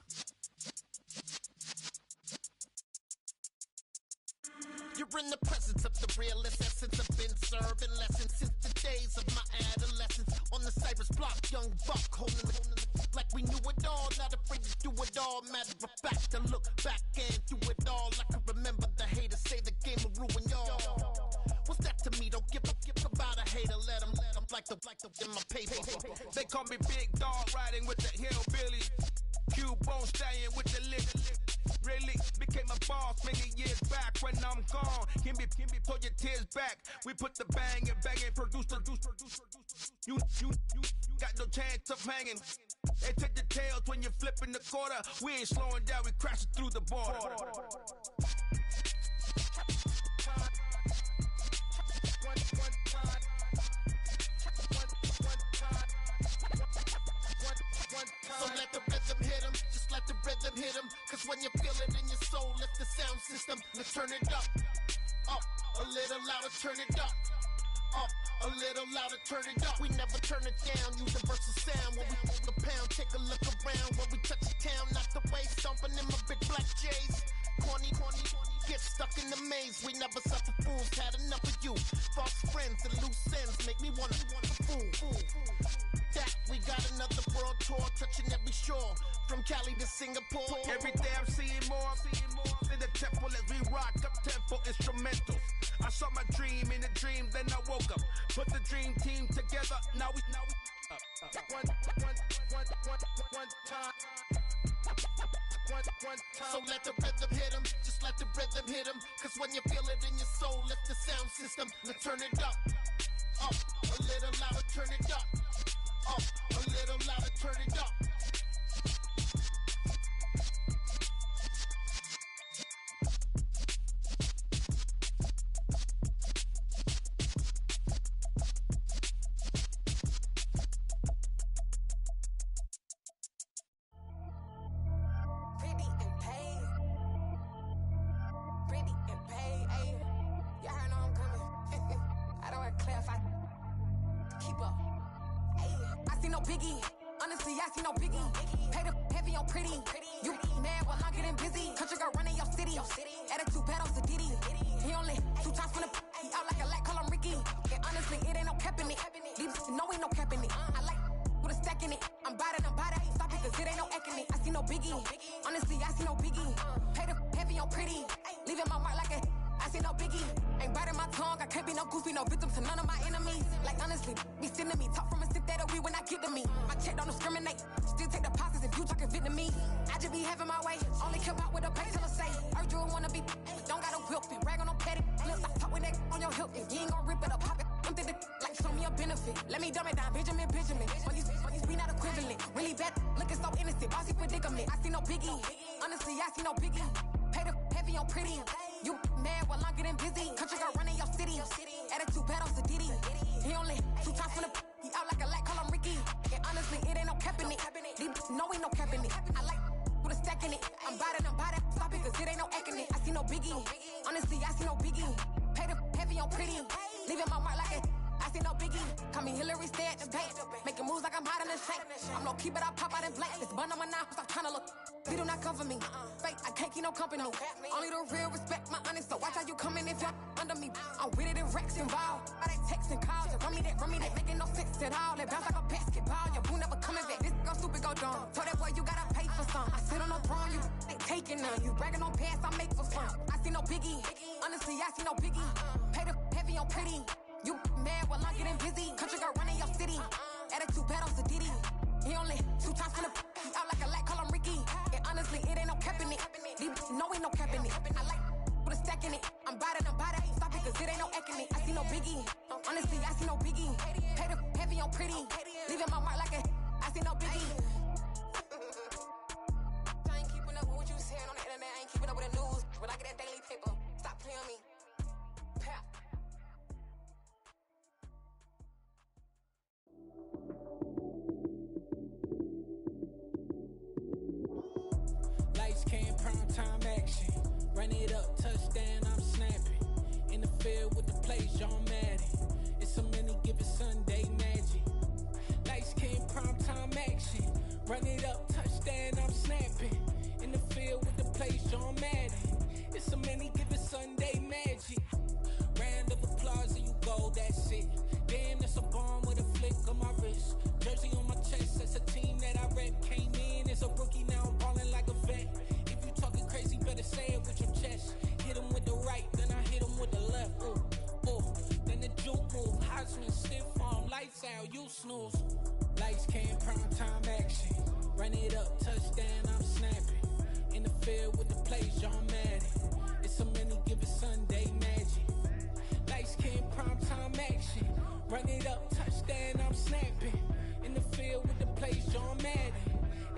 You're in the presence of the realest essence. I've been serving lessons since the days of my adolescence. On the Cypress block, young buck holding the like we knew it all, not afraid to do it all. Matter of fact, to look back and do it all. I can remember the haters say the game will ruin y'all. What's that to me? Don't give about a hater. Let them like the in my paper. They call me Big Dog, riding with the hillbilly. Q-Bone staying with the lick. Really became a boss many years back. When I'm gone, can be pull your tears back. We put the bang and produce. You got no chance of hanging. They take the tails when you're flipping the quarter. We ain't slowing down, we crashing through the border. So let the rhythm hit him, just let the rhythm hit him. Cause when you feel it in your soul, lift the sound system. Let's turn it up, a little louder, turn it up. A little louder, turn it up. We never turn it down, universal sound. When we move the pound, take a look around. When we touch the town, not the way, stomping in my big black J's. Corny, get stuck in the maze. We never suffer fools, had enough of you. False friends and loose ends make me wanna fool. That we got another world tour, touching every shore, from Cali to Singapore. Every day I'm seeing more in the temple as we rock up tempo instrumentals. I saw my dream in a dream, then I woke up. Put the dream team together, now we up. One time. So let the rhythm hit him, just let the rhythm hit him. Cause when you feel it in your soul, lift the sound system. Let's turn it up, a little louder, turn it up. A little louder, turn it up. Biggie, honestly, I see no biggie. Pay the heavy on pretty. You mad while I'm getting busy. Country girl running your city. Attitude bad on Sadiddy. He only 2 times from the he out like a light, call him Ricky. And honestly, it ain't no cap in it. These know ain't no cap in it. I like with a stack in it. I'm bad, ain't stop it, cause it ain't no acting it. I see no biggie. Honestly, I see no biggie. Pay the heavy on pretty. Leaving my mark like a I see no biggie. Ain't biting my tongue, I can't be no goofy, no victim to none of my enemies. Like honestly, be sending me talk from a sit that we when I get to me. My check don't discriminate, still take deposits if you talking Vietnamese. I just be having my way, only come out with a pay till I say. Heard you wanna be, don't got no whip, and rag on no petty. Lips, I talk with that on your hip, if you ain't gon' rip it up, pop it. I'm thinking like show me a benefit. Let me dumb it down, Benjamin. When you we not equivalent. Really bad, looking so innocent. Bossy predicament. I see no biggie. Honestly, I see no biggie. Pay the heavy on pretty. You mad while I'm getting busy. Country girl running your city. Attitude bad on Diddy. He only 2 times from the. He out like a light, call him Ricky. And honestly, it ain't no cap in it. These know ain't no cap in it. I like with a stack in it. I'm bad. Stop it, cause it ain't no acting it. I see no biggie. Honestly, I see no biggie. Pay the heavy on pretty. Leaving my mark like it. I see no biggie. Call me Hillary, stay at the bank. Making moves like I'm hiding in the shank. I'm low key, but I pop out in blank. This bun on my knife, stop trying to look. They do not cover me. Fake, I can't keep no company. Only the real respect my honest. So watch how you coming if you're under me. I'm with it and Rex involved. All they texting calls. You run me that. Making no sense at all. They bounce like a basketball. Your boo never coming back. This go stupid, go dumb. Told that boy you gotta pay for some. I sit on no throne, you ain't taking none. You bragging on pants, I make for fun. I see no biggie. Honestly, I see no biggie. Pay the heavy on pretty. You mad while I'm getting busy. Country girl running your city. Attitude bad on Diddy. He only 2 times from the. He out like a light, call him Ricky. And honestly, it ain't no cap in it. These know ain't no cap in it. I like with a stack in it. I'm bad. Stop it, cause it ain't no acting it. I see no biggie. Honestly, I see no biggie. Pay the heavy on pretty. Leaving my mark like a. I see no biggie. I ain't keeping up with what you saying on the internet. I ain't keeping up with the news. When I get that daily paper, stop playing on me. Pap. Lights came, prime time action. Run it up, touchdown, I'm snapping. In the field with the plays, John Madden. It's a many given Sunday magic. Lights came, prime time action. Run it up, touchdown, I'm snapping. In the field with the plays, John Madden. It's a many given Sunday magic. Round of applause and you go, that's it. Damn, that's a bomb with a flick on my wrist. Jersey on my chest, that's a team that I rep. Came in as a rookie, now I'm ballin' like a vet. If you talking crazy, better say it with your chest. Hit him with the right, then I hit him with the left. Then the juke move, Heisman, stiff arm, lights out, you snooze. Lights came, prime time action. Run it up, touchdown, I'm snapping. In the field with the plays, John Madden. It's a many given Sunday magic. Lights came, prime time action. Run it up, touchdown, I'm snapping. In the field with the plays, John Madden.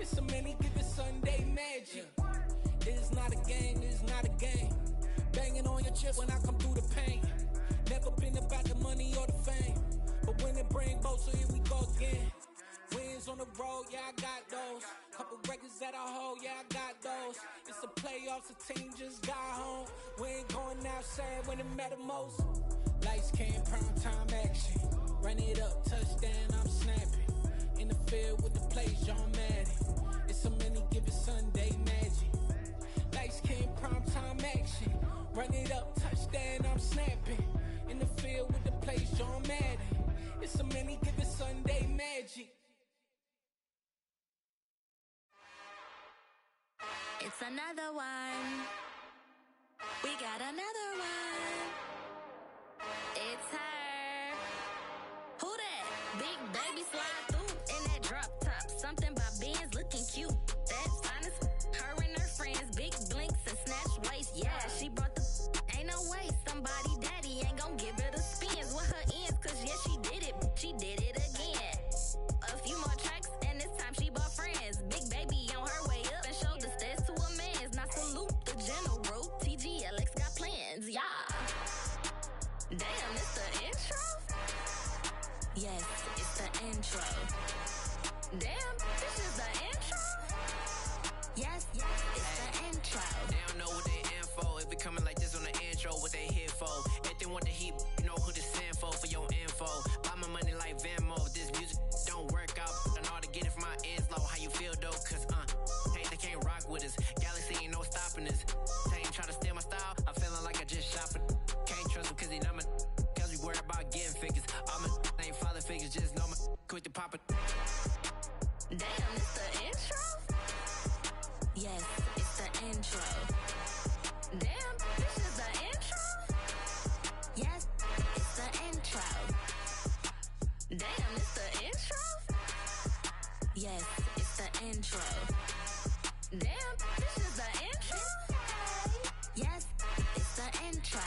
It's a many given Sunday magic. It's not a game, it's not a game. Banging on your chest when I come through the pain. Never been about the money or the fame. But when it bring both, so here we go again. Wins on the road, yeah, I got those. Couple records that I hold, yeah, I got those. It's the playoffs, the team just got home. We ain't going outside when it matter most. Lights came, prime time action. Run it up, touchdown, I'm snapping. In the field with the plays, John Madden. It's a many given Sunday magic. Lights came, prime time action. Run it up, touchdown, I'm snapping. In the field with the plays, John Madden. It's a many given Sunday magic. It's another one. We got another one. It's her. Who that? Big baby slide through in that drop top. Something by Benz looking cute. That's honest. Her and her friends, big blinks and snatch waist. Yeah, she brought the. Ain't no way somebody daddy ain't gon' give her the spins with her ends. Cause yeah, she did it. She did it again. A few more tracks and this time she bought friends. Big baby on her way up and showed the stairs to a man's. Now salute the general. TGLX got plans. Yeah. Damn, it's the intro? Yes, it's the intro. Damn, this is the intro? Yes, it's the intro. They don't know what they in for. If we coming like this on the intro, what they here for? If they want the heat, you know who to send for your info. Buy my money like Venmo. If this music don't work out, I know how to get it from my ends low. How you feel though? Cause hey, they can't rock with us. Galaxy ain't no stopping us. They ain't trying to steal my style. I'm feeling like I just shot for. Can't trust him cause he not my. Cause we worry about getting figures. All my ain't father figures, just know my quick to pop it. Damn, it's the intro? Yes, it's the intro. Damn, this is the intro? Yes, it's the intro. Damn, it's the intro? Yes, it's the intro. Damn, this is the intro? Yes, it's the intro.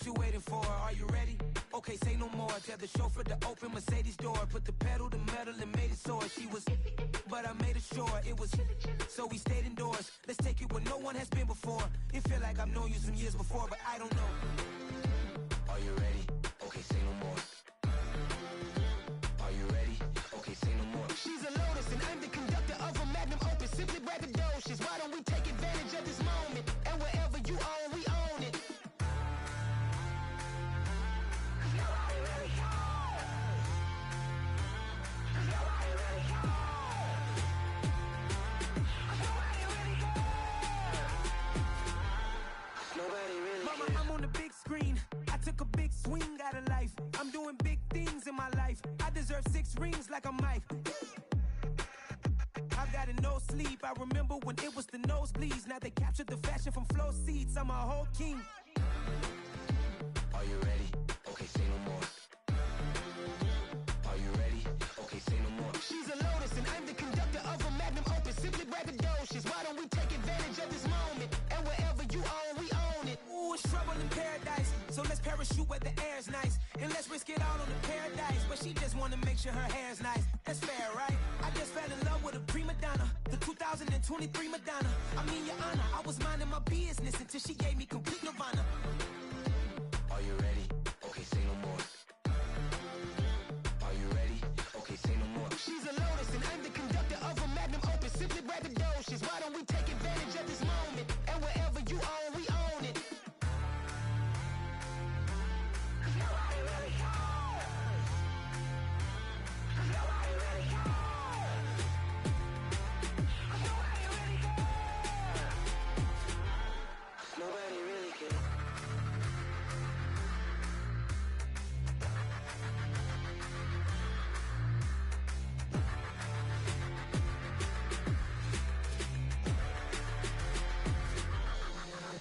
What you waiting for? Are you ready? Okay, say no more. Tell the chauffeur to open Mercedes door. Put the pedal to metal and made it soar. She was, but I made it sure it was. So we stayed indoors. Let's take it where no one has been before. It feel like I've known you some years before, but I don't know. Are you ready? Okay, say no more. Are you ready? Okay, say no more. She's a Lotus and I'm the conductor of a magnum opus. Simply braggadocious. Why don't we take advantage of this moment? And wherever you own, we own it. Mama, I'm on the big screen. I took a big swing out of life. I'm doing big things in my life. I deserve 6 rings like a Mike. I've got no sleep. I remember when it was the nosebleeds. Now they captured the fashion from flow seats. I'm a whole king. Are you ready? Okay, say no more. Are you ready? Okay, say no more. She's a Lotus and I'm the conductor of a magnum opus. Simply braggadocious. Why don't we take advantage of this moment? And wherever you own, we own it. Ooh, it's trouble in paradise. So let's parachute where the air's nice. And let's risk it all on the paradise. But she just wanna make sure her hair's nice. That's fair, right? I just fell in love with a prima donna. The 2023 Madonna. I mean, your honor, I was minding my business until she gave me complete nirvana. Are you ready? Okay, say no more. Are you ready? Okay, say no more. She's a Lotus and I'm the conductor of a magnum opus. Simply braggadocious. Why don't we take advantage of this moment? And wherever you own, we own it. Nobody really cares.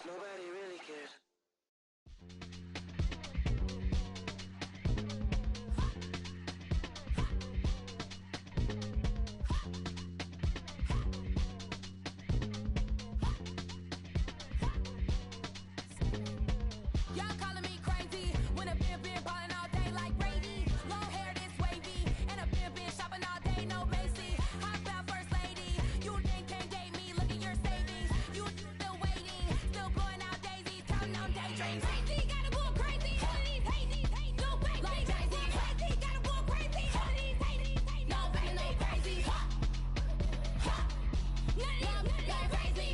Nobody really cares. Y'all calling me crazy when a been ballin' all day like Brady. Long hair this wavy, and a been shopping all day, no Macy. Hot about first lady, you think can't date me? Look at your savings, you still waiting, still blowing out daisies, counting on daydreams. Crazy, gotta go crazy. All of these hate, no fake, like crazy, crazy, gotta go crazy. All of these hate, no fake, no crazy. None of these crazy.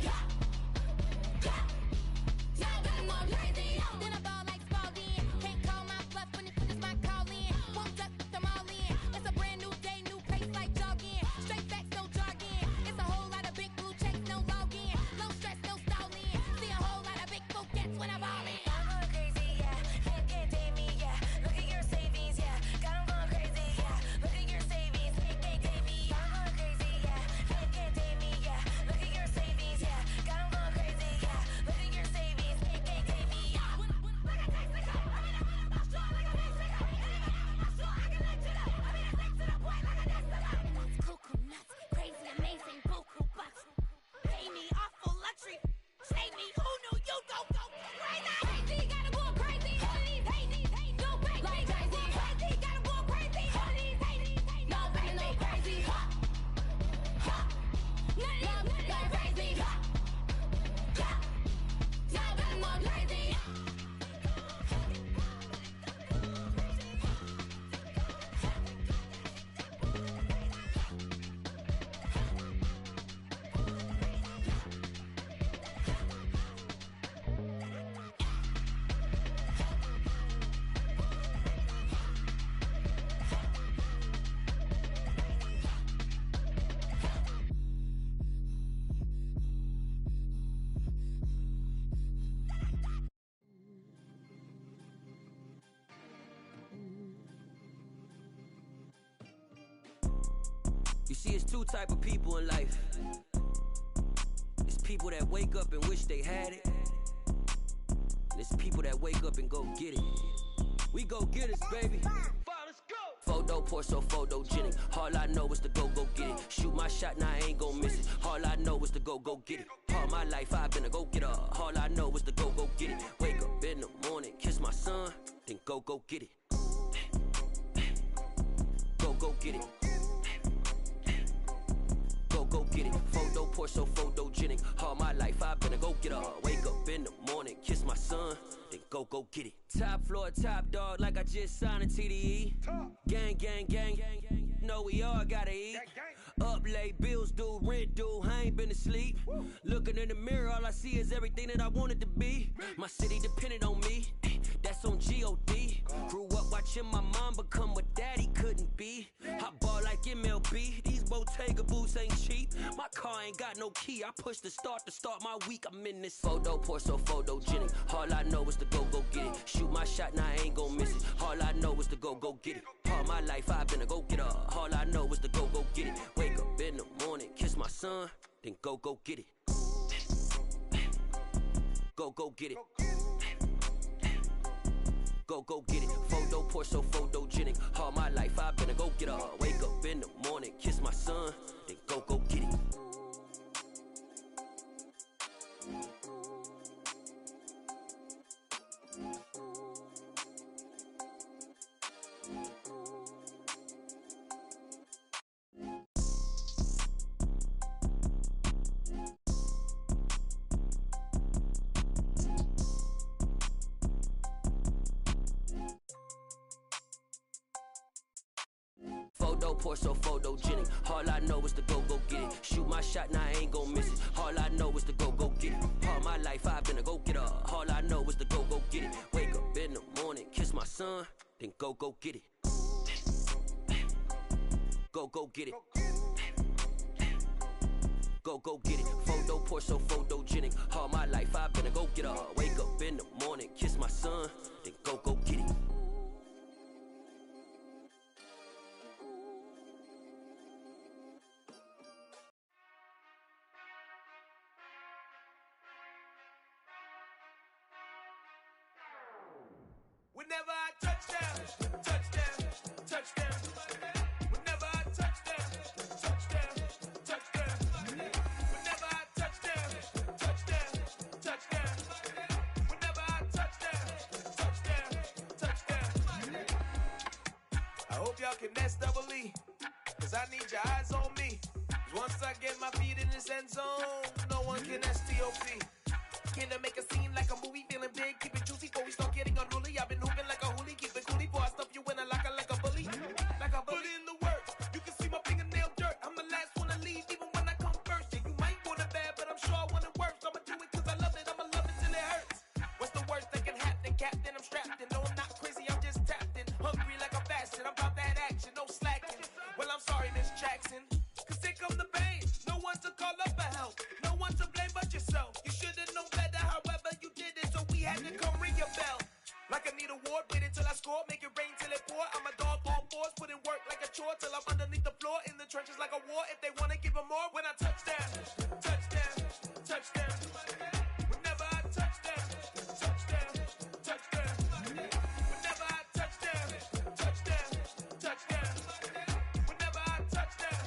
Now I'm more crazy. Then I ball like Spalding. Can't call my bluff when it's my calling. Won't duck them all in. It's a brand new day, new pace like jogging. Straight facts, no jargon. It's a whole lot of big blue checks, no login. No stress, no stalling. See a whole lot of big focus when I ball in. I'm going crazy, yeah. Can't date me, yeah. Look at your savings, yeah. Got 'em going crazy, yeah. Look at your savings, can't date me. I'm going crazy, yeah. Can't date me, yeah. Look at your savings, yeah. Got 'em going crazy, yeah. Look at your savings, can't date me, yeah. Cuckoo nuts, crazy, amazing, buku bucks. Pay me awful luxury. Save me, who knew you go crazy? Crazy, gotta go crazy. All of these hate, no fake, like crazy. Crazy, gotta go crazy. All of these hate, no fake, no crazy. None of these crazy. Now I'm more crazy. You see, it's 2 type of people in life. It's people that wake up and wish they had it. And it's people that wake up and go get it. We go get it, baby. Photo pour so photogenic. All I know is to go get it. Shoot my shot, now I ain't gon' miss it. All I know is to go get it. All my life I've been a go getter. All I know is to go get it. Wake up in the morning, kiss my go get it. Go get it. Go get it. Photo poor, so photogenic. All my life I've been a go getter. Wake up in the morning, kiss my son, then go get it. Top floor, top dog, like I just signed a TDE. Gang, gang, gang, gang, gang. Know we all gotta eat. Up late, bills due, rent due, I ain't been asleep. Looking in the mirror, all I see is everything that I wanted to be. My city depended on me, that's on G.O.D. Grew up watching my mom become what daddy couldn't be. I ball like MLB, these Bottega boots ain't cheap. My car ain't got no key, I push the start to start my week. I'm in this photo poor, so photogenic. All I know is to go get it. Shoot my shot, now I ain't gon' miss it. All I know is to go get it. All my life I've been a go getter. All I know is to go get it. Wake up in the morning, kiss my son, then go get it. Go get it. Go get it. Photo poor, so photogenic. All my life I've been a go getter. Wake up in the morning, kiss my son, then go get it. Photo poor, so photogenic. All I know is to go get it. Shoot my shot, now I ain't gon' miss it. All I know is to go get it. All my life I've been a go getter. All I know is to go get it. Wake up in the morning, kiss my son, then go get it. Go get it. Go get it. Photo poor, so photogenic. All my life I've been a go getter. Wake up in the morning, kiss my son, then go get it. Whenever I touch down, touchdown, touchdown. Whenever I touch down, touchdown, touchdown. Whenever I touch down, touchdown, touchdown. Whenever I touch down, touchdown, touchdown. I hope y'all can S-double-E, cause I need your eyes on me. Cause once I get my feet in this end zone, no one can S-T-O-P. Can I make a scene like a movie, feeling big, keep it juicy before we start getting unruly. I've been hooping like a hoolie, keep it coolie before I stuff you in a locker like a bully. Like a bully. Put in the work, you can see my fingernail dirt. I'm the last one to leave, even when I come first. Yeah, you might want it bad, but I'm sure I want it worse. I'ma do it cause I love it, I'ma love it till it hurts. What's the worst that can happen, Captain? I'm strapped in, no I'm not crazy, I'm just tapped in. Hungry like a bastard, I'm about that action, no slacking. Well, I'm sorry, Miss Jackson, cause here come the pain. No one to call up for help, no one to blame but yourself. You should've known better, however you did it, so we had to come ring your bell. Like I need a award, wait until I score, make it rain till it pour. I'm a dog on fours, put in work like a chore till I'm underneath the floor, in the trenches like a war. If they wanna give them more, when I touch down, touchdown, touchdown. Whenever I touch down, touchdown, touchdown. Whenever I touch down, touchdown, touchdown. Whenever I touch down,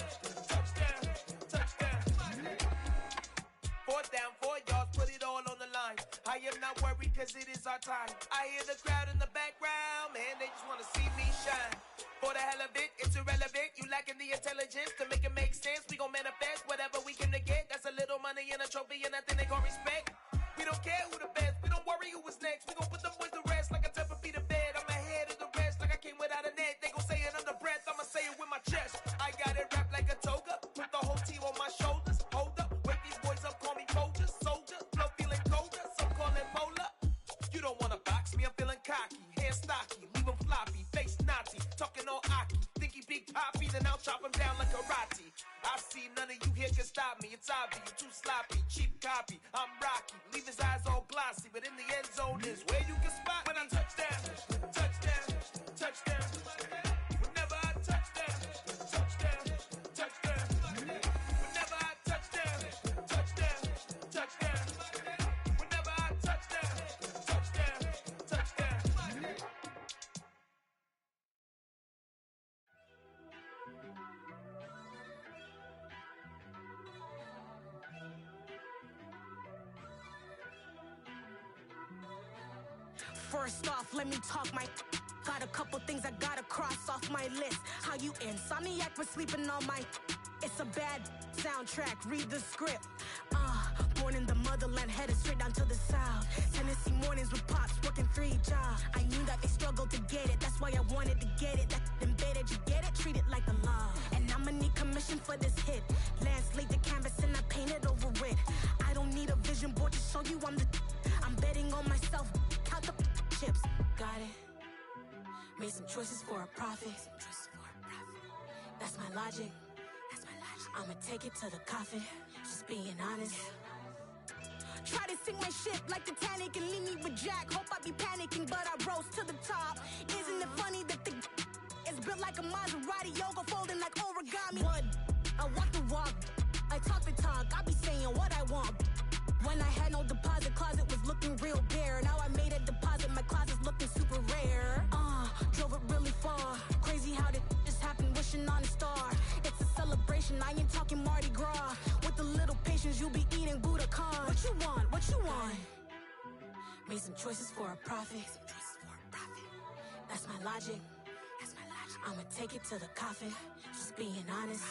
touchdown, touchdown. 4th down, 4 yards, put it all on the line. I am not worried cause it is our time. I hear the crowd in the background, man, they just wanna see me shine. For the hell of it, it's irrelevant. You lacking the intelligence to make it make sense. We gon' manifest whatever we came to get. That's a little money and a trophy and nothing they gon' respect. We don't care who the best, we don't worry who was next. We gon' put them boys to rest like a Tempur-Pedic to bed. I'm ahead of the rest like I came without a net. They gon' say it under breath, I'ma say it with my chest. I got it wrapped like a toga, put the whole team on my shoulders. Hold up, wake these boys up, call me Folger, soldier. Flow feeling colder, some call it polar. You don't wanna box me, I'm feeling cocky. Hair stocky, leave him floppy, face Nazi. Talking all Aki, think he big poppy, then I'll chop him down like karate. I see none of you here can stop me. It's obvious, you too sloppy, cheap copy. I'm Rocky, leave his eyes all glossy, but in the end zone is where you can spot when I touch down, touchdown, touchdown. Whenever I touch down, touchdown, touchdown. Whenever I touch down, touchdown, touchdown. Whenever I touch down, touchdown, touchdown. First off, let me talk my Got a couple things I gotta cross off my list. How you insomniac for sleeping on my... It's a bad soundtrack, read the script. Born in the motherland, headed straight down to the south. Tennessee mornings with pops, working 3 jobs. I knew that they struggled to get it, that's why I wanted to get it. That embedded, you get it, treat it like the law. And I'ma need commission for this hit. Lance laid the canvas and I painted over it. I don't need a vision board to show you I'm the... I'm betting on myself, count the chips. Got it. Made some choices for a profit. That's my logic. I'ma take it to the coffin, just being honest. Try to sink my ship like Titanic and leave me with Jack. Hope I be panicking, but I rose to the top. Isn't it funny that the is built like a Maserati, yoga folding like origami? What? I walk the walk, I talk the talk, I be saying what I want. When I had no deposit, closet was looking real bare. Now I made a deposit, my closet's looking super rare. Drove it really far. Crazy how did just happen, wishing on a star. It's a celebration, I ain't talking Mardi Gras. With a little patience, you'll be eating Budokan. What you want? What you want? Made some choices for a profit. That's my logic. I'ma take it to the coffin, just being honest.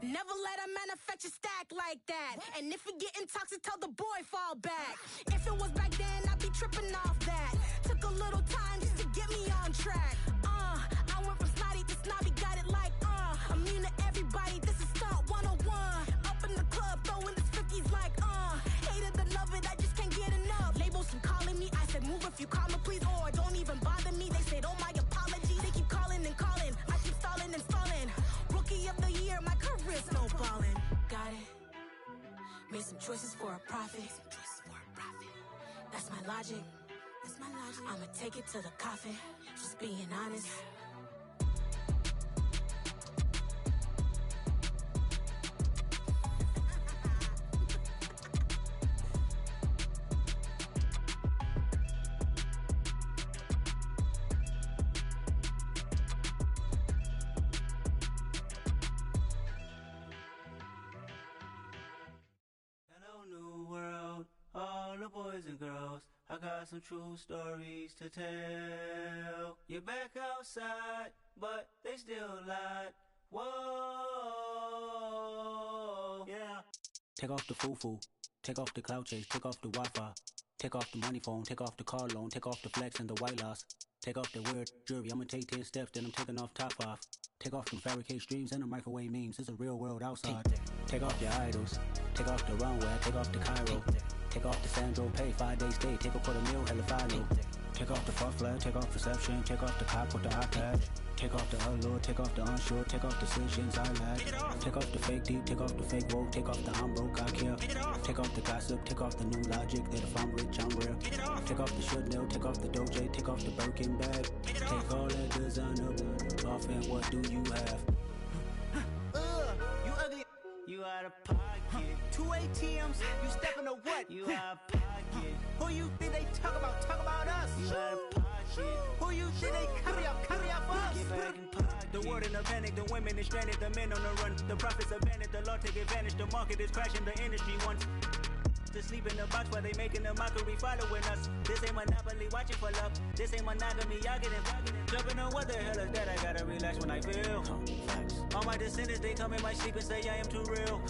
Never let a manufacture stack like that. And if it getting toxic, tell the boy fall back. If it was back then, I'd be tripping off that. Took a little time just to get me on track. I went from snotty to snobby, got it like, immune to everybody, this is stunt 101. Up in the club, throwing this 50s like, hate it, love it, I just can't get enough. Labels keep calling me, I said move if you call me please, or don't even bother me. They said, oh my apology, they keep calling and calling. I keep stalling and stalling. Rookie of the year, my career's snowballing. Got it. Made some choices for a profit. That's my logic. I'ma take it to the coffin, just being honest. Boys and girls, I got some true stories to tell. You're back outside, but they still lied. Whoa, yeah. Take off the foo-foo, take off the cloud chase, take off the Wi-Fi, take off the money phone, take off the car loan, take off the flex and the white loss, take off the weird jewelry. I'ma take 10 steps, then I'm taking off top off. Take off them fabricate streams and the microwave memes. It's a real world outside. Take off your idols, take off the runway, take off the Cairo. Take off the Sandro pay, 5-day stay, take a quarter meal, hella follow. Take off the fuck flag, take off perception, take off the cop with the iPad. Take off the allure, take off the unsure, take off decisions I lack. Take off the fake deep, take off the fake woke, take off the I'm broke, I care. Take off the gossip, take off the new logic that if I'm rich, I'm real. Take off the should know, take off the Doja, take off the Birkin bag. Take all that designer off and what do you have? You ugly, you out of pocket. 2 ATMs, you stepping to what? You out of pocket. Who you think they talk about? Talk about us. You out of pocket. Who you think they carry up us? Get back in pocket. The world in a panic, the women is stranded, the men on the run. The profits abandoned, the law take advantage. The market is crashing, the industry wants to sleep in the box while they making a mockery following us. This ain't Monopoly, watching for love. This ain't monogamy, y'all getting jumping on what the hell is that? I gotta relax when I feel. All my descendants, they come in my sleep and say I am too real.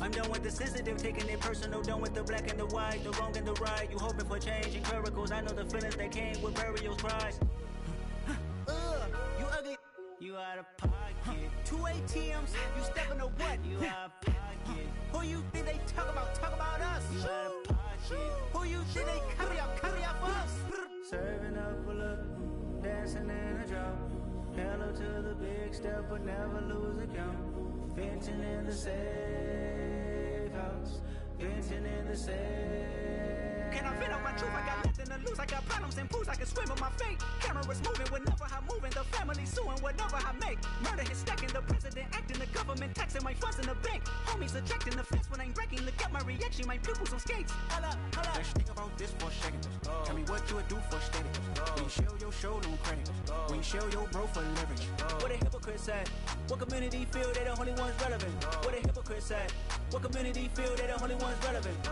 I'm done with the sensitive, taking it personal. Done with the black and the white, the wrong and the right. You hoping for change and miracles. I know the feelings that came with burial cries. You ugly, you out of pocket. 2 ATMs, you stepping to what? You out of pocket. Who you think they talk about? Talk about us. You out of pocket. Who you think they carry up us? Serving up, pull up, dancing in a drop. Hello to the big step, but never lose a count. Venting in the safe house. Venting in the safe. Can I vent on my truth? I got nothing to lose. I got problems and pools. I can swim with my fate. Cameras moving whenever I'm moving. The family suing whatever I make. Murder is stacking. The president acting. The government taxing my funds in the bank. Homies ejecting the fence when I'm breaking. Look at my reaction. My pupils on skates. Holla, holla. Let's think about this for a second. Tell me what you would do for steady. When you show your show, no credit. When you show your bro for leverage. What a hypocrite said. What community feel they the only ones relevant? What a hypocrite said. What community feel they the only ones relevant?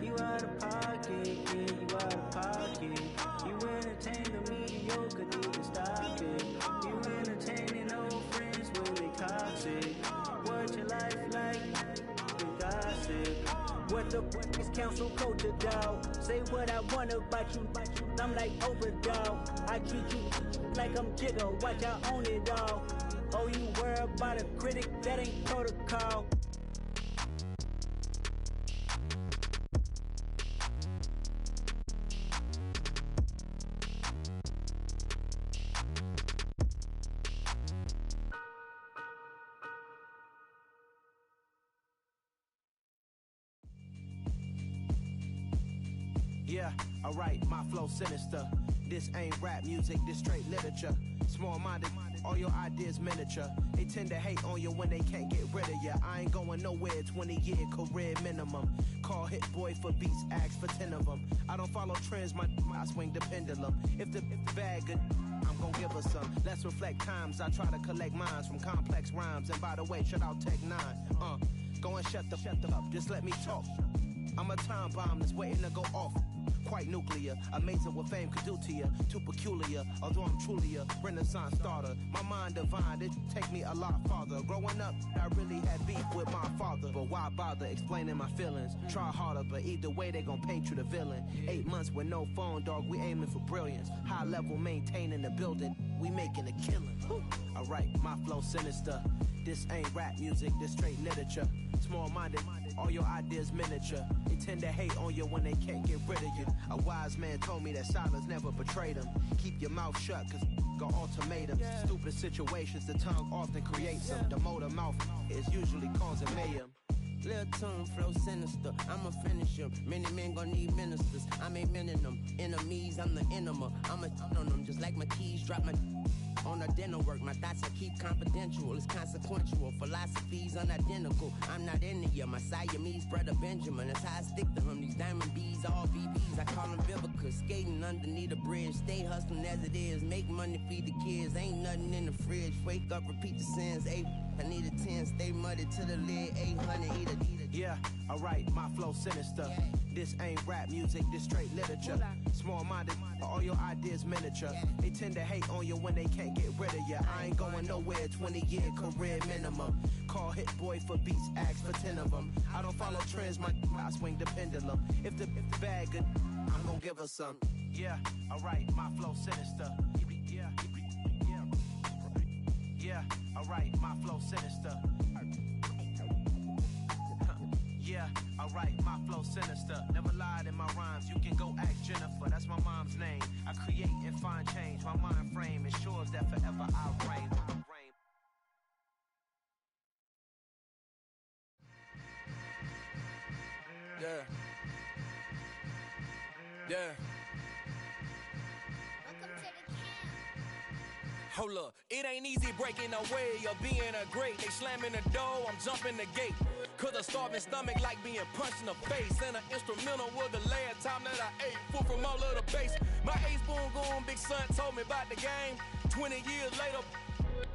You out of pocket, yeah, you out of pocket. You entertain the media. What the fuck is council culture, dog? Say what I want about you, I'm like overdog. I treat you like I'm Jigga, watch I own it all. Oh, you worry about a critic, that ain't protocol. Yeah, alright, my flow sinister. This ain't rap music, this straight literature. Small-minded, all your ideas miniature. They tend to hate on you when they can't get rid of you. I ain't going nowhere, 20-year career minimum. Call Hit Boy for beats, ask for 10 of them. I don't follow trends, I swing the pendulum. If the bag good, I'm gon' give her some. Let's reflect times, I try to collect minds from complex rhymes. And by the way, shout out Tech 9. Go and shut the up, just let me talk. I'm a time bomb that's waiting to go off. Quite nuclear, amazing what fame could do to you. Too peculiar, although I'm truly a renaissance starter. My mind divine, it take me a lot farther. Growing up, I really had beef with my father. But why bother explaining my feelings? Try harder, but either way they gon' paint you the villain. 8 months with no phone, dog, we aiming for brilliance. High level maintaining the building, we making a killing. Alright, my flow sinister. This ain't rap music, this straight literature. Small-minded, all your ideas miniature. They tend to hate on you when they can't get rid of you. A wise man told me that silence never betrayed him. Keep your mouth shut, cause got ultimatums. Stupid situations, the tongue often creates them. The motor mouth is usually causing mayhem. Lil' tune, flow sinister, I'ma finish him. Many men gon' need ministers, I'm aiming them. Enemies, I'm the enema, I'ma on them. Just like my keys, drop my on a dinner work. My thoughts I keep confidential, it's consequential. Philosophies unidentical, I'm not in ya. My Siamese brother Benjamin, that's how I stick to him. These diamond bees, all BBs, I call them Vivica. Skating underneath a bridge, stay hustling as it is. Make money, feed the kids, ain't nothing in the fridge. Wake up, repeat the sins, I need a 10, stay muddy to the lid, 800, eat a. Yeah, alright, my flow sinister. This ain't rap music, this straight literature. Small-minded, all your ideas miniature. They tend to hate on you when they can't get rid of you. I ain't going nowhere, 20-year career minimum. Call Hit Boy for beats, ask for 10 of them. I don't follow trends, I swing the pendulum. If the bag good, I'm gon' give her some. Yeah, alright, my flow sinister. Yeah, alright, my flow sinister. Yeah, alright, my flow sinister. Never lied in my rhymes, you can go ask Jennifer, that's my mom's name. I create and find change, my mind frame ensures that forever I reign. Yeah. Hold up, it ain't easy breaking away or being a great. They slamming the door, I'm jumping the gate. Cause a starving stomach like being punched in the face. And an instrumental was the last time that I ate food from all of the bass. My ace boom goon, big son told me about the game. 20 years later,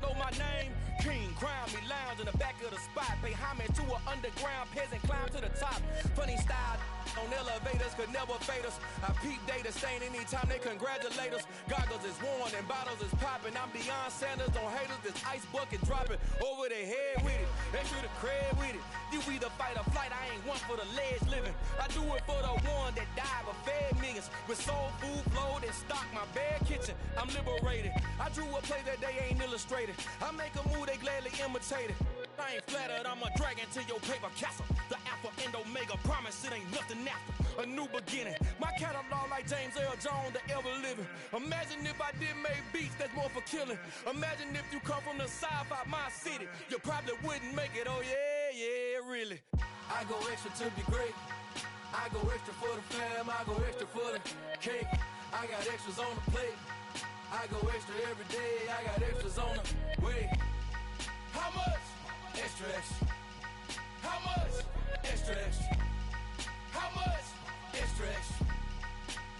know my name. King, crown me, lounge in the back of the spot. Pay homage to an underground peasant, climb to the top. Funny style on elevators could never fade us. I peep data stain anytime they congratulate us. Goggles is worn and bottles is popping. I'm beyond Sanders on haters, this ice bucket dropping over their head with it. They should have cred with it. You either fight or flight, I ain't one for the ledge living. I do it for the one that died but fed millions. With soul food flowed and stocked my bare kitchen. I'm liberated. I drew a play that they ain't illustrated. I make a move, they gladly imitate it. I ain't flattered, I'm a dragon to your paper castle. The Alpha and Omega, promise it ain't nothing after. A new beginning. My catalog like James Earl Jones, the ever living. Imagine if I did make beats that's more for killing. Imagine if you come from the south out my city. You probably wouldn't make it, oh yeah, really. I go extra to be great. I go extra for the fam, I go extra for the cake. I got extras on the plate. I go extra every day, I got extras on the way. How much? Extra, extra. How much? Extra, extra. How much? Extra, extra.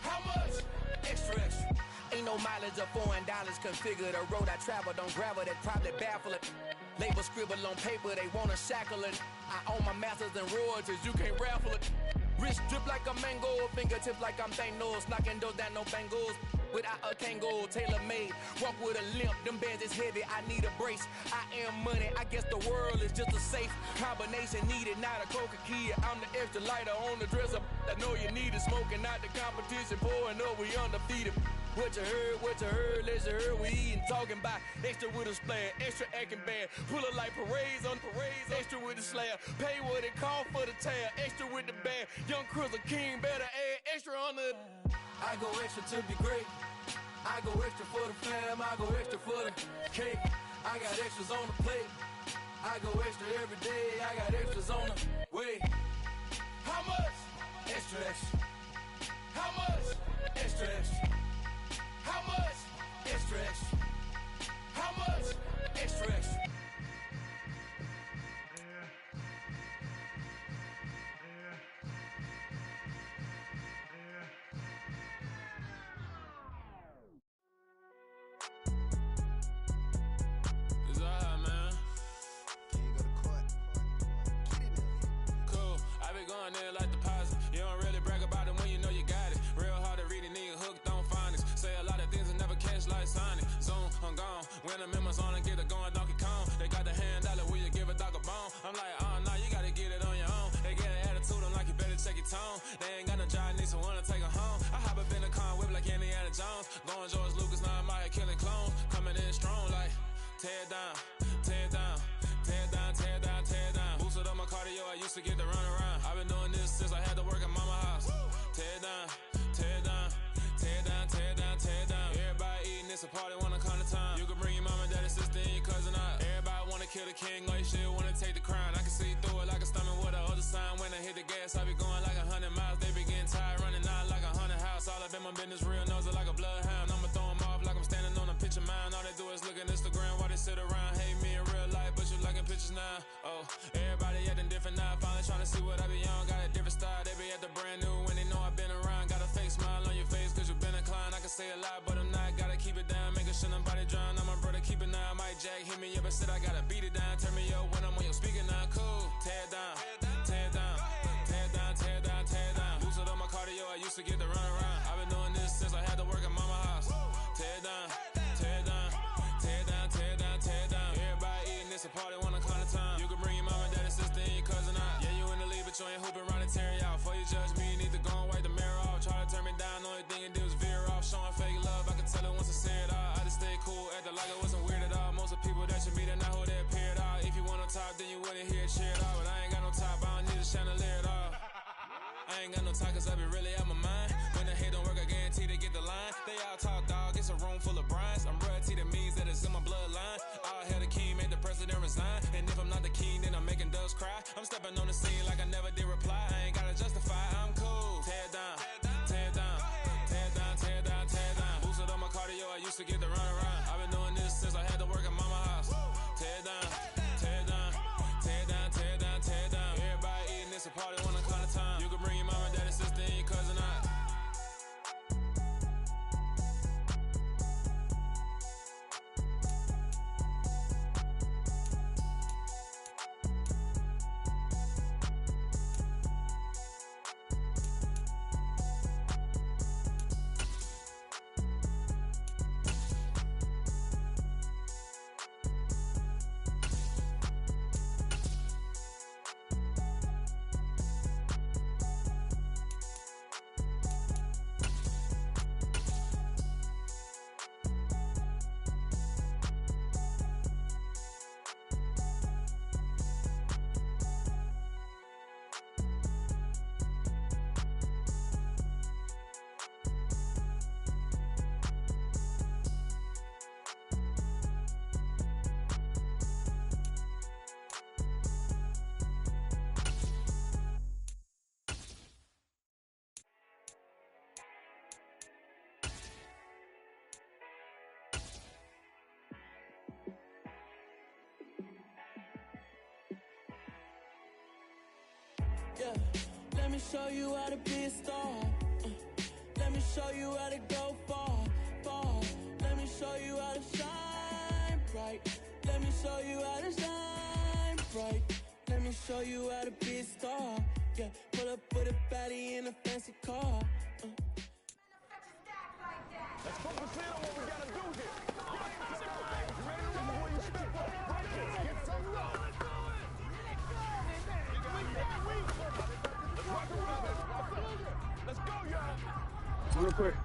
How much? Extra, extra. Ain't no mileage of $4 configure the road I travel. Don't gravel, that probably baffle it. Label scribble on paper, they wanna shackle it. I own my masters and royalties, you can't raffle it. Wrist drip like a mango, fingertips like I'm Thanos, knocking those down, no bangles. without a Kangol, tailor-made. Walk with a limp, them bands is heavy, I need a brace. I am money, I guess the world is just a safe combination needed, not a coca-key. I'm the extra lighter on the dresser. I know you need it, smoking out the competition, pouring up, we undefeated. What you heard, let's you heard, we eatin', talking about extra with a splash, extra acting bad, pull it like parades on parades, extra with the slayer, pay what it cost for the tail, extra with the band, young Cruiser King, better add extra on the. I go extra to be great, I go extra for the fam, I go extra for the cake, I got extras on the plate, I go extra every day, I got extras on the way. How much? Extra, extra. How much? Extra, extra. How much? Extra, extra. How much? Extra, extra. It's alright, man. Can you go to court? Cool. I be going there like deposit. You don't really brag about it when you know you got it. Real hard to read a nigga hooked on phonics. Say a lot of things and never catch like Sonic. Zoom, I'm gone. When the members on and get it going Donkey Kong. They got the hand dollar, will you give a dog a bone? I'm like, oh no, you gotta get it on your own. They get an attitude, I'm like, you better check your tone. They ain't got no job, need someone to take her home. I hop up in the car, whip like Indiana Jones. Going George Lucas, now I'm out here killing clones. Coming in strong like, tear down, tear down, tear down, tear down, tear down. Boosted up my cardio, I used to get to run around. I've been doing this since I had to work at mama house. Tear down, tear down, tear down, tear down, tear down. Everybody eating, it's a party, wanna come to time. You can bring your mama, daddy, sister, and your cousin out. Everybody wanna kill the king, like shit, wanna take the crown. I can see through it like a stomach with a other sign. When I hit the gas, I be going like 100 miles. They be getting tired, running out like 100 house. All up in my business, real nose like a bloodhound. I'ma throw 'em off like I'm standing on a picture mound. All they do is look at Instagram while they sit around. Hate me in real life, but you liking pictures now. Oh, everybody acting different now. Finally trying to see what I be on. Got a different style, they be at the brand new when they know I've been around. Got a fake smile on your face cause you been inclined. I can say a lot, but I'm not. Gotta keep it down, making sure nobody drown. I'm my brother, keep it now. Mike Jack hit me up and said I gotta beat it down. Turn me up when I'm on your speaker now. Cool, tear down, tear down, tear down, tear down, tear down. Boosted up my cardio, I used to get to run around. I've been doing this since I had to work at mama house. Tear down, tear down, tear down, tear down, tear down. Everybody eating, it's a party, wanna come to time. You can bring your mama, daddy, sister, and your cousin out. Yeah, you in the league, but you ain't hooping around and tearing out. Before you judge me, you need to go and wipe the mirror off. Try to turn me down, only thing you did was veer off. Showing fake love, I can tell it once I see it all. I just stay cool, acting like it wasn't weird at all. Most of the people that you meet are not who they appear at all. If you want on top, then you wouldn't hear it cheered all. But I ain't got no top, I don't need a chandelier at all. I ain't got no time cause I be really out my mind. When the hate don't work, I guarantee they get the line. They all talk dog, it's a room full of brines. I'm royalty, that means that it's in my bloodline. All hail the king, made the president resign. And if I'm not the king, then I'm making doves cry. I'm stepping on the scene like I never did reply. I ain't gotta justify, I'm cool. Tear down, tear down, tear down, tear down, tear down. Boosted up my cardio, I used to get to run around. I've been doing this since I had to work at mama house. Tear down, tear down, tear down, tear down, tear down. Everybody eating, it's a party, wanna come to time. You can bring your mama, daddy, sister, and your cousin out. Yeah, let me show you how to be a star. Let me show you how to go far, far. Let me show you how to shine bright. Let me show you how to shine bright. Let me show you how to be a star. Yeah, pull up with a baddie in a fancy car. Let's go. quit.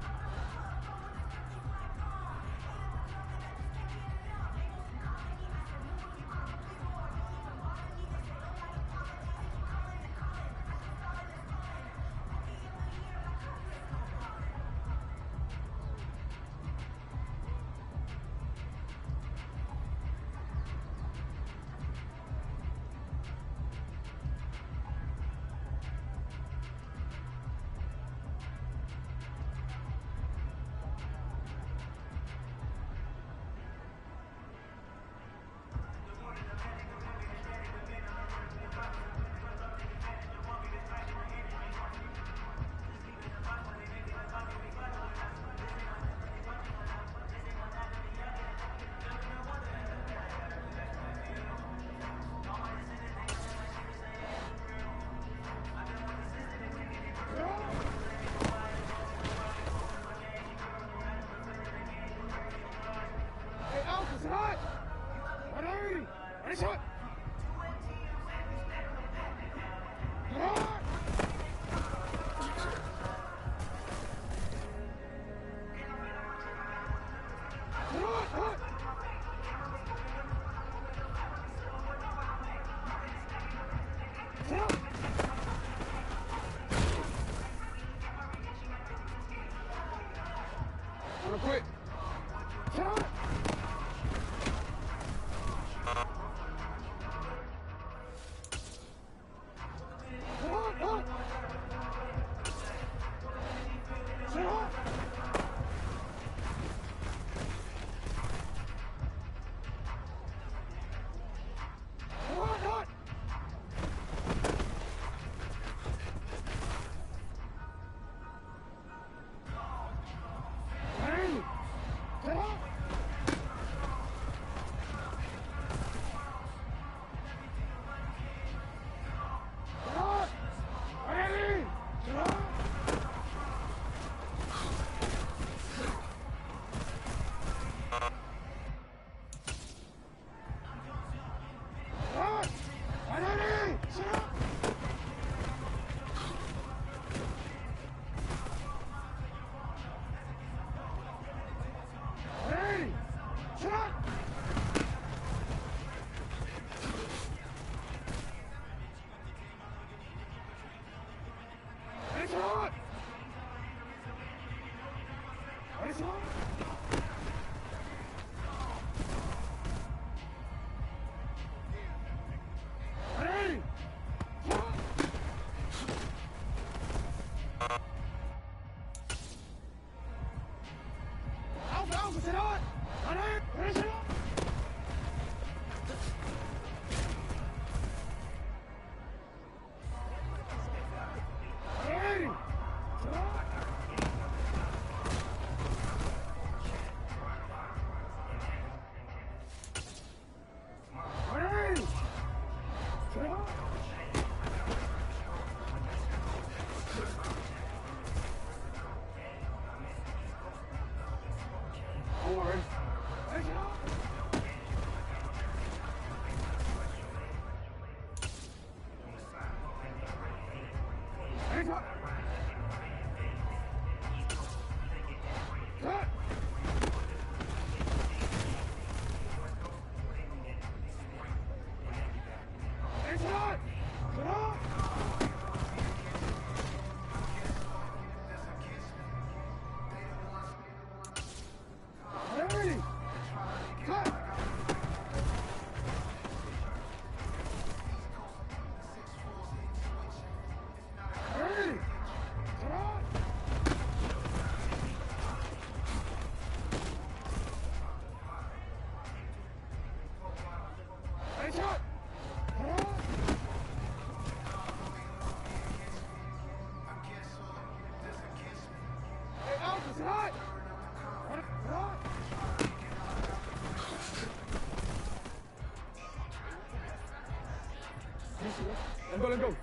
Let's go.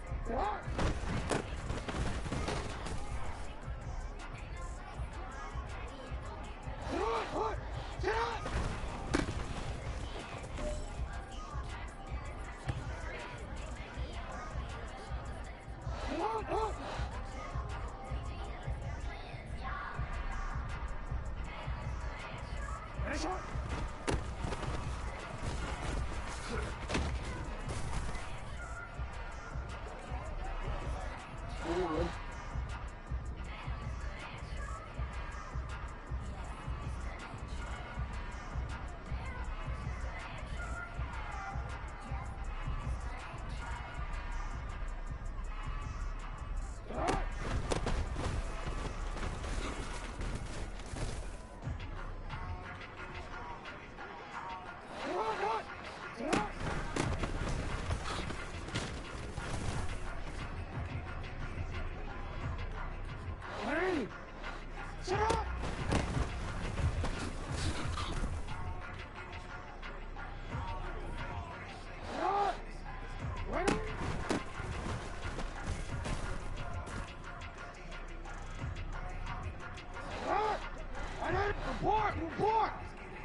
Report!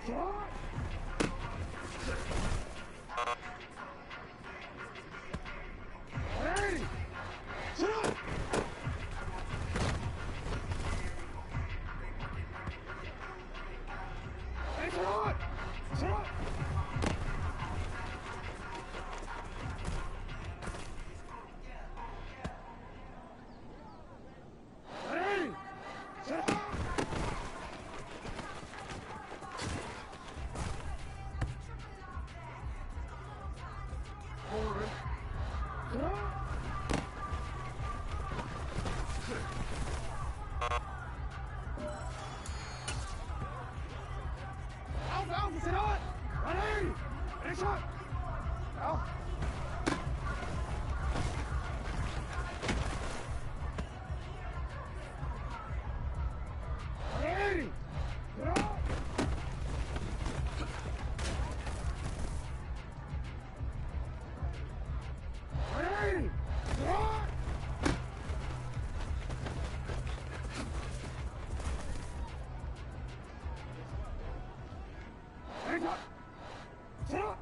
Report! Hey! Shut up! Hey, shut up! Shut up! Hey! Shut up! Forward. Shut up! Alpha, sit on! Ready! Ready, shot! Al! Ready! Sit on! Ready! Sit on! Hands up! Sit up!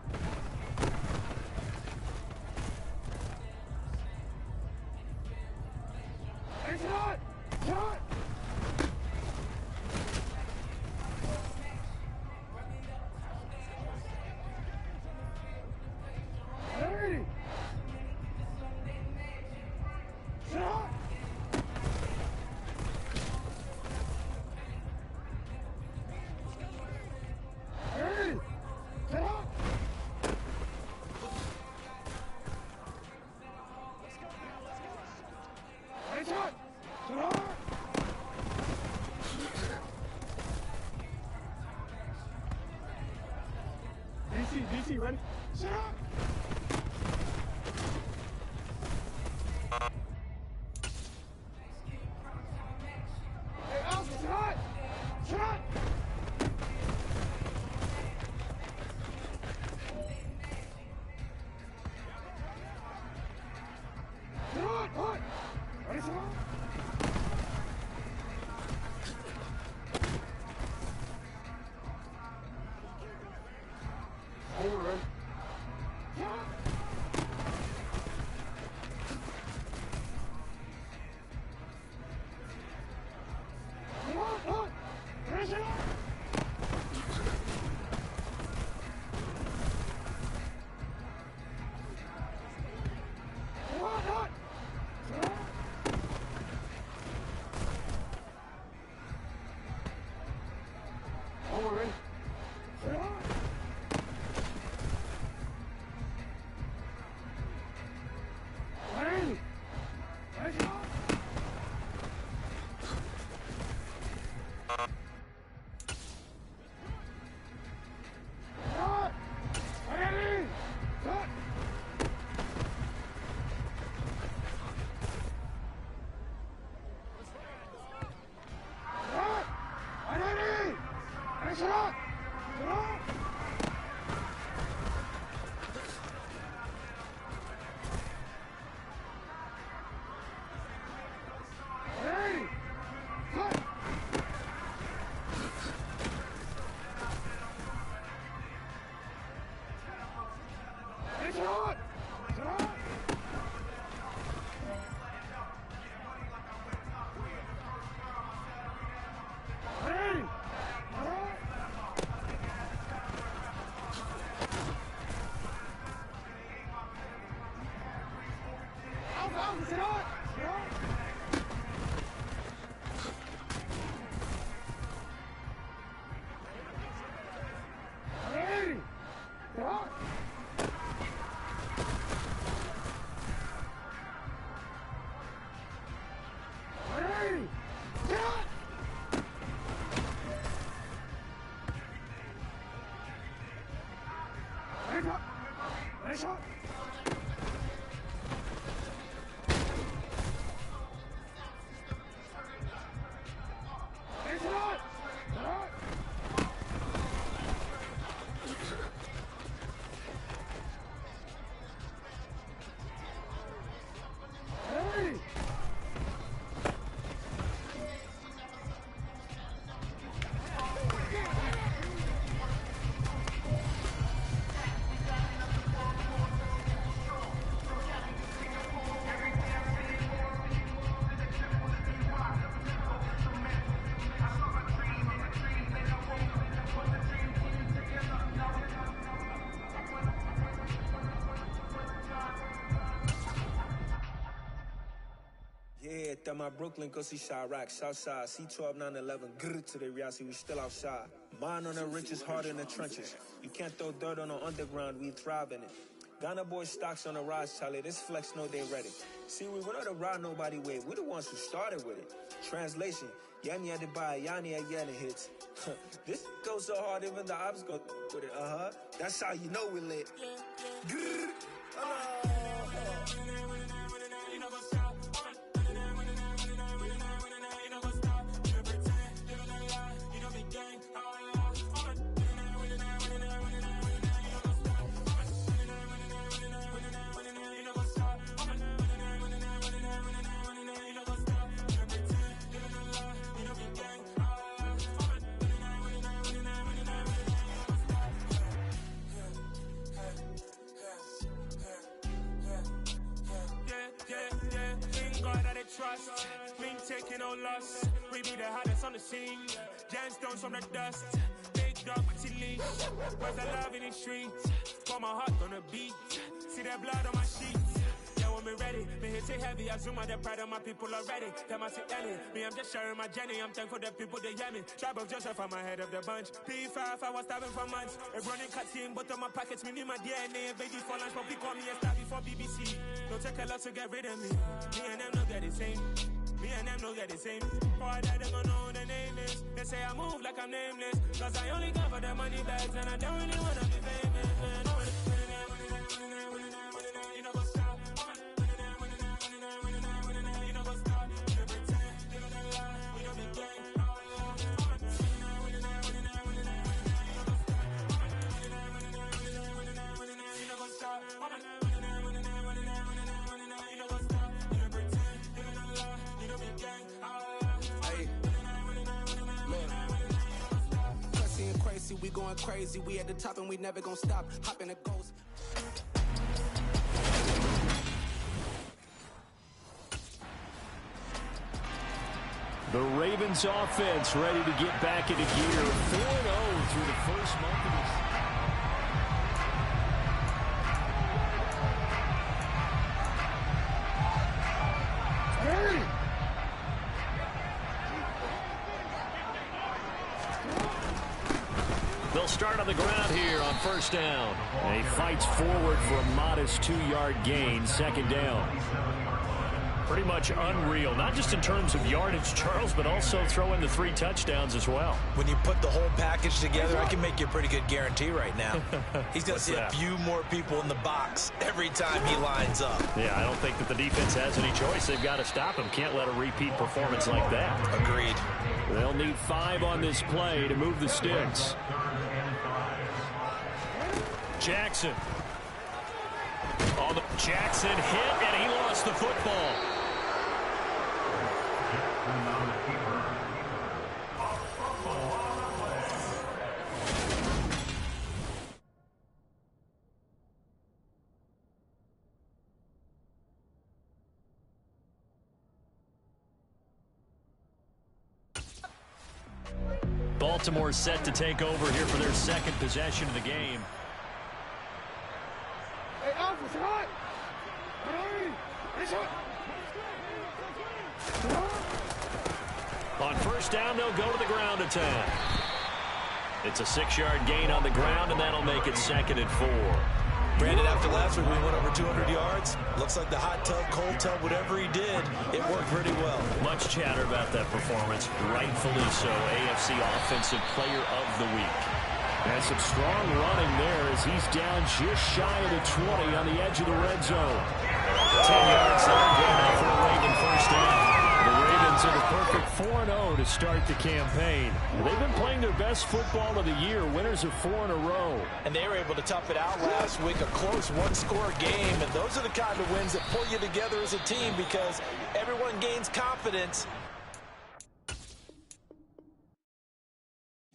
Yeah, that my Brooklyn, go see Chirac, Southside, C12, 911, grr to the reality, we still outside. Mine on the richest, heart in the trenches. You can't throw dirt on the underground, we thrive in it. Ghana boys stocks on the rise, Charlie, this flex know they ready. See, we went on the ride nobody wave, we the ones who started with it. Translation, Yami had to buy, Yanni at Yanni hits. This goes so hard, even the ops go with it, That's how you know we lit. Grr, trust, we ain't taking no loss. We be the hottest on the scene. Gemstones from the dust. Big dog with your leash. Where's the love in the streets? Pour my heart on the beat. See that blood on my sheets. Yeah, when we ready, me hit it heavy. I zoom out the pride of my people already. Them I see Ellie. Me, I'm just sharing my journey. I'm thankful the people they hear me. Tribe of Joseph, I'm ahead of the bunch. P5, I was starving for months. A running cutting, but on my pockets, me need my DNA. Baby for lunch, but call me a star before BBC. Don't take a lot to get rid of me. Me and them know that the same. Me and them know that the same. For that, they gon' know the name is. They say I move like I'm nameless. Cause I only care for the money bags. And I don't really wanna be famous, man. You know what's up? You know what's up? You pretend. You know be gang. You know what's up? We going crazy, we at the top and we never gonna stop. Hop in a ghost. The Ravens offense ready to get back into gear. 4-0 through the first month of the season. They'll start on the ground here on first down. And he fights forward for a modest 2-yard gain, second down. Pretty much unreal, not just in terms of yardage, Charles, but also throw in the 3 touchdowns as well. When you put the whole package together, I can make you a pretty good guarantee right now. He's going to see a few more people in the box every time he lines up. Yeah, I don't think that the defense has any choice. They've got to stop him. Can't let a repeat performance like that. Agreed. They'll need 5 on this play to move the sticks. Jackson. Jackson hit, and he lost the football. Baltimore set to take over here for their second possession of the game. On first down, they'll go to the ground attack. It's a 6-yard gain on the ground, and that'll make it 2nd and 4. Brandon, after last week, we went over 200 yards. Looks like the hot tub, cold tub, whatever he did, it worked pretty well. Much chatter about that performance. Rightfully so. AFC Offensive Player of the Week. And some strong running there as he's down just shy of the 20 on the edge of the red zone. 10 yards there, good enough for a Raven first down. The Ravens are the perfect 4-0 to start the campaign. They've been playing their best football of the year, winners of 4 in a row. And they were able to tough it out last week, a close one-score game. And those are the kind of wins that pull you together as a team because everyone gains confidence.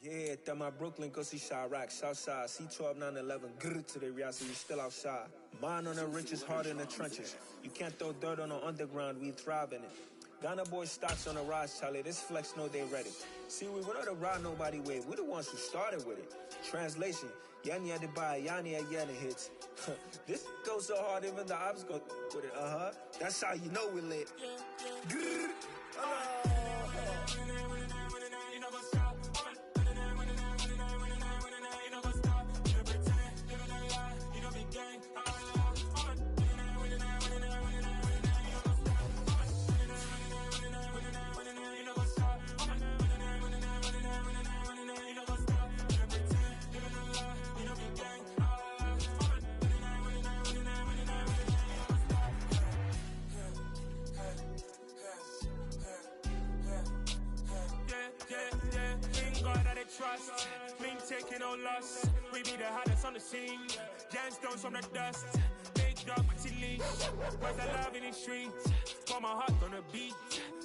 Yeah, that my Brooklyn, go see Chirac, Southside, C12, 911, grr to the reality, we still outside. Mine on the richest, heart in the trenches. You can't throw dirt on the underground, we thrive in it. Ghana boys stocks on the rise, Charlie. This flex know they ready. See, we were not a ride nobody wave. We the ones who started with it. Translation, Yani had to buy, Yani had Yana hits. This goes so hard, even the ops go with it. That's how you know we lit. Trust, mean taking no loss. We be the hottest on the scene. Gemstones from the dust. Big dog with the leash. Where's the love in the streets? Got my heart on the beat.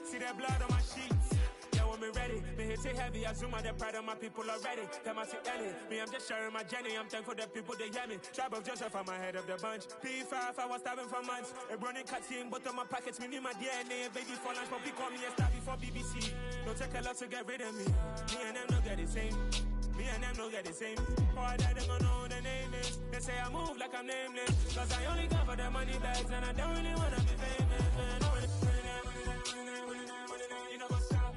See that blood on my sheets. Yeah, when me ready, me hit it heavy. I zoom out the pride of my people already. Tell my Ellie, me I'm just sharing my journey. I'm thankful that people they hear me. Tribe of Joseph, I'm ahead of the bunch. P5, I was starving for months. A running cutscene, but on my pockets, me need my DNA. Baby for lunch, but we call me a star before BBC. Don't take a lot to get rid of me. Me and them don't get the same. Me and them don't get the same. Boy, that they gonna know who the name is. They say I move like I'm nameless. Cause I only come for the money bags and I don't really wanna be famous, man. You know what's up?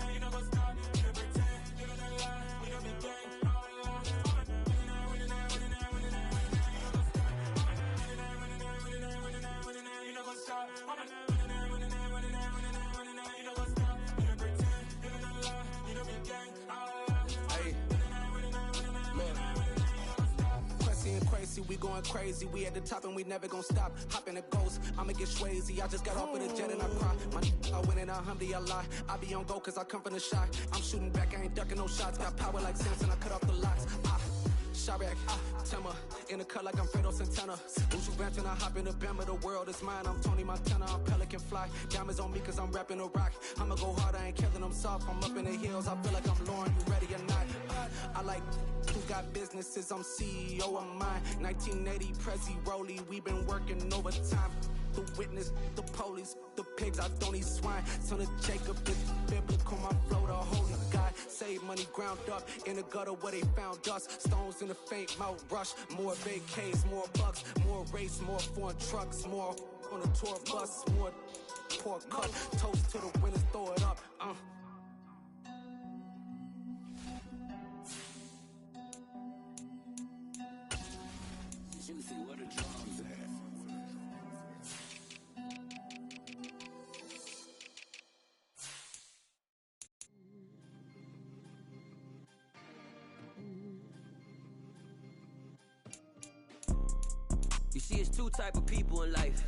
You know what's up? You know pretend, you know the lie, you know be gang. You know what's up? We going crazy, we at the top and we never gonna stop. Hop in a ghost, I'ma get swayzy. I just got off with a jet and I cry. I win in a alhamdulillah. I be on go cause I come from the shot. I'm shooting back, I ain't ducking no shots. Got power like Samson, I cut off the locks. Shabak, Tema, in the cut like I'm Fredo Santana. Uju Ranton, I hop in the Bama, the world is mine. I'm Tony Montana, I'm Pelican Fly. Diamonds on me cause I'm rapping a rock. I'ma go hard, I ain't killing them soft. I'm up in the hills, I feel like I'm Lauren, you ready or not? I like who got businesses, I'm CEO of mine. 1980, Prezi Rolly, we been working overtime. The witness, the police, the pigs, I don't eat swine. Son of Jacob, it's biblical, my flow, the holy God. Save money ground up in the gutter where they found us. Stones in the faint mouth rush. More vacays, more bucks, more race, more foreign trucks, more on the tour bus, more poor cut. Toast to the winners, throw it up. Juicy, what a drums at. You see, it's two type of people in life.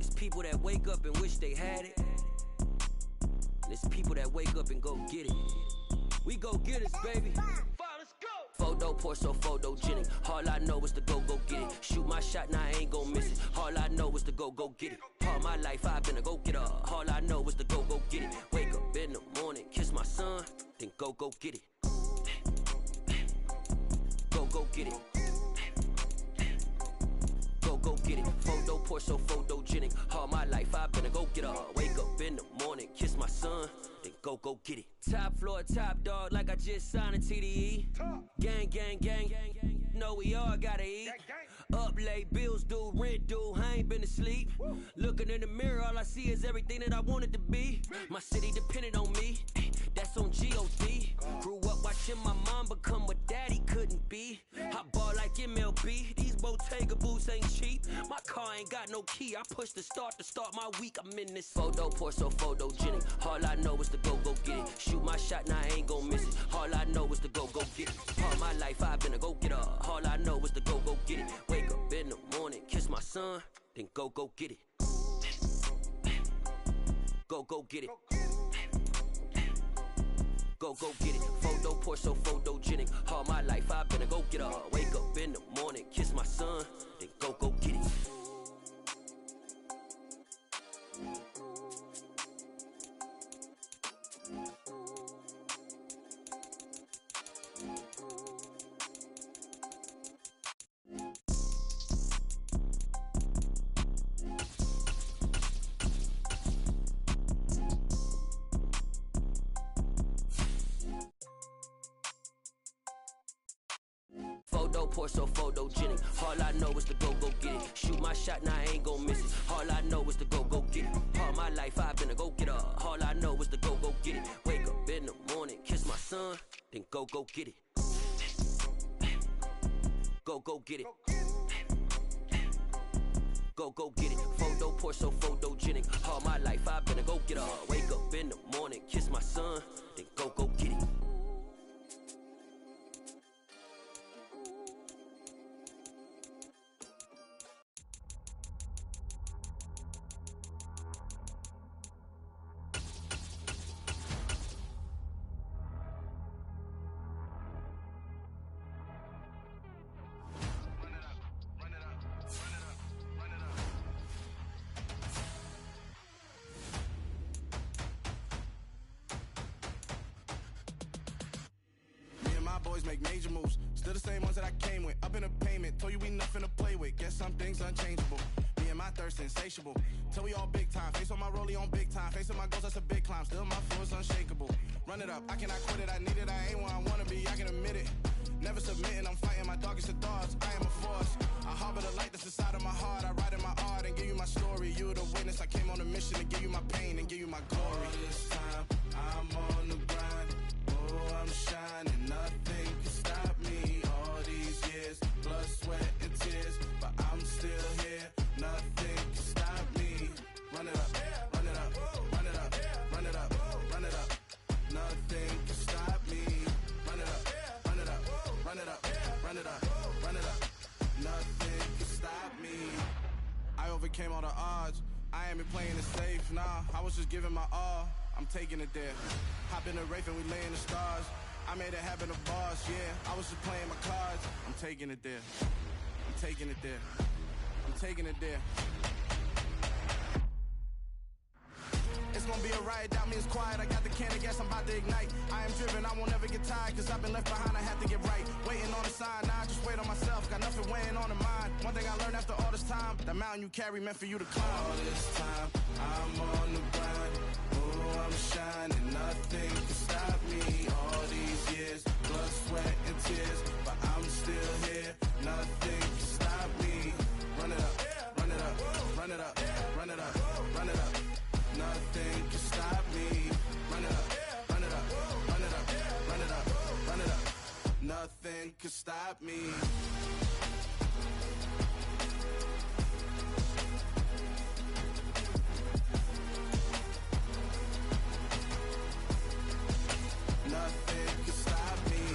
It's people that wake up and wish they had it. And it's people that wake up and go get it. We go get it, baby. Photo poor, so photogenic. All I know is to go get it. Shoot my shot, now I ain't gon' miss it. All I know is to go get it. All my life I've been a go-getter. All I know is to go get it. Wake up in the morning, kiss my son, then go get it. Go get it. Go get it. Photo poor, so photogenic. All my life I've been a go-getter. Wake up in the morning, kiss my son, then go get it. Top floor, top dog, like I just signed a TDE. Gang, gang, gang, gang, gang. Know we all gotta eat. Up late, bills due, rent due, I ain't been asleep. Looking in the mirror, all I see is everything that I wanted to be. My city depended on me, that's on G.O.D. Grew up watching my mom become what daddy couldn't be. I ball like MLB, these Bottega boots ain't cheap. My car ain't got no key, I push the start to start my week. I'm in this photo poor, so photogenic. All I know is to go get it. Shoot my shot, now I ain't gon' miss it. All I know is to go get it. All my life I've been a go-getter. All I know is to go get it. Wake up in the morning, kiss my son, then go get it. Go get it. Go get it. Photo poor, so photogenic. All my life I've been a go-getter. Wake up in the morning, kiss my son, then go get it. Photo, pour so photogenic. All I know is to go get it. Shoot my shot, now I ain't gon' miss it. All I know is to go get it. All my life I've been a go-getter. All I know is to go get it. Wake up in the morning, kiss my son, then go get it. Go get it. Go get it. Photo, pour so photogenic. All my life I've been a go-getter. Wake up in the morning, kiss my son, then go get it. Boys make major moves, still the same ones that I came with. Up in a payment, told you we nothing to play with. Guess some things unchangeable. Me and my thirst insatiable. Till we all big time. Face on my rollie on big time. Facing my goals, that's a big climb. Still my flow is unshakable. Run it up, I cannot quit it. I need it, I ain't where I wanna be. I can admit it. Never submitting, I'm fighting my darkest of thoughts. I am a force. I harbor the light that's inside of my heart. I write in my art and give you my story. You the witness. I came on a mission to give you my pain and give you my glory. All this time, I'm on the grind. Oh, I'm shining. Nothing can stop me. All these years, blood, sweat, and tears, but I'm still here. Nothing can stop me. Run it up, run it up, run it up, run it up, run it up. Nothing can stop me. Run it up, run it up, run it up, run it up, run it up. Nothing can stop me. I overcame all the odds. I ain't been playing it safe, nah. I was just giving my all. I'm taking it there. Hop in the Wraith and we lay in the stars. I made it happen, the boss, yeah. I was just playing my cards. I'm taking it there. I'm taking it there. I'm taking it there. It's gonna be a riot, doubt me it's quiet. I got the can of gas, I'm about to ignite. I am driven, I won't ever get tired, cause I've been left behind, I have to get right. Waiting on the sign, now I just wait on myself. Got nothing weighing on the mind. One thing I learned after all this time, the mountain you carry meant for you to climb. All this time, I'm on the grind. Oh, I'm shining, nothing can stop me. All these years, blood, sweat, and tears, but I'm still here. Nothing can stop me. Run it up, run it up, run it up, run it up, run it up. Nothing can stop me. Run it up, run it up, run it up, run it up, run it up. Nothing can stop me. Nothing can stop me.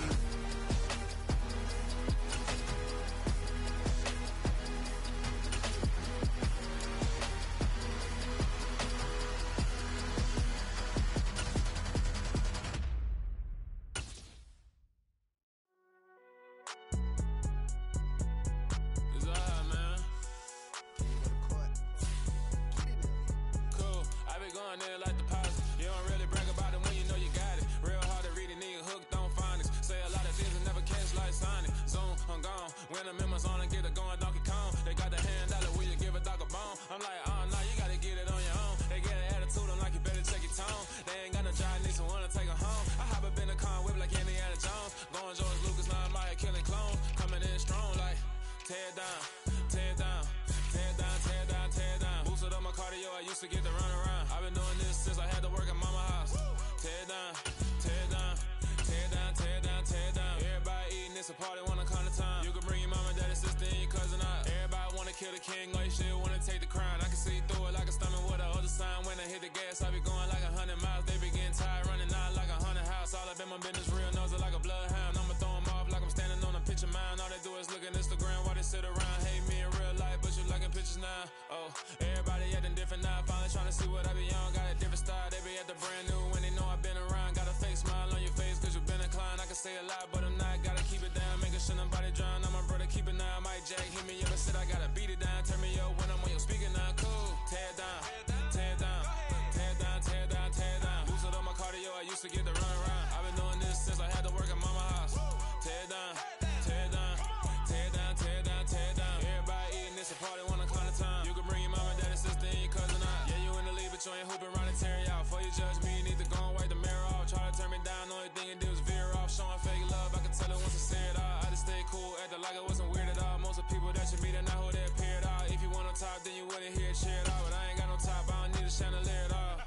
share it all, but I ain't got no top, I don't need a chandelier at all.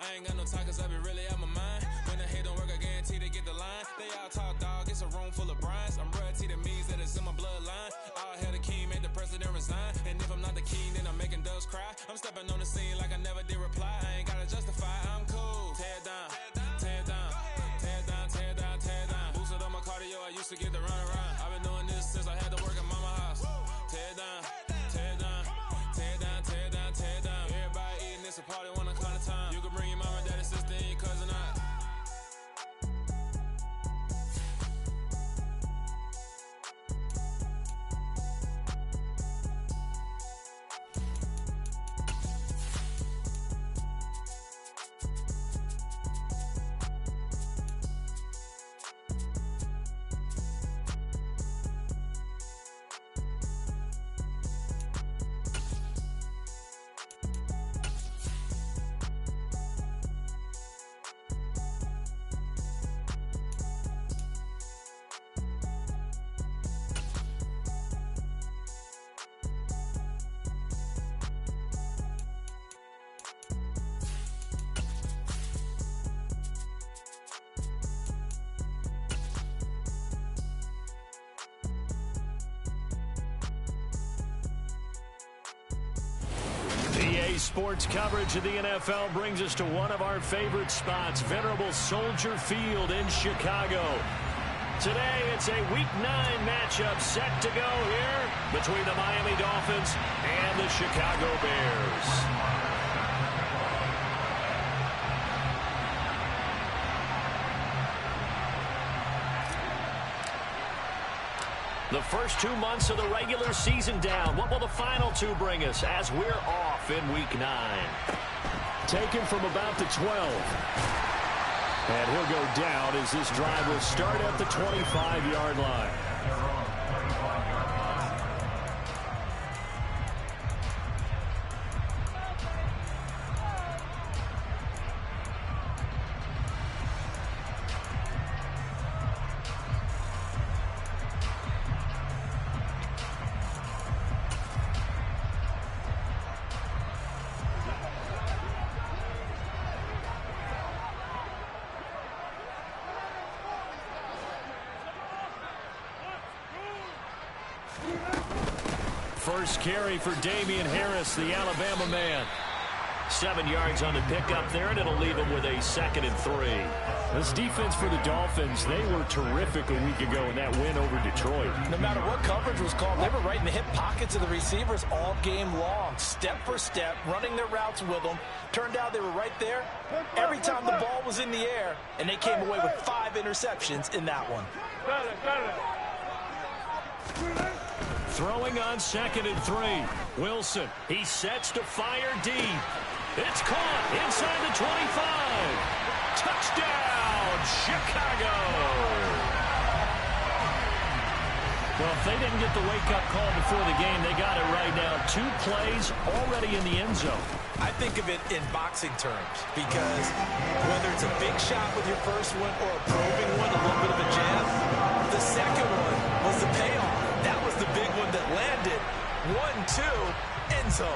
I ain't got no time, cause I be really out my mind. When the hate don't work, I guarantee they get the line. They all talk, dog, it's a room full of brines. I'm royalty, that means that it's in my bloodline. All hail the king, made the president resign. And if I'm not the king, then I'm making doves cry. I'm stepping on the scene like I never did reply. I ain't gotta justify, I'm cool. Tear down, tear down, tear down, tear down, tear down. Boosted on my cardio, I used to get the run around. I've been doing this since I had to work in mama house. Tear down, tear down, tear down, tear down, tear down. Everybody eating, it's a party, one o'clock of time. You can bring your mama, daddy, sister, and your cousin out. EA Sports coverage of the NFL brings us to one of our favorite spots, venerable Soldier Field in Chicago. Today, it's a Week 9 matchup set to go here between the Miami Dolphins and the Chicago Bears. The first 2 months of the regular season down. What will the final two bring us as we're off in Week 9? Taken from about the 12. And he'll go down as this drive will start at the 25-yard line. First carry for Damian Harris, the Alabama man. 7 yards on the pickup there, and it'll leave him with a 2nd and 3. This defense for the Dolphins, they were terrific a week ago in that win over Detroit. No matter what coverage was called, they were right in the hip pockets of the receivers all game long, step for step, running their routes with them. Turned out they were right there every time the ball was in the air, and they came away with 5 interceptions in that one. Throwing on 2nd and 3. Wilson, he sets to fire deep. It's caught inside the 25. Touchdown, Chicago. Well, if they didn't get the wake-up call before the game, they got it right now. 2 plays already in the end zone. I think of it in boxing terms because whether it's a big shot with your first one or a probing one, a little bit of a jab, the second one was the payoff. That was the big one that landed. 1-2, end zone.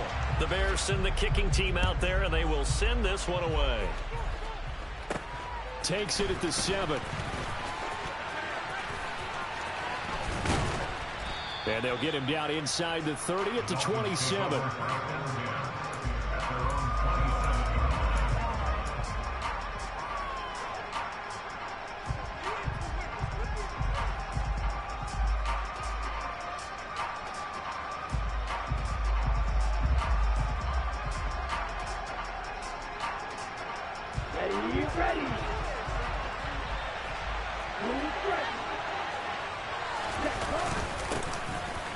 The Bears send the kicking team out there, and they will send this one away. Takes it at the 7. And they'll get him down inside the 30 at the 27.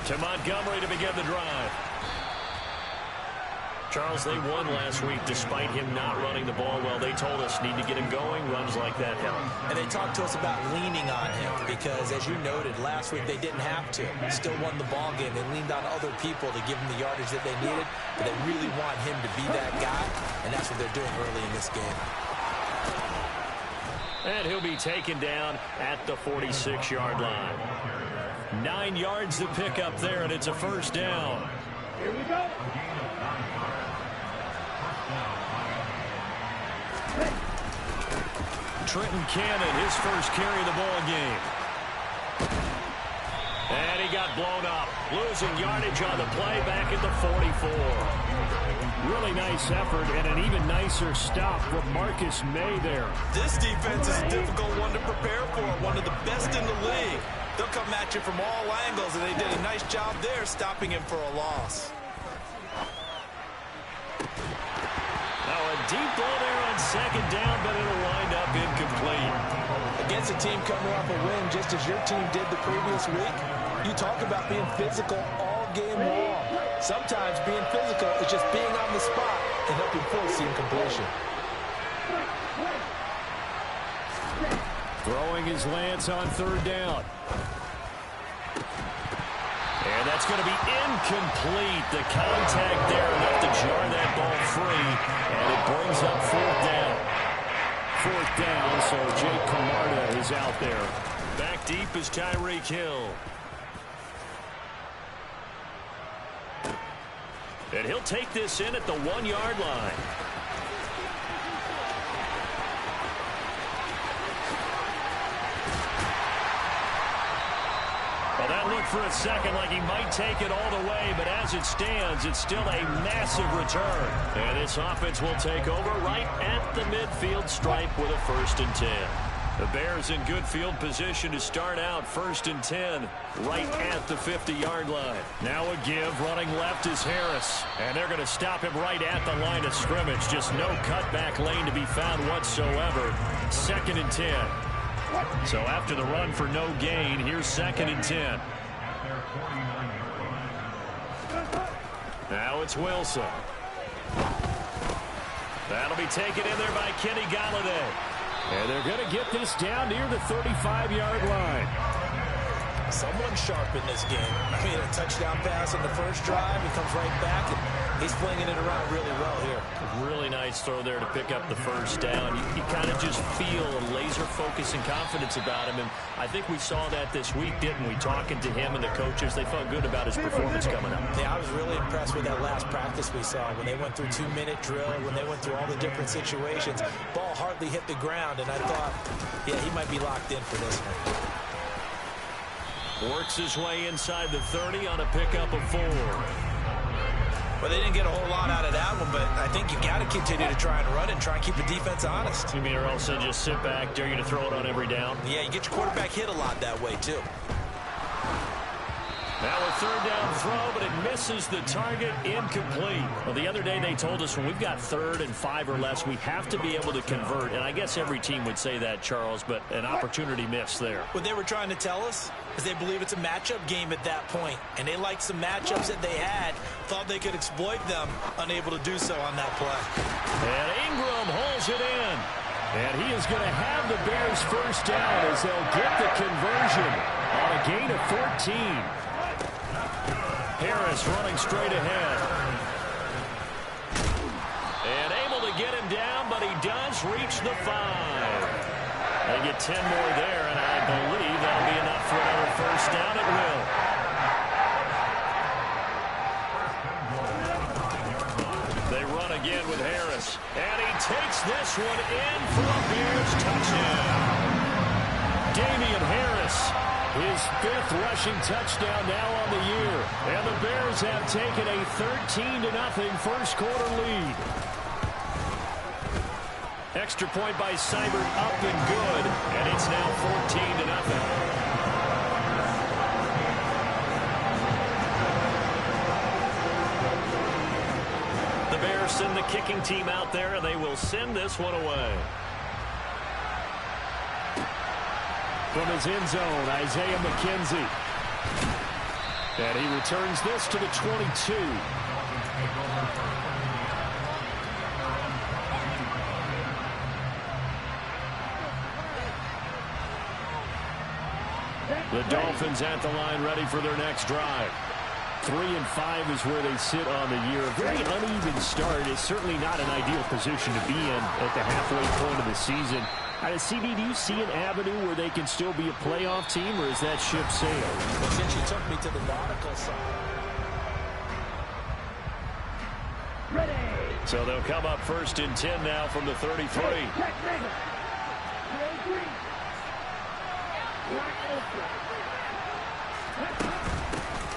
To Montgomery to begin the drive. Charles, they won last week despite him not running the ball well. They told us need to get him going. Runs like that help. And they talked to us about leaning on him because, as you noted, last week they didn't have to. Still won the ball game. They leaned on other people to give him the yardage that they needed, but they really want him to be that guy, and that's what they're doing early in this game. And he'll be taken down at the 46-yard line. 9 yards to pick up there, and it's a first down. Here we go. Trenton Cannon, his first carry of the ball game. And he got blown up. Losing yardage on the play back at the 44. Really nice effort and an even nicer stop from Marcus May there. This defense is a difficult one to prepare for. One of the best in the league. They'll come at you from all angles, and they did a nice job there stopping him for a loss. Now a deep ball there on second down, but it'll wind up incomplete. Against a team coming off a win just as your team did the previous week, you talk about being physical all game long. Sometimes being physical is just being on the spot and helping force the incompletion. Throwing his Lance on third down. And that's going to be incomplete. The contact there enough to jar that ball free. And it brings up fourth down. Fourth down, so Jake Camarda is out there. Back deep is Tyreek Hill. And he'll take this in at the 1-yard line. Well, that looked for a second like he might take it all the way, but as it stands, it's still a massive return. And this offense will take over right at the midfield stripe with a 1st and 10. The Bears in good field position to start out 1st and 10 right at the 50-yard line. Now a give. Running left is Harris. And they're going to stop him right at the line of scrimmage. Just no cutback lane to be found whatsoever. 2nd and 10. So after the run for no gain, here's 2nd and 10. Now it's Wilson. That'll be taken in there by Kenny Golladay. And they're going to get this down near the 35-yard line. Someone sharp in this game. I mean, a touchdown pass on the first drive. He comes right back, and he's flinging it around really well here. Really nice throw there to pick up the first down. You kind of just feel a laser focus and confidence about him. And I think we saw that this week, didn't we? Talking to him and the coaches, they felt good about his performance coming up. Yeah, I was really impressed with that last practice we saw when they went through 2-minute drill, when they went through all the different situations. Ball hardly hit the ground, and I thought, yeah, he might be locked in for this one. Works his way inside the 30 on a pickup of 4. Well, they didn't get a whole lot out of that one, but I think you got to continue to try and run and try and keep the defense honest. You mean or else just sit back, dare you to throw it on every down? Yeah, you get your quarterback hit a lot that way, too. Now a 3rd down throw, but it misses the target, incomplete. Well, the other day they told us when we've got 3rd and 5 or less, we have to be able to convert. And I guess every team would say that, Charles, but an opportunity missed there. What they were trying to tell us is they believe it's a matchup game at that point. And they liked some matchups that they had, thought they could exploit them, unable to do so on that play. And Ingram holds it in. And he is going to have the Bears first down as they'll get the conversion on a gain of 14. Harris running straight ahead. And able to get him down, but he does reach the 5. They get 10 more there, and I believe that'll be enough for another first down. It will. They run again with Harris. And he takes this one in for a Bears touchdown. Damian Harris, his 5th rushing touchdown now on the year. And the Bears have taken a 13-0 first quarter lead. Extra point by Seibert up and good. And it's now 14-0. The Bears send the kicking team out there, and they will send this one away. From his end zone, Isaiah McKenzie. And he returns this to the 22. The Dolphins at the line ready for their next drive. 3 and 5 is where they sit on the year. A very uneven start. It's certainly not an ideal position to be in at the halfway point of the season. CD, do you see an avenue where they can still be a playoff team, or is that ship sailed? Well, since you took me to the nautical side. So they'll come up 1st and 10 now from the 33.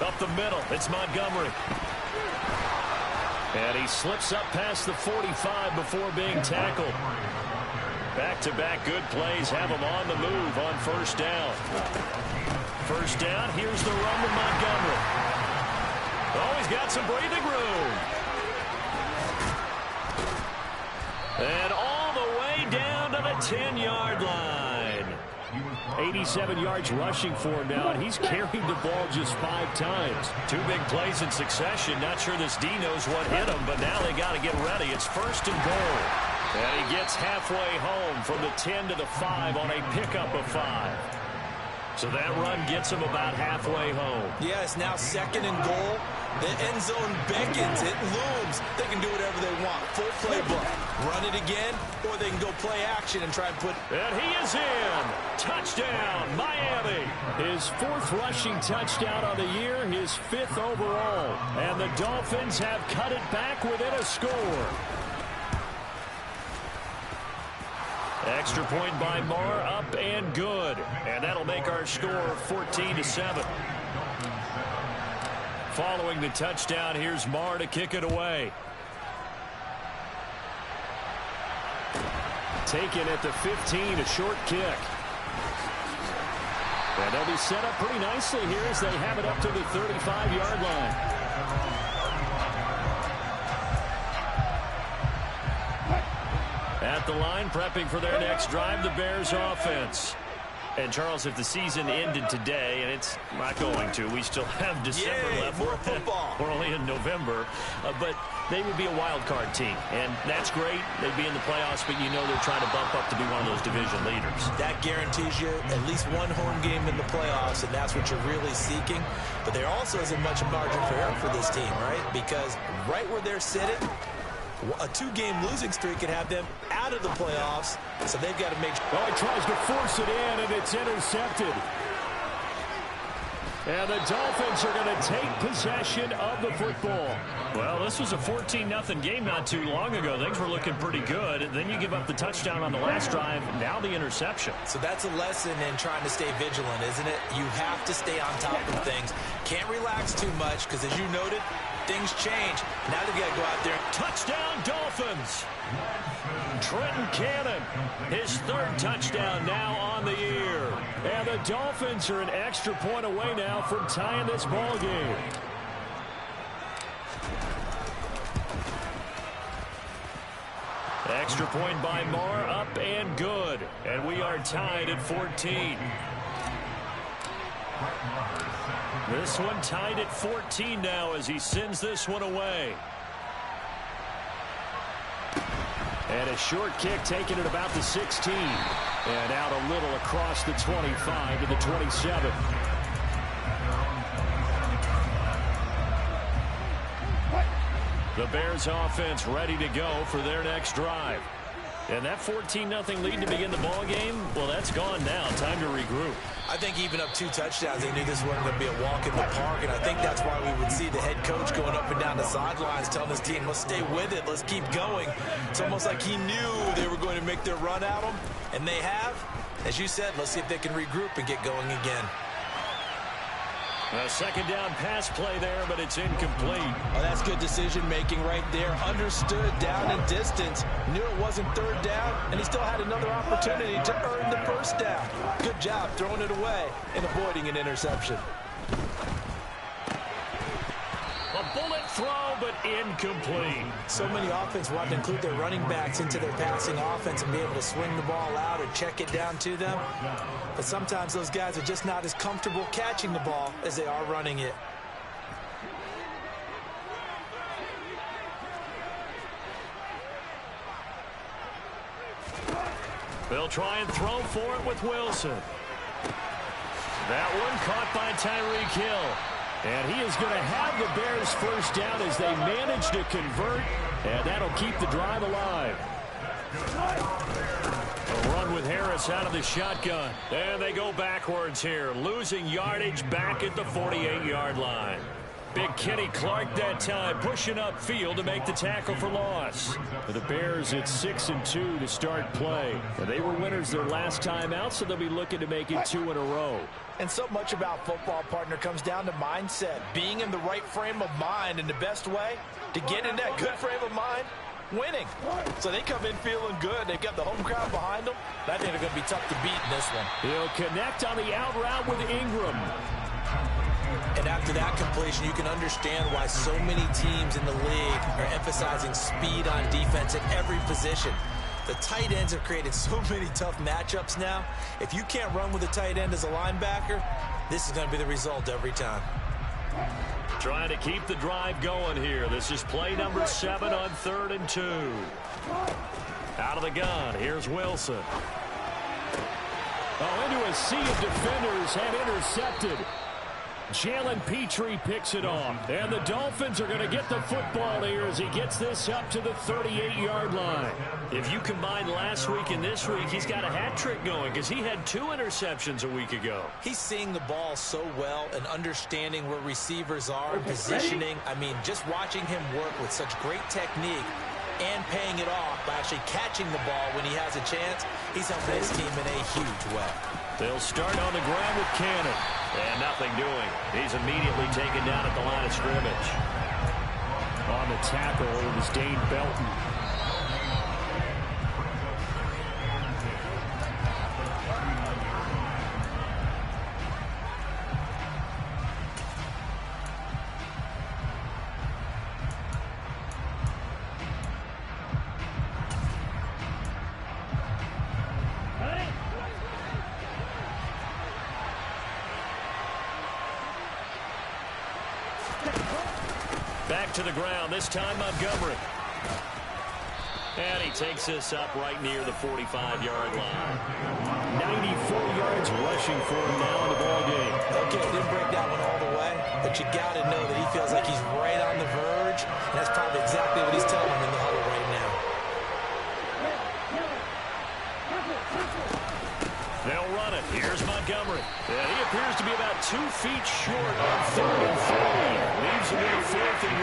Up the middle, it's Montgomery. And he slips up past the 45 before being tackled. Back-to-back good plays have him on the move on first down. First down, here's the run to Montgomery. Oh, he's got some breathing room. And all the way down to the 10-yard line. 87 yards rushing for him now, and he's carried the ball just 5 times. 2 big plays in succession. Not sure this D knows what hit him, but now they got to get ready. It's first and goal. And he gets halfway home from the 10 to the 5 on a pickup of 5. So that run gets him about halfway home. Yeah, it's now second and goal. The end zone beckons. It looms. They can do whatever they want. Full playbook. Run it again, or they can go play action and try and put... And he is in. Touchdown, Miami. His 4th rushing touchdown on the year, his 5th overall. And the Dolphins have cut it back within a score. Extra point by Marr, up and good. And that'll make our score 14-7. Following the touchdown, here's Marr to kick it away. Taken at the 15, a short kick. And they'll be set up pretty nicely here as they have it up to the 35-yard line. At the line, prepping for their next drive, the Bears offense. And, Charles, if the season ended today, and it's not going to, we still have December left. More football. We're only in November. But they would be a wild card team. And that's great. They'd be in the playoffs, but you know they're trying to bump up to be one of those division leaders. That guarantees you at least one home game in the playoffs, and that's what you're really seeking. But there also isn't much margin for error for this team, right? Because right where they're sitting, a 2-game losing streak could have them out of the playoffs, so they've got to make sure. Oh, he tries to force it in, and it's intercepted. And the Dolphins are going to take possession of the football. Well, this was a 14-0 game not too long ago. Things were looking pretty good. Then you give up the touchdown on the last drive. Now the interception. So that's a lesson in trying to stay vigilant, isn't it? You have to stay on top of things. Can't relax too much because, as you noted, things change. Now they've got to go out there. Touchdown, Dolphins. Trenton Cannon, his 3rd touchdown now on the year. And the Dolphins are an extra point away now from tying this ball game. Extra point by Marr, up and good. And we are tied at 14. This one tied at 14 now as he sends this one away. And a short kick taken at about the 16. And out a little across the 25 to the 27. The Bears offense ready to go for their next drive. And that 14-0 lead to begin the ball game, well, that's gone now. Time to regroup. I think even up 2 touchdowns, they knew this wasn't going to be a walk in the park, and I think that's why we would see the head coach going up and down the sidelines telling his team, let's stay with it, let's keep going. It's almost like he knew they were going to make their run at him, and they have. As you said, let's see if they can regroup and get going again. A second down pass play there, but it's incomplete. Oh, that's good decision-making right there. Understood down and distance. Knew it wasn't 3rd down, and he still had another opportunity to earn the 1st down. Good job throwing it away and avoiding an interception. A bullet throw, but incomplete. So many offense want to include their running backs into their passing offense and be able to swing the ball out or check it down to them. But sometimes those guys are just not as comfortable catching the ball as they are running it. They'll try and throw for it with Wilson. That one caught by Tyreek Hill. And he is going to have the Bears first down as they manage to convert. And that'll keep the drive alive. A run with Harris out of the shotgun. And they go backwards here, losing yardage back at the 48-yard line. Big Kenny Clark that time, pushing upfield to make the tackle for loss. For the Bears, it's 6-2 to start play. They were winners their last time out, so they'll be looking to make it 2 in a row. And so much about football, partner, comes down to mindset. Being in the right frame of mind, and the best way to get in that good frame of mind, winning. So they come in feeling good. They've got the home crowd behind them. I think they're going to be tough to beat in this one. He'll connect on the out route with Ingram. And after that completion, you can understand why so many teams in the league are emphasizing speed on defense at every position. The tight ends have created so many tough matchups now. If you can't run with a tight end as a linebacker, this is going to be the result every time. Trying to keep the drive going here. This is play number 7 on 3rd and 2. Out of the gun, here's Wilson. Oh, into a sea of defenders and intercepted. Jalen Petrie picks it off. And the Dolphins are going to get the football here as he gets this up to the 38-yard line. If you combine last week and this week, he's got a hat trick going because he had 2 interceptions a week ago. He's seeing the ball so well and understanding where receivers are, positioning. I mean, just watching him work with such great technique and paying it off by actually catching the ball when he has a chance, he's helping his team in a huge way. They'll start on the ground with Cannon. And nothing doing. He's immediately taken down at the line of scrimmage. On the tackle, it was Dane Belton. Back to the ground, this time Montgomery. And he takes this up right near the 45-yard line. 94 yards rushing for him now in the ball game. Okay, didn't break that one all the way, but you got to know that he feels like he's right on the verge. And that's probably exactly what he's telling him in the huddle right now. They'll run it. Here's Montgomery. And he appears to be about 2 feet short on 3rd and 3. Leaves him with 4th and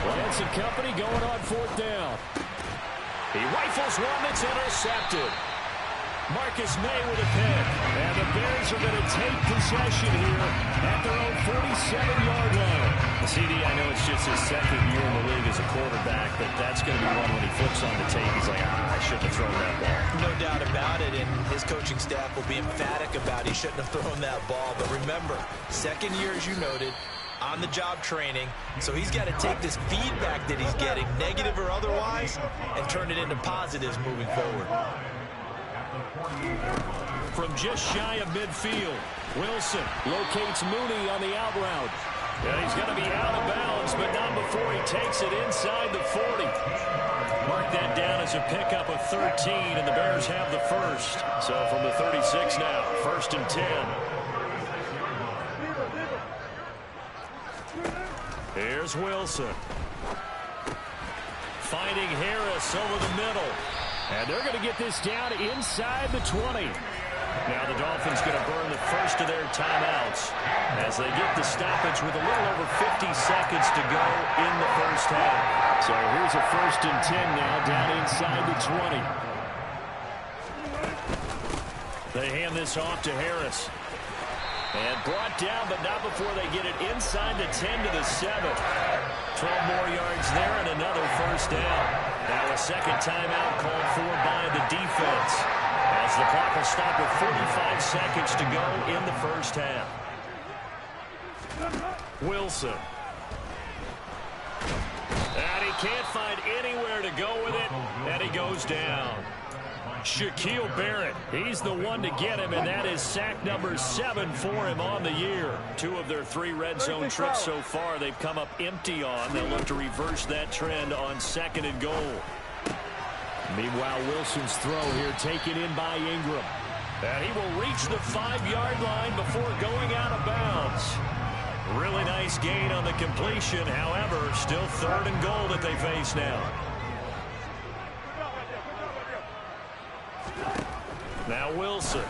1. Lance and company going on 4th down. He rifles one that's intercepted. Marcus May with a pick. And the Bears are going to take possession here at their own 47-yard line. CD, I know it's just his 2nd year in the league as a quarterback, but that's going to be one when he flips on the tape. He's like, I shouldn't have thrown that ball. No doubt about it, and his coaching staff will be emphatic about he shouldn't have thrown that ball. But remember, 2nd year, as you noted, on-the-job training, so he's got to take this feedback that he's getting, negative or otherwise, and turn it into positives moving forward. From just shy of midfield, Wilson locates Mooney on the out route. And he's going to be out of bounds, but not before he takes it inside the 40. Mark that down as a pickup of 13, and the Bears have the first. So from the 36 now, 1st and 10. Here's Wilson. Finding Harris over the middle. And they're going to get this down inside the 20. Now the Dolphins going to burn the first of their timeouts as they get the stoppage with a little over 50 seconds to go in the first half. So here's a 1st and 10 now down inside the 20. They hand this off to Harris. And brought down, but not before they get it inside the 10 to the 7. 12 more yards there and another first down. Now a second timeout called for by the defense, as the clock will stop with 45 seconds to go in the first half. Wilson. And he can't find anywhere to go with it, and he goes down. Shaquille Barrett, he's the one to get him, and that is sack number 7 for him on the year. 2 of their 3 red zone trips so far they've come up empty on. They'll look to reverse that trend on 2nd and goal. Meanwhile, Wilson's throw here taken in by Ingram. And he will reach the 5-yard line before going out of bounds. Really nice gain on the completion. However, still 3rd and goal that they face now. Now Wilson.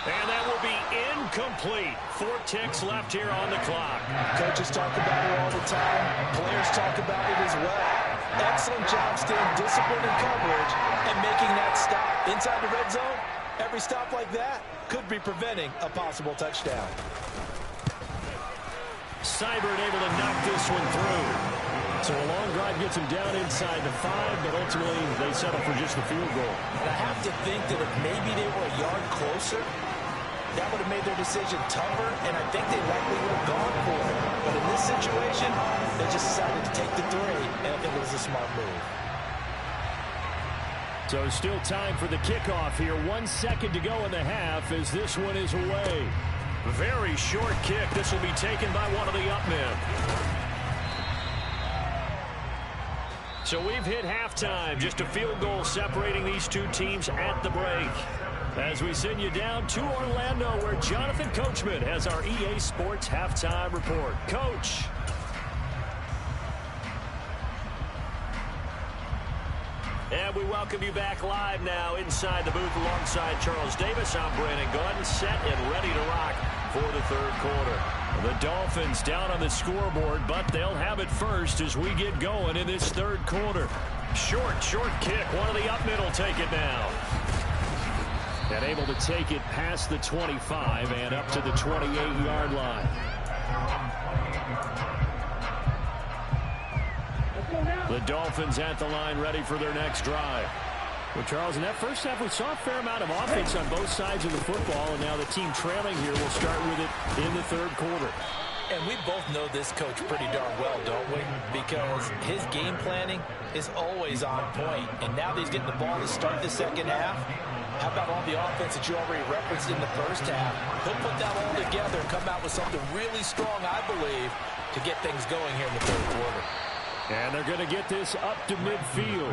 And that will be incomplete. 4 ticks left here on the clock. Coaches talk about it all the time. Players talk about it as well. Excellent job staying disciplined in coverage and making that stop. Inside the red zone, every stop like that could be preventing a possible touchdown. Seibert able to knock this one through. So a long drive gets him down inside the 5, but ultimately they settle for just the field goal. And I have to think that if maybe they were a yard closer, that would have made their decision tougher, and I think they likely would have gone for it. But in this situation, they just decided to take the 3, and I think it was a smart move. So still time for the kickoff here. 1 second to go in the half as this one is away. Very short kick. This will be taken by one of the up men. So we've hit halftime. Just a field goal separating these two teams at the break. As we send you down to Orlando, where Jonathan Coachman has our EA Sports halftime report. Coach. And we welcome you back live now inside the booth alongside Charles Davis. I'm Brandon Gordon, set and ready to rock for the third quarter. The Dolphins down on the scoreboard, but they'll have it first as we get going in this third quarter. Short kick. One of the up men will take it now. And able to take it past the 25 and up to the 28-yard line. The Dolphins at the line ready for their next drive. Well, Charles, in that first half, we saw a fair amount of offense on both sides of the football, and now the team trailing here will start with it in the third quarter. And we both know this coach pretty darn well, don't we? Because his game planning is always on point. And now that he's getting the ball to start the second half, how about all the offense that you already referenced in the first half? He'll put that all together and come out with something really strong, I believe, to get things going here in the third quarter. And they're going to get this up to midfield.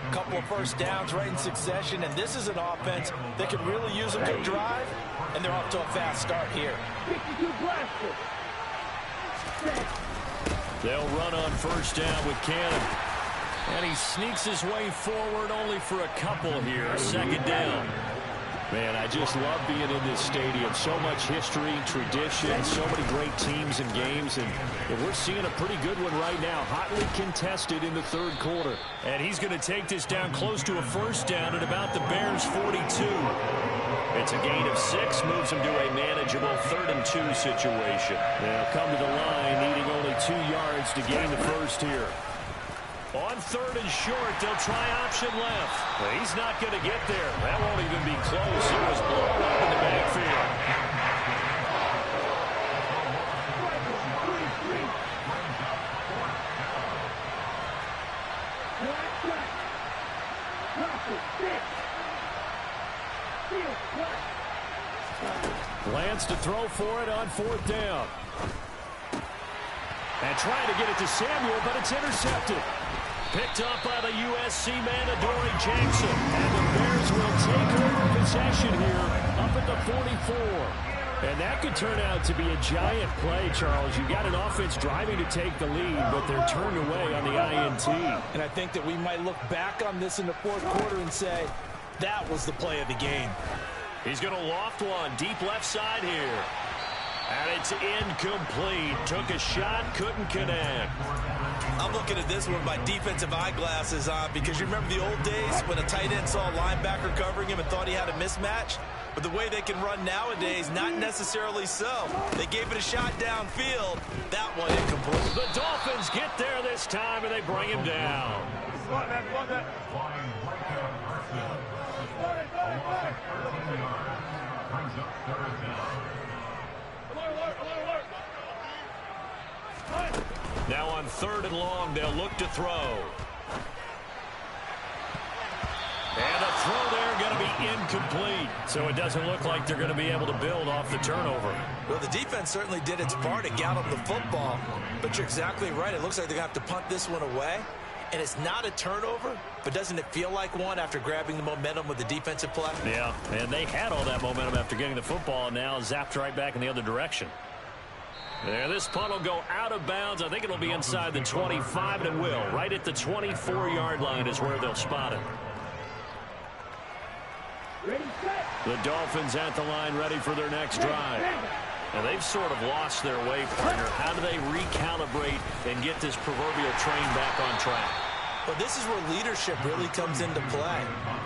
A couple of first downs right in succession, and this is an offense that can really use a good drive, and they're off to a fast start here. They'll run on first down with Cannon. And he sneaks his way forward only for a couple here. Second down. Man, I just love being in this stadium. So much history, tradition, so many great teams and games. And we're seeing a pretty good one right now. Hotly contested in the third quarter. And he's going to take this down close to a first down at about the Bears' 42. It's a gain of 6. Moves him to a manageable 3rd and 2 situation. They'll come to the line needing only 2 yards to gain the first here. On 3rd and short, they'll try option left. Well, he's not going to get there. That won't even be close. It was blown up in the backfield. Lance to throw for it on 4th down. And trying to get it to Samuel, but it's intercepted. Picked up by the USC man, Adoree Jackson. And the Bears will take over possession here up at the 44. And that could turn out to be a giant play, Charles. You got an offense driving to take the lead, but they're turned away on the INT. And I think that we might look back on this in the fourth quarter and say, that was the play of the game. He's going to loft one deep left side here. And it's incomplete. Took a shot, couldn't connect. I'm looking at this with my defensive eyeglasses on because you remember the old days when a tight end saw a linebacker covering him and thought he had a mismatch? But the way they can run nowadays, not necessarily so. They gave it a shot downfield. That one incomplete. The Dolphins get there this time, and they bring him down. Now on 3rd and long, they'll look to throw. And a throw there going to be incomplete. So it doesn't look like they're going to be able to build off the turnover. Well, the defense certainly did its part to gallop the football. But you're exactly right. It looks like they're going to have to punt this one away. And it's not a turnover, but doesn't it feel like one after grabbing the momentum with the defensive play? Yeah, and they had all that momentum after getting the football, and now zapped right back in the other direction. There, this punt will go out of bounds. I think it'll be inside the 25, and it will. Right at the 24-yard line is where they'll spot it. Ready, set. The Dolphins at the line ready for their next drive. And they've sort of lost their way, partner. How do they recalibrate and get this proverbial train back on track? Well, this is where leadership really comes into play.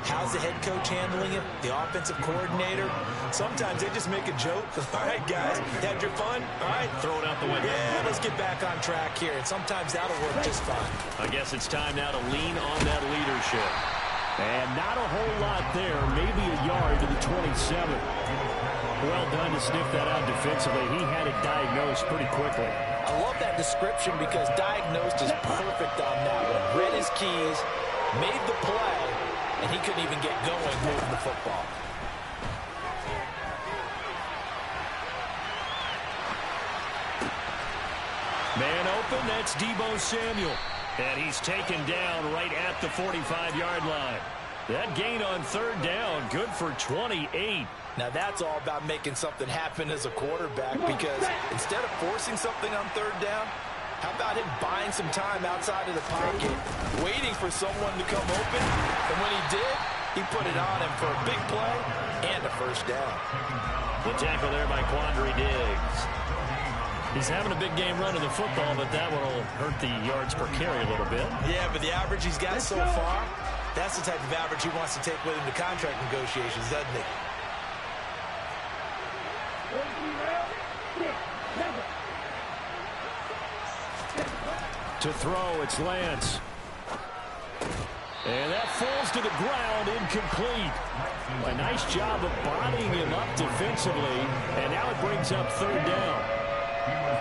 How's the head coach handling it? The offensive coordinator? Sometimes they just make a joke. All right, guys, had your fun? All right. Throw it out the window. Yeah, let's get back on track here. And sometimes that'll work just fine. I guess it's time now to lean on that leadership. And not a whole lot there. Maybe a yard to the 27. Well done to sniff that out defensively. He had it diagnosed pretty quickly. I love that description because diagnosed is perfect on that one. Read his keys, made the play, and he couldn't even get going moving the football. Man open, that's Deebo Samuel. And he's taken down right at the 45-yard line. That gain on third down, good for 28. Now that's all about making something happen as a quarterback, because instead of forcing something on third down, how about him buying some time outside of the pocket, waiting for someone to come open, and when he did, he put it on him for a big play and a first down. The tackle there by Quandre Diggs. He's having a big game running the football, but that will hurt the yards per carry a little bit. Yeah, but the average he's got so far, that's the type of average he wants to take with him to contract negotiations, doesn't he? To throw, it's Lance. And that falls to the ground, incomplete. A nice job of bodying him up defensively, and now it brings up third down.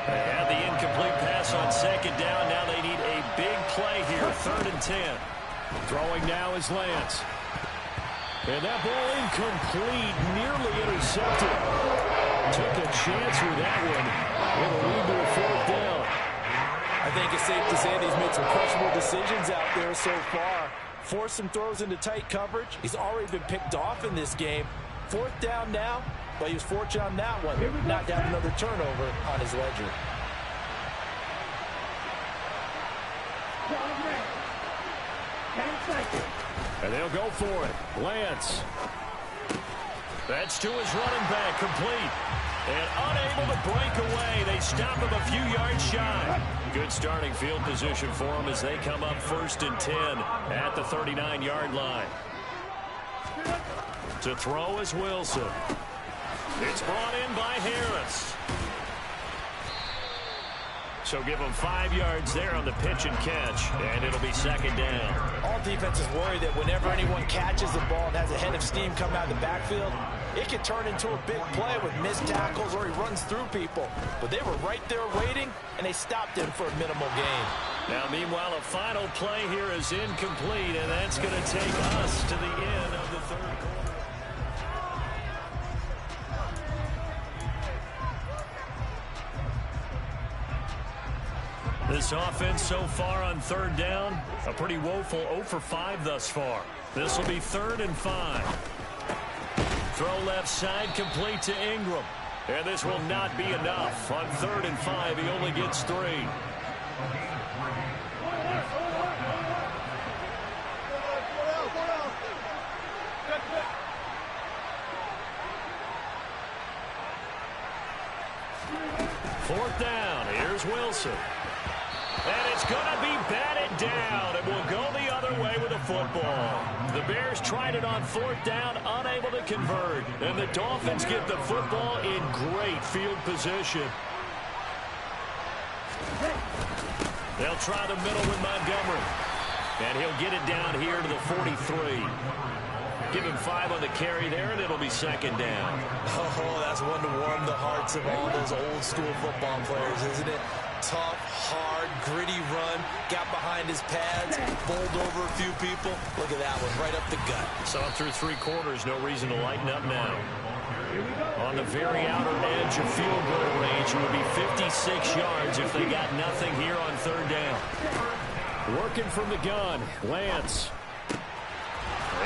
They had the incomplete pass on second down. Now they need a big play here, 3rd and 10. Throwing now is Lance. And that ball incomplete, nearly intercepted. Took a chance with that one. It'll lead to a 4th down. I think it's safe to say that he's made some questionable decisions out there so far. Forced some throws into tight coverage. He's already been picked off in this game. 4th down now, but he was fortunate on that one not to have another turnover on his ledger. And they'll go for it. Lance. That's to his running back, complete. And unable to break away. They stop him a few yards shy. Good starting field position for him as they come up 1st and 10 at the 39-yard line. To throw is Wilson. It's brought in by Harris. So give him 5 yards there on the pitch and catch, and it'll be 2nd down. All defenses worry that whenever anyone catches the ball and has a head of steam come out of the backfield, it can turn into a big play with missed tackles or he runs through people. But they were right there waiting, and they stopped him for a minimal gain. Now, meanwhile, a final play here is incomplete, and that's going to take us to the end of the 3rd quarter. This offense so far on 3rd down, a pretty woeful 0 for 5 thus far. This will be 3rd and 5. Throw left side, complete to Ingram. And this will not be enough. On 3rd and 5, he only gets 3. Fourth down, here's Wilson. And it's going to be batted down. It will go the other way with the football. The Bears tried it on 4th down, unable to convert. And the Dolphins get the football in great field position. They'll try the middle with Montgomery. And he'll get it down here to the 43. Give him 5 on the carry there, and it'll be 2nd down. Oh, that's one to warm the hearts of all those old school football players, isn't it? Tough, hard, gritty run, got behind his pads, bowled over a few people. Look at that one, right up the gut. Saw it through 3 quarters, no reason to lighten up now. On the very outer edge of field goal range, it would be 56 yards if they got nothing here on 3rd down. Working from the gun, Lance.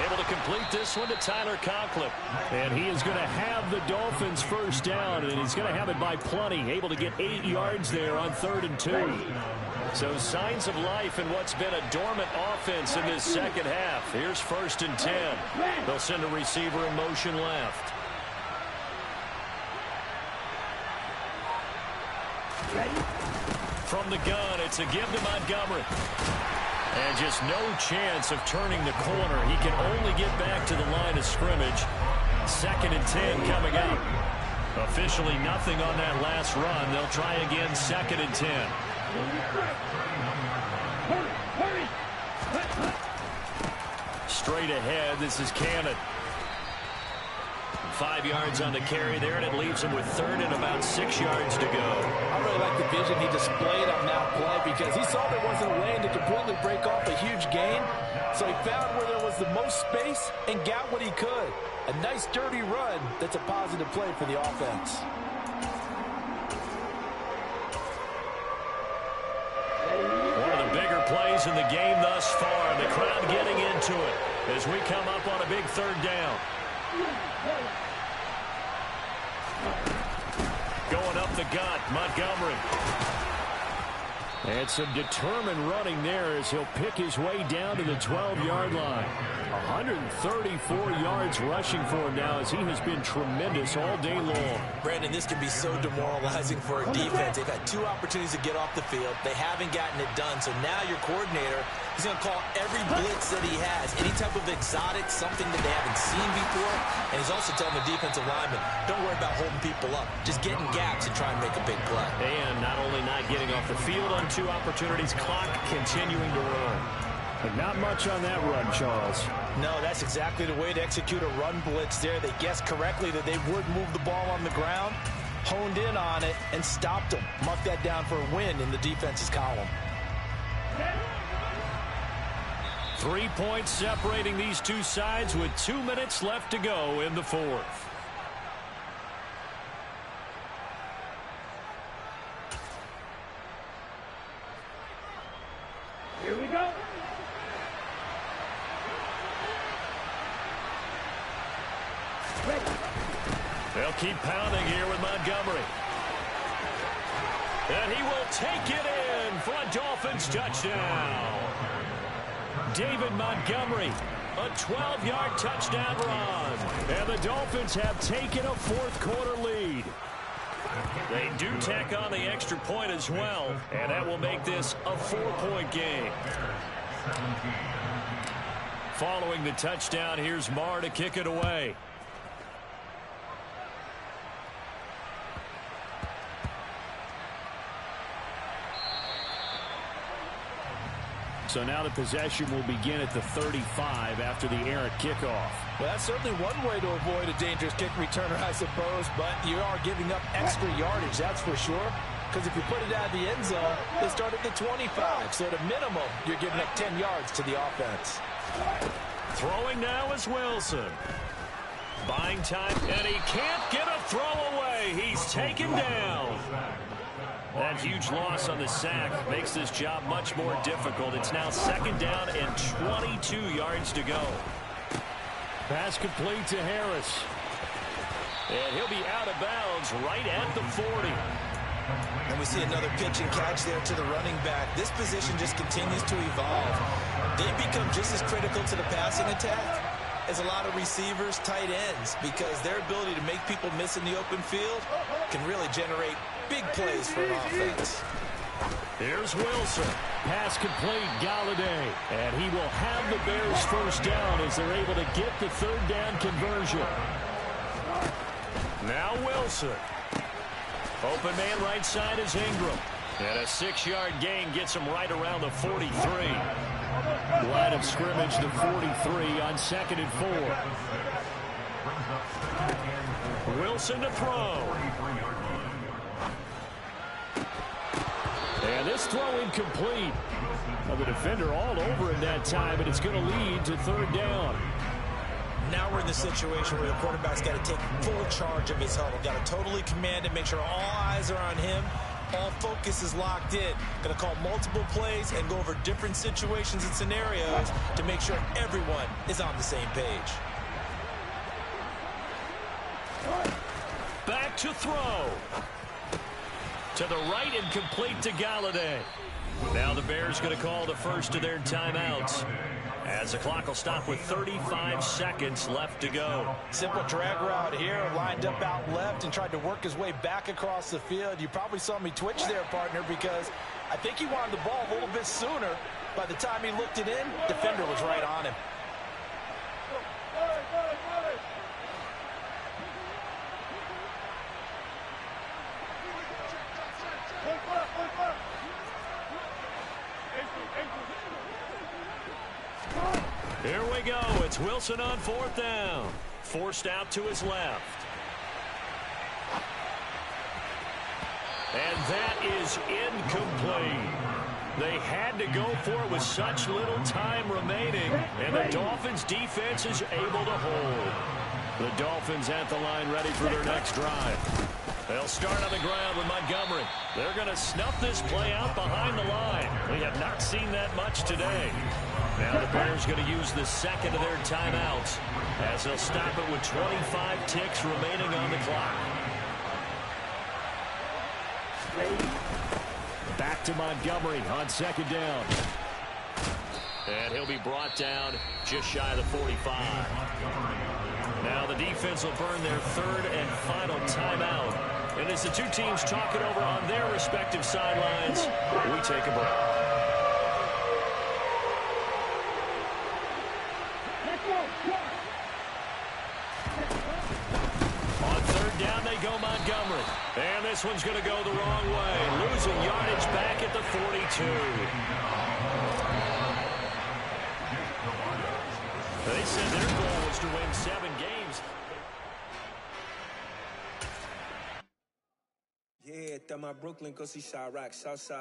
Able to complete this one to Tyler Conklin. And he is going to have the Dolphins 1st down, and he's going to have it by plenty. Able to get 8 yards there on 3rd and 2. So signs of life in what's been a dormant offense in this second half. Here's 1st and 10. They'll send a receiver in motion left. From the gun, it's a give to Montgomery. And just no chance of turning the corner. He can only get back to the line of scrimmage. 2nd and 10 coming up. Officially nothing on that last run. They'll try again 2nd and 10. Straight ahead, this is Cannon. 5 yards on the carry there, and it leaves him with 3rd and about 6 yards to go. I really like the vision he displayed on that play because he saw there wasn't a lane to completely break off a huge gain. So he found where there was the most space and got what he could. A nice, dirty run that's a positive play for the offense. One of the bigger plays in the game thus far. The crowd getting into it as we come up on a big 3rd down. Going up the gut, Montgomery. And some determined running there as he'll pick his way down to the 12-yard line. 134 yards rushing for him now as he has been tremendous all day long. Brandon, this can be so demoralizing for a defense. They've had 2 opportunities to get off the field. They haven't gotten it done. So now your coordinator, he's going to call every blitz that he has, any type of exotic, something that they haven't seen before. And he's also telling the defensive lineman, don't worry about holding people up. Just get in gaps and try and make a big play. And not only not getting off the field on 2 opportunities, clock continuing to run. But not much on that run, Charles. No, that's exactly the way to execute a run blitz there. They guessed correctly that they would move the ball on the ground, honed in on it, and stopped them. Mark that down for a win in the defense's column. 3 points separating these two sides with 2 minutes left to go in the 4th. Here we go. They'll keep pounding here with Montgomery. And he will take it in for a Dolphins touchdown. David Montgomery, a 12-yard touchdown run. And the Dolphins have taken a 4th quarter lead. They do tack on the extra point as well, and that will make this a 4-point game. Following the touchdown, here's Marr to kick it away. So now the possession will begin at the 35 after the errant kickoff. Well, that's certainly one way to avoid a dangerous kick returner, I suppose, but you are giving up extra yardage, that's for sure. Because if you put it out of the end zone, they start at the 25. So at a minimum, you're giving up 10 yards to the offense. Throwing now is Wilson. Buying time, and he can't get a throw away. He's taken down. That huge loss on the sack makes this job much more difficult. It's now 2nd down and 22 yards to go. Pass complete to Harris. And he'll be out of bounds right at the 40. And we see another pitch and catch there to the running back. This position just continues to evolve. They become just as critical to the passing attack as a lot of receivers, tight ends, because their ability to make people miss in the open field can really generate big plays for an offense. Here's Wilson. Pass complete, Galladay. And he will have the Bears 1st down as they're able to get the 3rd down conversion. Now Wilson. Open man right side is Ingram. And a 6-yard gain gets him right around the 43. Line of scrimmage, the 43 on 2nd and 4. Wilson to throw. And this throw incomplete. Well, the defender all over it that time, and it's going to lead to 3rd down. Now we're in the situation where the quarterback's got to take full charge of his huddle. Got to totally command it, make sure all eyes are on him. All focus is locked in. Going to call multiple plays and go over different situations and scenarios to make sure everyone is on the same page. Back to throw. To the right and complete to Galladay. Now the Bears going to call the first of their timeouts, as the clock will stop with 35 seconds left to go. Simple drag route here, lined up out left and tried to work his way back across the field. You probably saw me twitch there, partner, because I think he wanted the ball a little bit sooner. By the time he looked it in, defender was right on him. Here we go. It's Wilson on fourth down. Forced out to his left. And that is incomplete. They had to go for it with such little time remaining, and the Dolphins defense is able to hold. The Dolphins at the line ready for their next drive. They'll start on the ground with Montgomery. They're going to snuff this play out behind the line. We have not seen that much today. Now the Bears going to use the second of their timeouts as they'll stop it with 25 ticks remaining on the clock. Back to Montgomery on second down. And he'll be brought down just shy of the 45. Now the defense will burn their third and final timeout. And as the two teams talk it over on their respective sidelines, we take a break. On third down they go Montgomery. And this one's going to go the wrong way. Losing yardage back at the 42. They said their goal was to win 7 games. Yeah, that my Brooklyn, go see Chirac, Southside.